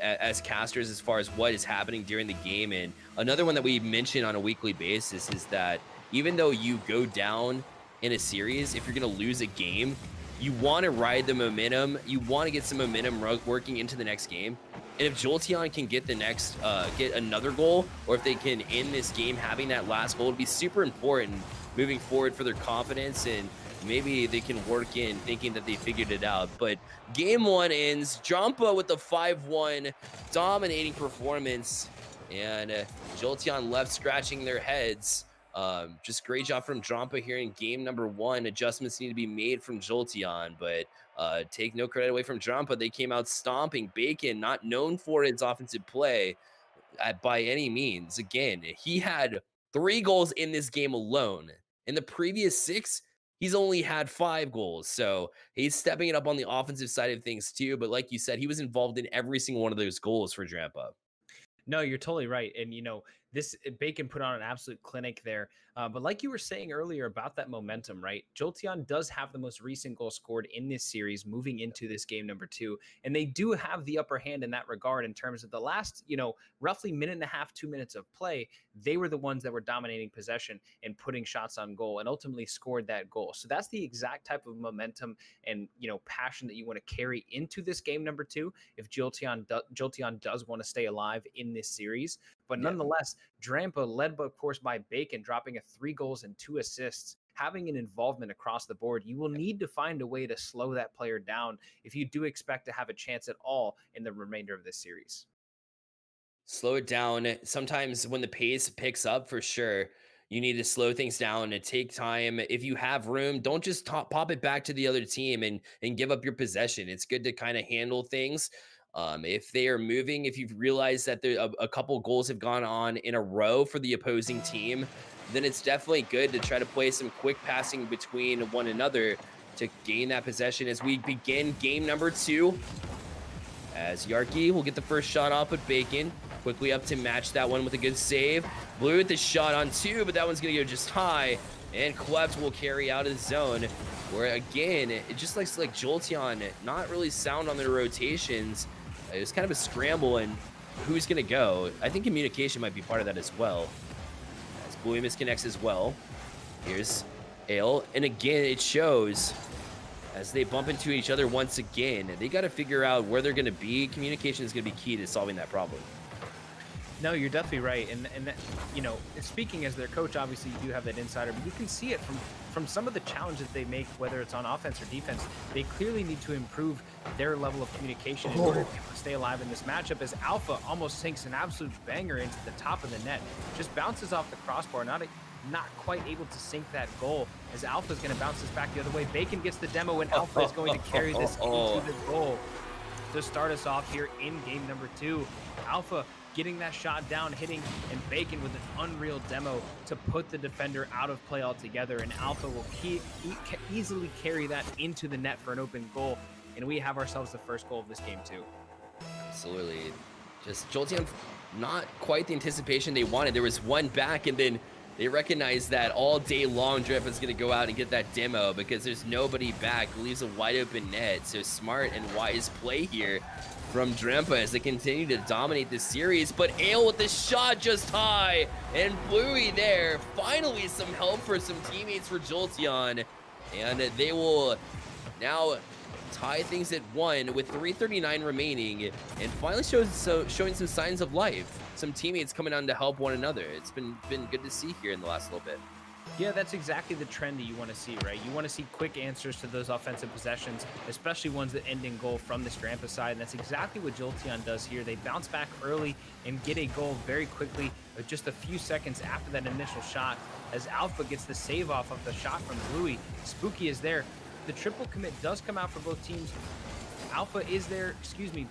as casters, as far as what is happening during the game. And another one that we mention on a weekly basis is that even though you go down in a series, if you're going to lose a game, you want to ride the momentum. You want to get some momentum working into the next game. And if Jolteon can get get another goal, or if they can end this game having that last goal, it'd be super important moving forward for their confidence, and maybe they can work in thinking that they figured it out. But game 1 ends. Drampa with the 5-1 dominating performance, and Jolteon left scratching their heads. Just great job from Drampa here in game number 1. Adjustments need to be made from Jolteon, but take no credit away from Drampa. They came out stomping. Bacon, not known for its offensive play by any means. Again, he had 3 goals in this game alone. In the previous 6, he's only had 5 goals. So he's stepping it up on the offensive side of things too. But like you said, he was involved in every single one of those goals for Drampa. No, you're totally right. And, this Bacon put on an absolute clinic there. But like you were saying earlier about that momentum, right? Jolteon does have the most recent goal scored in this series moving into this game number 2. And they do have the upper hand in that regard in terms of the last, roughly minute and a half, 2 minutes of play. They were the ones that were dominating possession and putting shots on goal and ultimately scored that goal. So that's the exact type of momentum and, passion that you want to carry into this game number 2 if Jolteon does want to stay alive in this series. But nonetheless, Drampa, led, of course, by Bacon, dropping 3 goals and 2 assists, having an involvement across the board. You will need to find a way to slow that player down if you do expect to have a chance at all in the remainder of this series. Slow it down. Sometimes when the pace picks up, for sure, you need to slow things down and take time. If you have room, don't just pop it back to the other team and give up your possession. It's good to kind of handle things. If they are moving, if you've realized that a couple goals have gone on in a row for the opposing team, then it's definitely good to try to play some quick passing between one another to gain that possession as we begin game number 2. As Yarki will get the first shot off with Bacon. Quickly up to match that one with a good save. Blue with the shot on 2, but that one's going to go just high. And Klept will carry out of the zone. Where, again, it just looks like Jolteon not really sound on their rotations. It was kind of a scramble, and who's going to go? I think communication might be part of that as well. As Blue misconnects as well. Here's Ale. And again, it shows as they bump into each other once again. They got to figure out where they're going to be. Communication is going to be key to solving that problem. No, you're definitely right. And that, speaking as their coach, obviously you do have that insider, but you can see it from some of the challenges they make, whether it's on offense or defense. They clearly need to improve their level of communication in order to stay alive in this matchup, as Alpha almost sinks an absolute banger into the top of the net. Just bounces off the crossbar, not quite able to sink that goal, as Alpha is going to bounce this back the other way. Bacon gets the demo, and Alpha is going to carry this into the goal to start us off here in game number 2. Alpha getting that shot down, hitting, and Bacon with an unreal demo to put the defender out of play altogether. And Alpha will easily carry that into the net for an open goal. And we have ourselves the first goal of this game too. Absolutely. Just Jolteon, not quite the anticipation they wanted. There was one back, and then they recognized that all day long Drip is going to go out and get that demo because there's nobody back. Leaves a wide open net. So smart and wise play here from Drampa as they continue to dominate this series. But Ale with the shot just high, and Bluey there. Finally some help for some teammates for Jolteon, and they will now tie things at 1 with 3:39 remaining, and finally showing some signs of life. Some teammates coming on to help one another. It's been good to see here in the last little bit. Yeah, that's exactly the trend that you want to see, right? You want to see quick answers to those offensive possessions, especially ones that end in goal from the Drampa side, and that's exactly what Jolteon does here. They bounce back early and get a goal very quickly, just a few seconds after that initial shot, as Alpha gets the save off of the shot from Bluey. Spooky is there. The triple commit does come out for both teams. Alpha is there,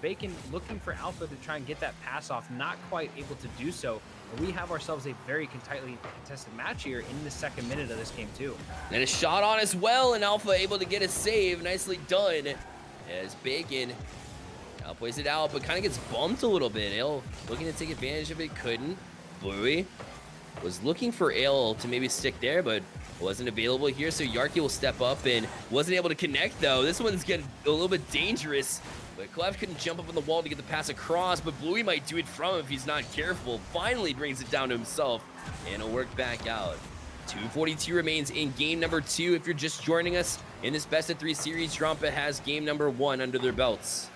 Bacon looking for Alpha to try and get that pass off, not quite able to do so. And we have ourselves a very tightly contested match here in the second minute of this game too. And a shot on as well, and Alpha able to get a save. Nicely done as Bacon now plays it out, but kind of gets bumped a little bit. Ale looking to take advantage of it, couldn't. Bluey was looking for Ale to maybe stick there, but wasn't available here, so Yarky will step up and wasn't able to connect though. This one's getting a little bit dangerous, but Clef couldn't jump up on the wall to get the pass across, but Bluey might do it from him if he's not careful. Finally brings it down to himself, and it'll work back out. 2:42 remains in game number 2. If you're just joining us in this best of 3 series, Drampa has game number 1 under their belts.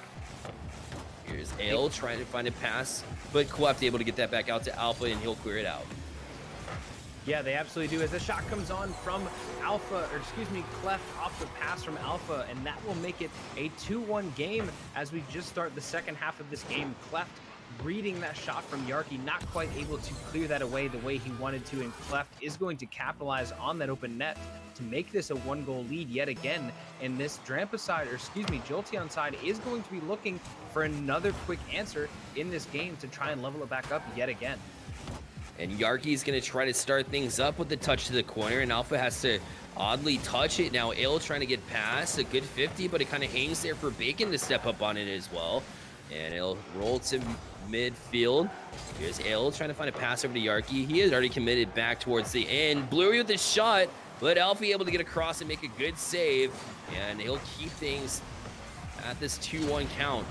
Here's Ale trying to find a pass, but Clef able to get that back out to Alpha, and he'll clear it out. Yeah, they absolutely do. As the shot comes on from Cleft off the pass from Alpha, and that will make it a 2-1 game as we just start the second half of this game. Cleft reading that shot from Yarky, not quite able to clear that away the way he wanted to, and Cleft is going to capitalize on that open net to make this a 1-goal lead yet again. And this Drampa side, Jolteon side is going to be looking for another quick answer in this game to try and level it back up yet again. And Yarky's going to try to start things up with the touch to the corner, and Alpha has to oddly touch it. Now Ale trying to get past, a good 50, but it kind of hangs there for Bacon to step up on it as well. And it'll roll to midfield. Here's Ale trying to find a pass over to Yarky. He has already committed back towards the end. Bluey with the shot, but Alpha able to get across and make a good save. And he'll keep things at this 2-1 count.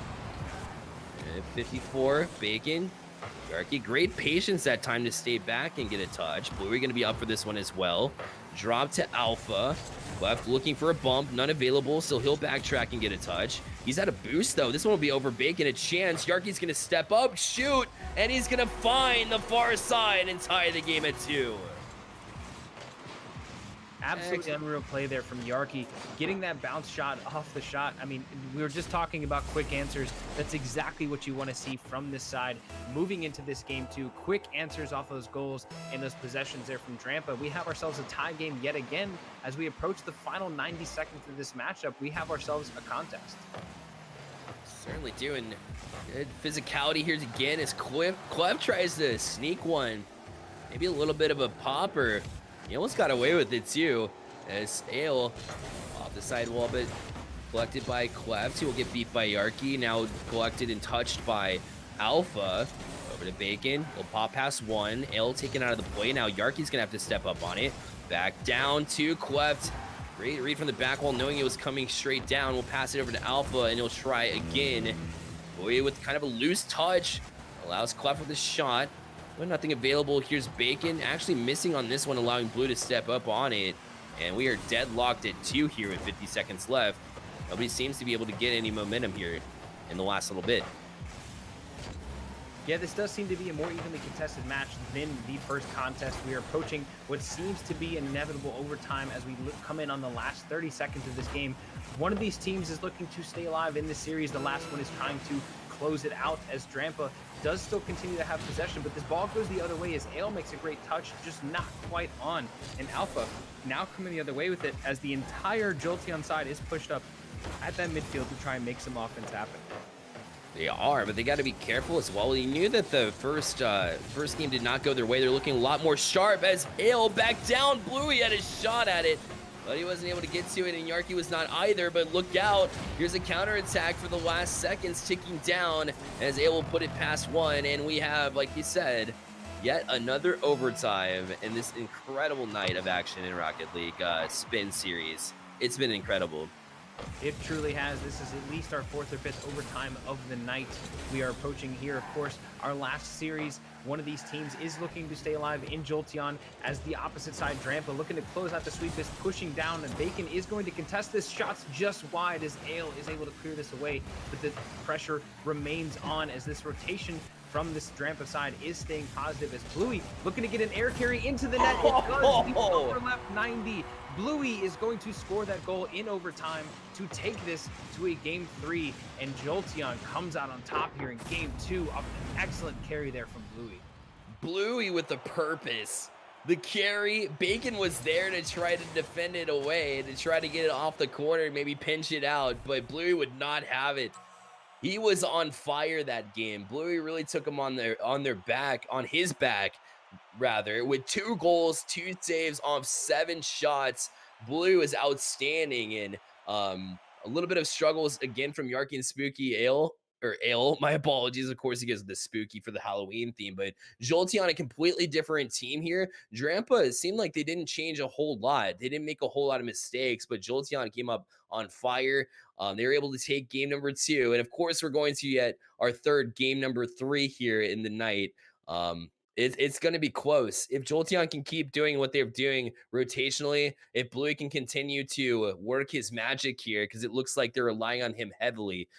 And 54, Bacon. Yarky, great patience that time to stay back and get a touch. Bluey going to be up for this one as well. Drop to Alpha. Left looking for a bump, none available, so he'll backtrack and get a touch. He's at a boost though. This one will be over Bacon, a chance. Yarky's going to step up, shoot, and he's going to find the far side and tie the game at 2. Absolutely unreal play there from Yarky, getting that bounce shot off the shot. I mean, we were just talking about quick answers. That's exactly what you want to see from this side moving into this game too. Quick answers off those goals and those possessions there from Drampa. We have ourselves a tie game yet again as we approach the final 90 seconds of this matchup. We have ourselves a contest. Certainly do, and good physicality here again as Clef tries to sneak one. Maybe a little bit of a pop, or he almost got away with it too, as Ale off the sidewall, but collected by Cleft, who will get beat by Yarky. Now collected and touched by Alpha. Over to Bacon. He'll pop past one. Ale taken out of the play. Now Yarky's going to have to step up on it. Back down to Cleft. Great read from the back wall, knowing it was coming straight down. We'll pass it over to Alpha, and he'll try again. Boy, with kind of a loose touch. Allows Cleft with a shot. But nothing available. Here's Bacon actually missing on this one, allowing Blue to step up on it. And we are deadlocked at 2 here with 50 seconds left. Nobody seems to be able to get any momentum here in the last little bit. Yeah, this does seem to be a more evenly contested match than the first contest. We are approaching what seems to be inevitable overtime as we come in on the last 30 seconds of this game. One of these teams is looking to stay alive in this series. The last one is trying to close it out, as Drampa does still continue to have possession, but this ball goes the other way as Ale makes a great touch, just not quite on. And Alpha now coming the other way with it as the entire Jolteon side is pushed up at that midfield to try and make some offense happen. They are, but they got to be careful as well. You knew that the first game did not go their way. They're looking a lot more sharp as Ale back down. Bluey had a shot at it, but he wasn't able to get to it, and Yarky was not either. But look out. Here's a counterattack for the last seconds ticking down as Ale will put it past one. And we have, like you said, yet another overtime in this incredible night of action in Rocket League spin series. It's been incredible. It truly has. This is at least our 4th or 5th overtime of the night. We are approaching here, of course, our last series. One of these teams is looking to stay alive in Jolteon, as the opposite side, Drampa, looking to close out the sweep, is pushing down, and Bacon is going to contest this. Shots just wide as Ale is able to clear this away, but the pressure remains on as this rotation from this Drampa side is staying positive, as Bluey looking to get an air carry into the net. It does. The upper left 90. Bluey is going to score that goal in overtime to take this to a game 3, and Jolteon comes out on top here in game 2 off an excellent carry there from Bluey. Bluey with the purpose. The carry, Bacon was there to try to defend it away, to try to get it off the corner, maybe pinch it out, but Bluey would not have it. He was on fire that game. Bluey really took him on his back, rather, with 2 goals, 2 saves off 7 shots. Bluey was outstanding, and a little bit of struggles again from Yarky and Spooky Ale. My apologies. Of course, he gives the spooky for the Halloween theme, but Jolteon, a completely different team here. Drampa, it seemed like they didn't change a whole lot. They didn't make a whole lot of mistakes, but Jolteon came up on fire. They were able to take game number 2. And of course, we're going to get our third game number 3 here in the night. It's going to be close. If Jolteon can keep doing what they're doing rotationally, if Bluey can continue to work his magic here, because it looks like they're relying on him heavily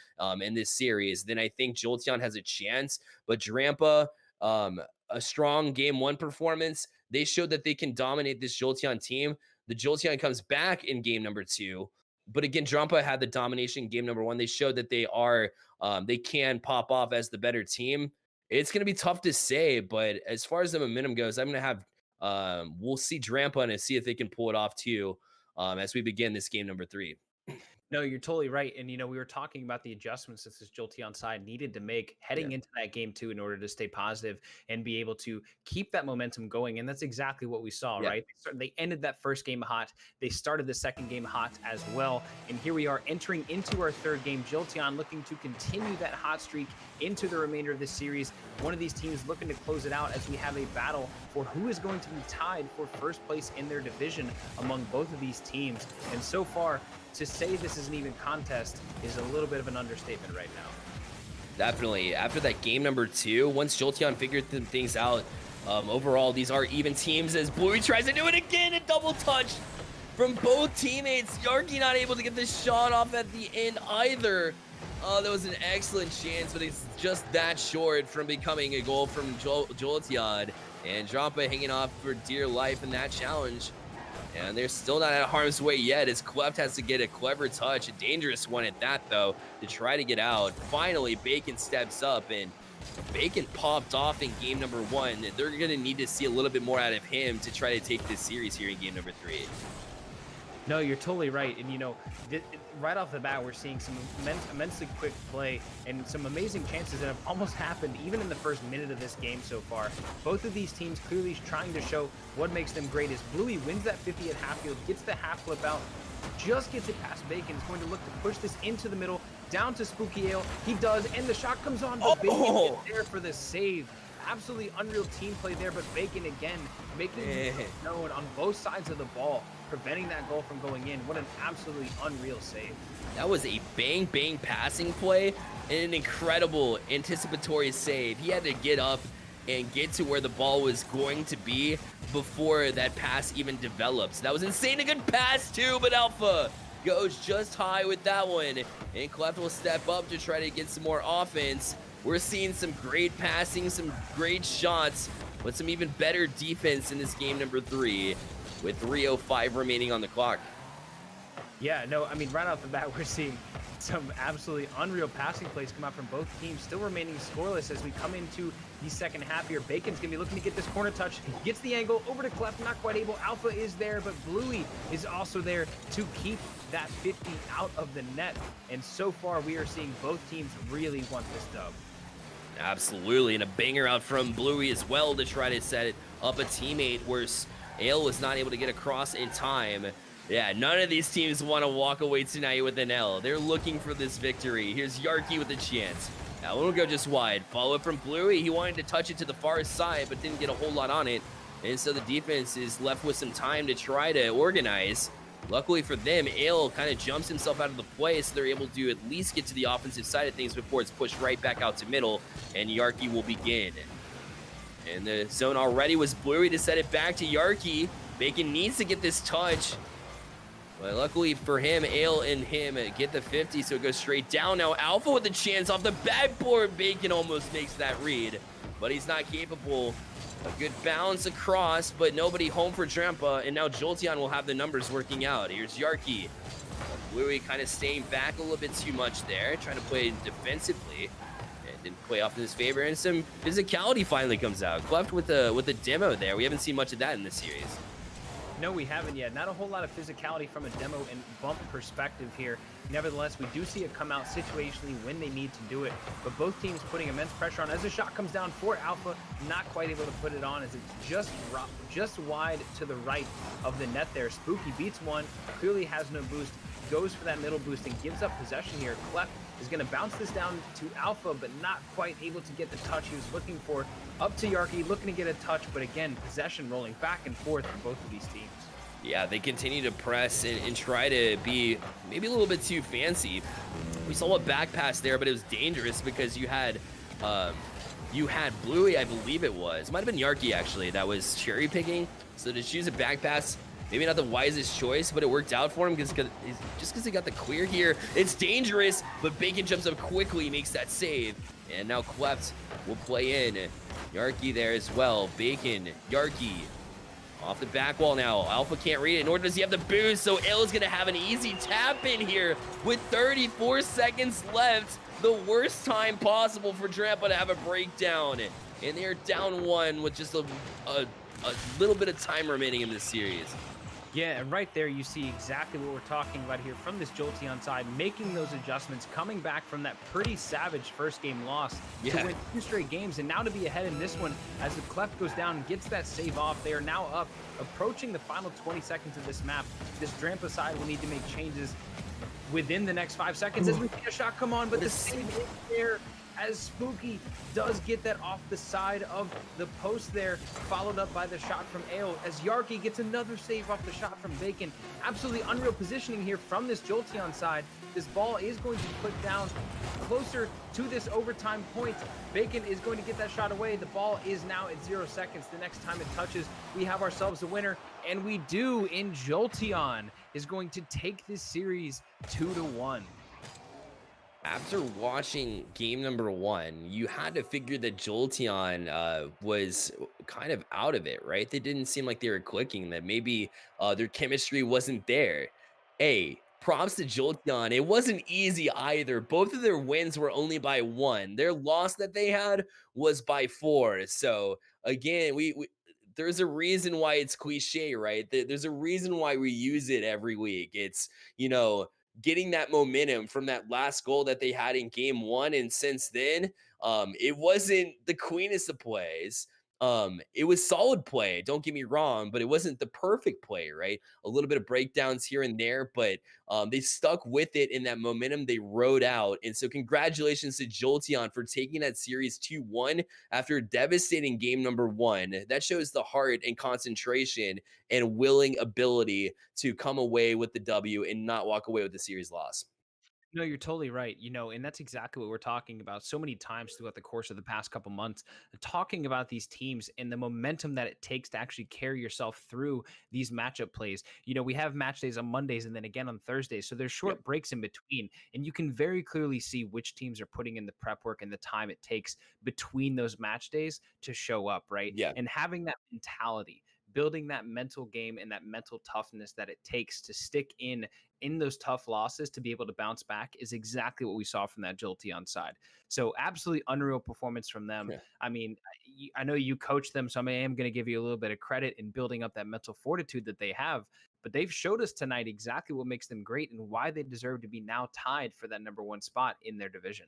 in this series, then I think Jolteon has a chance. But Drampa, a strong game 1 performance. They showed that they can dominate this Jolteon team. The Jolteon comes back in game number 2. But again, Drampa had the domination in game number 1. They showed that they can pop off as the better team. It's going to be tough to say, but as far as the momentum goes, I'm going to have, we'll see Drampa and see if they can pull it off too, as we begin this game number 3. No, you're totally right. And, we were talking about the adjustments that this Jolteon side needed to make heading into that game 2 in order to stay positive and be able to keep that momentum going. And that's exactly what we saw, right? They ended that first game hot. They started the second game hot as well. And here we are entering into our third game. Jolteon looking to continue that hot streak into the remainder of this series. One of these teams looking to close it out as we have a battle for who is going to be tied for first place in their division among both of these teams. And so far, to say this is an even contest is a little bit of an understatement right now. Definitely. After that game number 2, once Jolteon figured things out, overall, these are even teams as Bluey tries to do it again, a double touch from both teammates. Yarky not able to get the shot off at the end either. That was an excellent chance, but it's just that short from becoming a goal from Jolteon. And Drampa hanging off for dear life in that challenge. And they're still not out of harm's way yet, as Cleft has to get a clever touch, a dangerous one at that, though, to try to get out. Finally, Bacon steps up, and Bacon popped off in game number 1. They're going to need to see a little bit more out of him to try to take this series here in game number 3. No, you're totally right. And, right off the bat, we're seeing some immensely quick play and some amazing chances that have almost happened even in the first minute of this game so far. Both of these teams clearly trying to show what makes them great. As Bluey wins that 50 at half field, gets the half flip out, just gets it past Bacon, is going to look to push this into the middle, down to Spooky Ale. He does, and the shot comes on, but Bacon is there for the save. Absolutely unreal team play there, but Bacon again making it known on both sides of the ball, preventing that goal from going in. What an absolutely unreal save. That was a bang passing play and an incredible anticipatory save. He had to get up and get to where the ball was going to be before that pass even develops. That was insane. A good pass too, but Alpha goes just high with that one, and Cleft will step up to try to get some more offense. We're seeing some great passing, some great shots, but some even better defense in this game number 3 with 3:05 remaining on the clock. Yeah, no, I mean, right off the bat, we're seeing some absolutely unreal passing plays come out from both teams, still remaining scoreless as we come into the second half here. Bacon's going to be looking to get this corner touch. He gets the angle over to Clef, not quite able. Alpha is there, but Bluey is also there to keep that 50 out of the net. And so far, we are seeing both teams really want this dub. Absolutely, and a banger out from Bluey as well to try to set up a teammate where Ale was not able to get across in time. Yeah, none of these teams want to walk away tonight with an L. They're looking for this victory. Here's Yarky with a chance. Now it'll go just wide. Follow up from Bluey. He wanted to touch it to the far side, but didn't get a whole lot on it. And so the defense is left with some time to try to organize. Luckily for them, Ale kind of jumps himself out of the play, so they're able to at least get to the offensive side of things before it's pushed right back out to middle, and Yarky will begin. And the zone already was Bluey to set it back to Yarky. Bacon needs to get this touch, but luckily for him, Ale and him get the 50, so it goes straight down. Now Alpha with the chance off the backboard. Bacon almost makes that read, but he's not capable. A good bounce across, but nobody home for Drampa, and now Jolteon will have the numbers working out. Here's Yarky. Bluey kind of staying back a little bit too much there, trying to play defensively, and didn't play off in his favor, and some physicality finally comes out. Cleft with the demo there. We haven't seen much of that in this series. No, we haven't yet. Not a whole lot of physicality from a demo and bump perspective here. Nevertheless, we do see it come out situationally when they need to do it. But both teams putting immense pressure on as the shot comes down for Alpha. Not quite able to put it on as it's just wide to the right of the net there. Spooky beats one, clearly has no boost, goes for that middle boost and gives up possession here. Clef is going to bounce this down to Alpha, but not quite able to get the touch he was looking for. Up to Yarky, looking to get a touch, but again, possession rolling back and forth for both of these teams. Yeah, they continue to press and try to be maybe a little bit too fancy. We saw a back pass there, but it was dangerous because you had Bluey, I believe it was. Might have been Yarky, actually, that was cherry picking. So to choose a back pass, maybe not the wisest choice, but it worked out for him just because he got the clear here. It's dangerous, but Bacon jumps up quickly, makes that save. And now Cleft will play in. Yarky there as well. Bacon, Yarky. Off the back wall now. Alpha can't read it, nor does he have the boost, so Ale is going to have an easy tap in here with 34 seconds left. The worst time possible for Drampa to have a breakdown. And they're down one with just a little bit of time remaining in this series. Yeah, and right there you see exactly what we're talking about here from this Jolteon side, making those adjustments, coming back from that pretty savage first game loss to win 2 straight games, and now to be ahead in this one as the Cleft goes down and gets that save off. They are now up, approaching the final 20 seconds of this map. This Drampa side will need to make changes within the next 5 seconds as we see a shot come on, but the save is there as Spooky does get that off the side of the post there, followed up by the shot from Ale as Yarky gets another save off the shot from Bacon. Absolutely unreal positioning here from this Jolteon side. This ball is going to be put down closer to this overtime point. Bacon is going to get that shot away. The ball is now at 0 seconds. The next time it touches, we have ourselves a winner, and we do, in Jolteon is going to take this series 2-1. After watching game number 1, you had to figure that Jolteon was kind of out of it, right? They didn't seem like they were clicking, that maybe their chemistry wasn't there. Hey, props to Jolteon. It wasn't easy either. Both of their wins were only by 1. Their loss that they had was by 4. So again, we there's a reason why it's cliche, right? There's a reason why we use it every week. It's, getting that momentum from that last goal that they had in game 1. And since then, it wasn't the cleanest of plays. It was solid play, don't get me wrong, but it wasn't the perfect play, right? A little bit of breakdowns here and there, but they stuck with it in that momentum they rode out. And so congratulations to Jolteon for taking that series 2-1 after a devastating game number 1. That shows the heart and concentration and willing ability to come away with the W and not walk away with the series loss. No, you're totally right. And that's exactly what we're talking about so many times throughout the course of the past couple months, talking about these teams and the momentum that it takes to actually carry yourself through these matchup plays. We have match days on Mondays and then again on Thursdays. So there's short breaks in between, and you can very clearly see which teams are putting in the prep work and the time it takes between those match days to show up, right? Yeah. And having that mentality, building that mental game and that mental toughness that it takes to stick in those tough losses to be able to bounce back is exactly what we saw from that Jolteon side. So absolutely unreal performance from them. I mean, I know you coach them, so I am going to give you a little bit of credit in building up that mental fortitude that they have. But they've showed us tonight exactly what makes them great and why they deserve to be now tied for that number one spot in their division.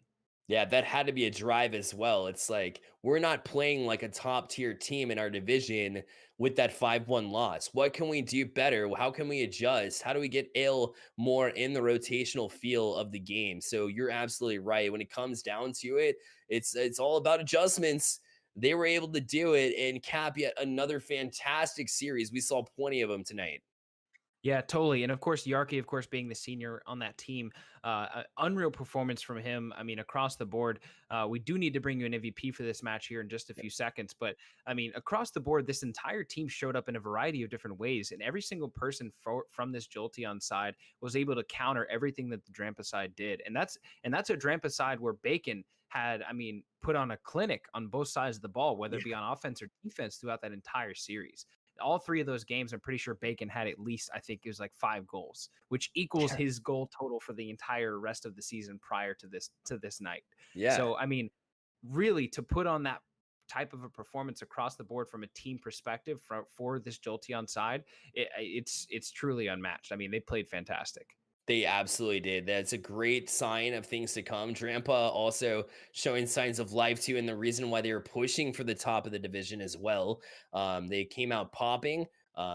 Yeah, that had to be a drive as well. It's like we're not playing like a top tier team in our division with that 5-1 loss. What can we do better? How can we adjust? How do we get ill more in the rotational feel of the game? So you're absolutely right. When it comes down to it, it's all about adjustments. They were able to do it and cap yet another fantastic series. We saw plenty of them tonight. Yeah, totally. And of course, Yarki, of course, being the senior on that team, unreal performance from him. I mean, across the board, we do need to bring you an MVP for this match here in just a few seconds. But I mean, across the board, this entire team showed up in a variety of different ways. And every single person from this Jolteon side was able to counter everything that the Drampa side did. And that's a Drampa side where Bacon had, I mean, put on a clinic on both sides of the ball, whether it be on offense or defense throughout that entire series. All three of those games, I'm pretty sure Bacon had at least, I think it was like 5 goals, which equals his goal total for the entire rest of the season prior to this night. Yeah. So, I mean, really to put on that type of a performance across the board from a team perspective for this Jolteon side, it's truly unmatched. I mean, they played fantastic. They absolutely did. That's a great sign of things to come. Drampa also showing signs of life too, and the reason why they were pushing for the top of the division as well. They came out popping.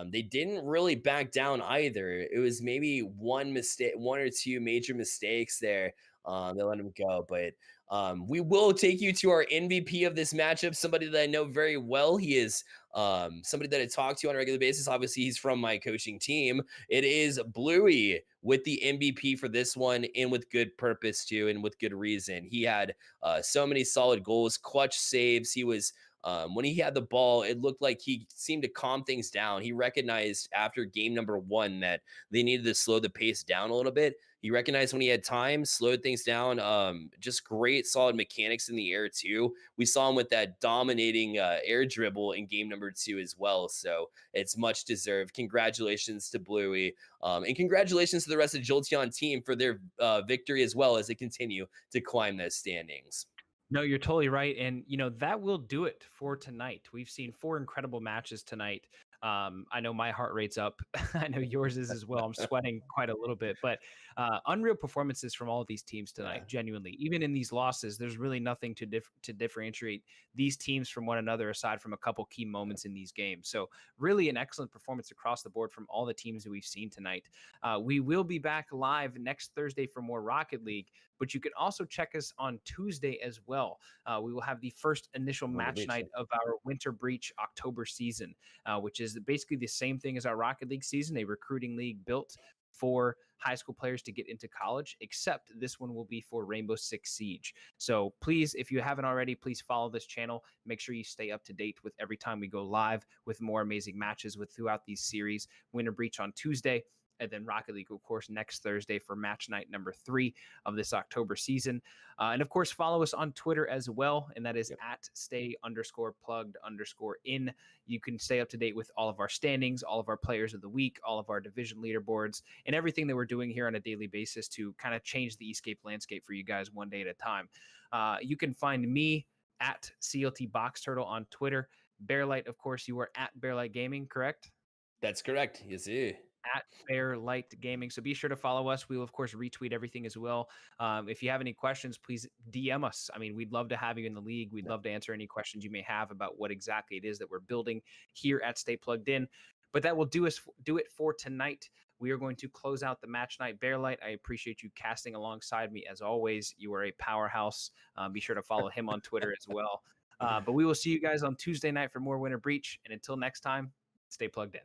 They didn't really back down either. It was maybe one mistake, one or two major mistakes there. They let him go, but we will take you to our MVP of this matchup. Somebody that I know very well. He is somebody that I talk to on a regular basis. Obviously, he's from my coaching team. It is Bluey with the MVP for this one, and with good purpose too, and with good reason. He had so many solid goals, clutch saves. He was when he had the ball, it looked like he seemed to calm things down. He recognized after game number one that they needed to slow the pace down a little bit. He recognized when he had time, slowed things down. Just great, solid mechanics in the air too. We saw him with that dominating air dribble in game number two as well. So it's much deserved. Congratulations to Bluey, and congratulations to the rest of the Jolteon team for their victory as well as they continue to climb those standings. No, you're totally right. And, that will do it for tonight. We've seen 4 incredible matches tonight. I know my heart rate's up. I know yours is as well. I'm sweating quite a little bit, but unreal performances from all of these teams tonight. Yeah. Genuinely, even in these losses, there's really nothing to differentiate these teams from one another aside from a couple key moments in these games. So, really, an excellent performance across the board from all the teams that we've seen tonight. We will be back live next Thursday for more Rocket League, but you can also check us on Tuesday as well. We will have the first initial match night of our Winter Breach October season, which is basically the same thing as our Rocket League season, a recruiting league built for high school players to get into college, except this one will be for Rainbow Six Siege. So please, if you haven't already, please follow this channel. Make sure you stay up to date with every time we go live with more amazing matches throughout these series. Winter Breach on Tuesday, and then Rocket League, of course, next Thursday for match night number 3 of this October season. And of course, follow us on Twitter as well, and that is at stay_plugged_in. You can stay up to date with all of our standings, all of our players of the week, all of our division leaderboards, and everything that we're doing here on a daily basis to kind of change the Escape landscape for you guys one day at a time. You can find me at CLT Box Turtle on Twitter. Bearlight, of course, you are at Bearlight Gaming, correct? That's correct. Yes, sir. At Bear Light Gaming. So be sure to follow us. We will, of course, retweet everything as well. If you have any questions, please DM us. I mean, we'd love to have you in the league. We'd love to answer any questions you may have about what exactly it is that we're building here at Stay Plugged In. But that will do it for tonight. We are going to close out the match night. Bearlight, I appreciate you casting alongside me as always. You are a powerhouse. Be sure to follow him on Twitter as well. But we will see you guys on Tuesday night for more Winter Breach. And until next time, stay plugged in.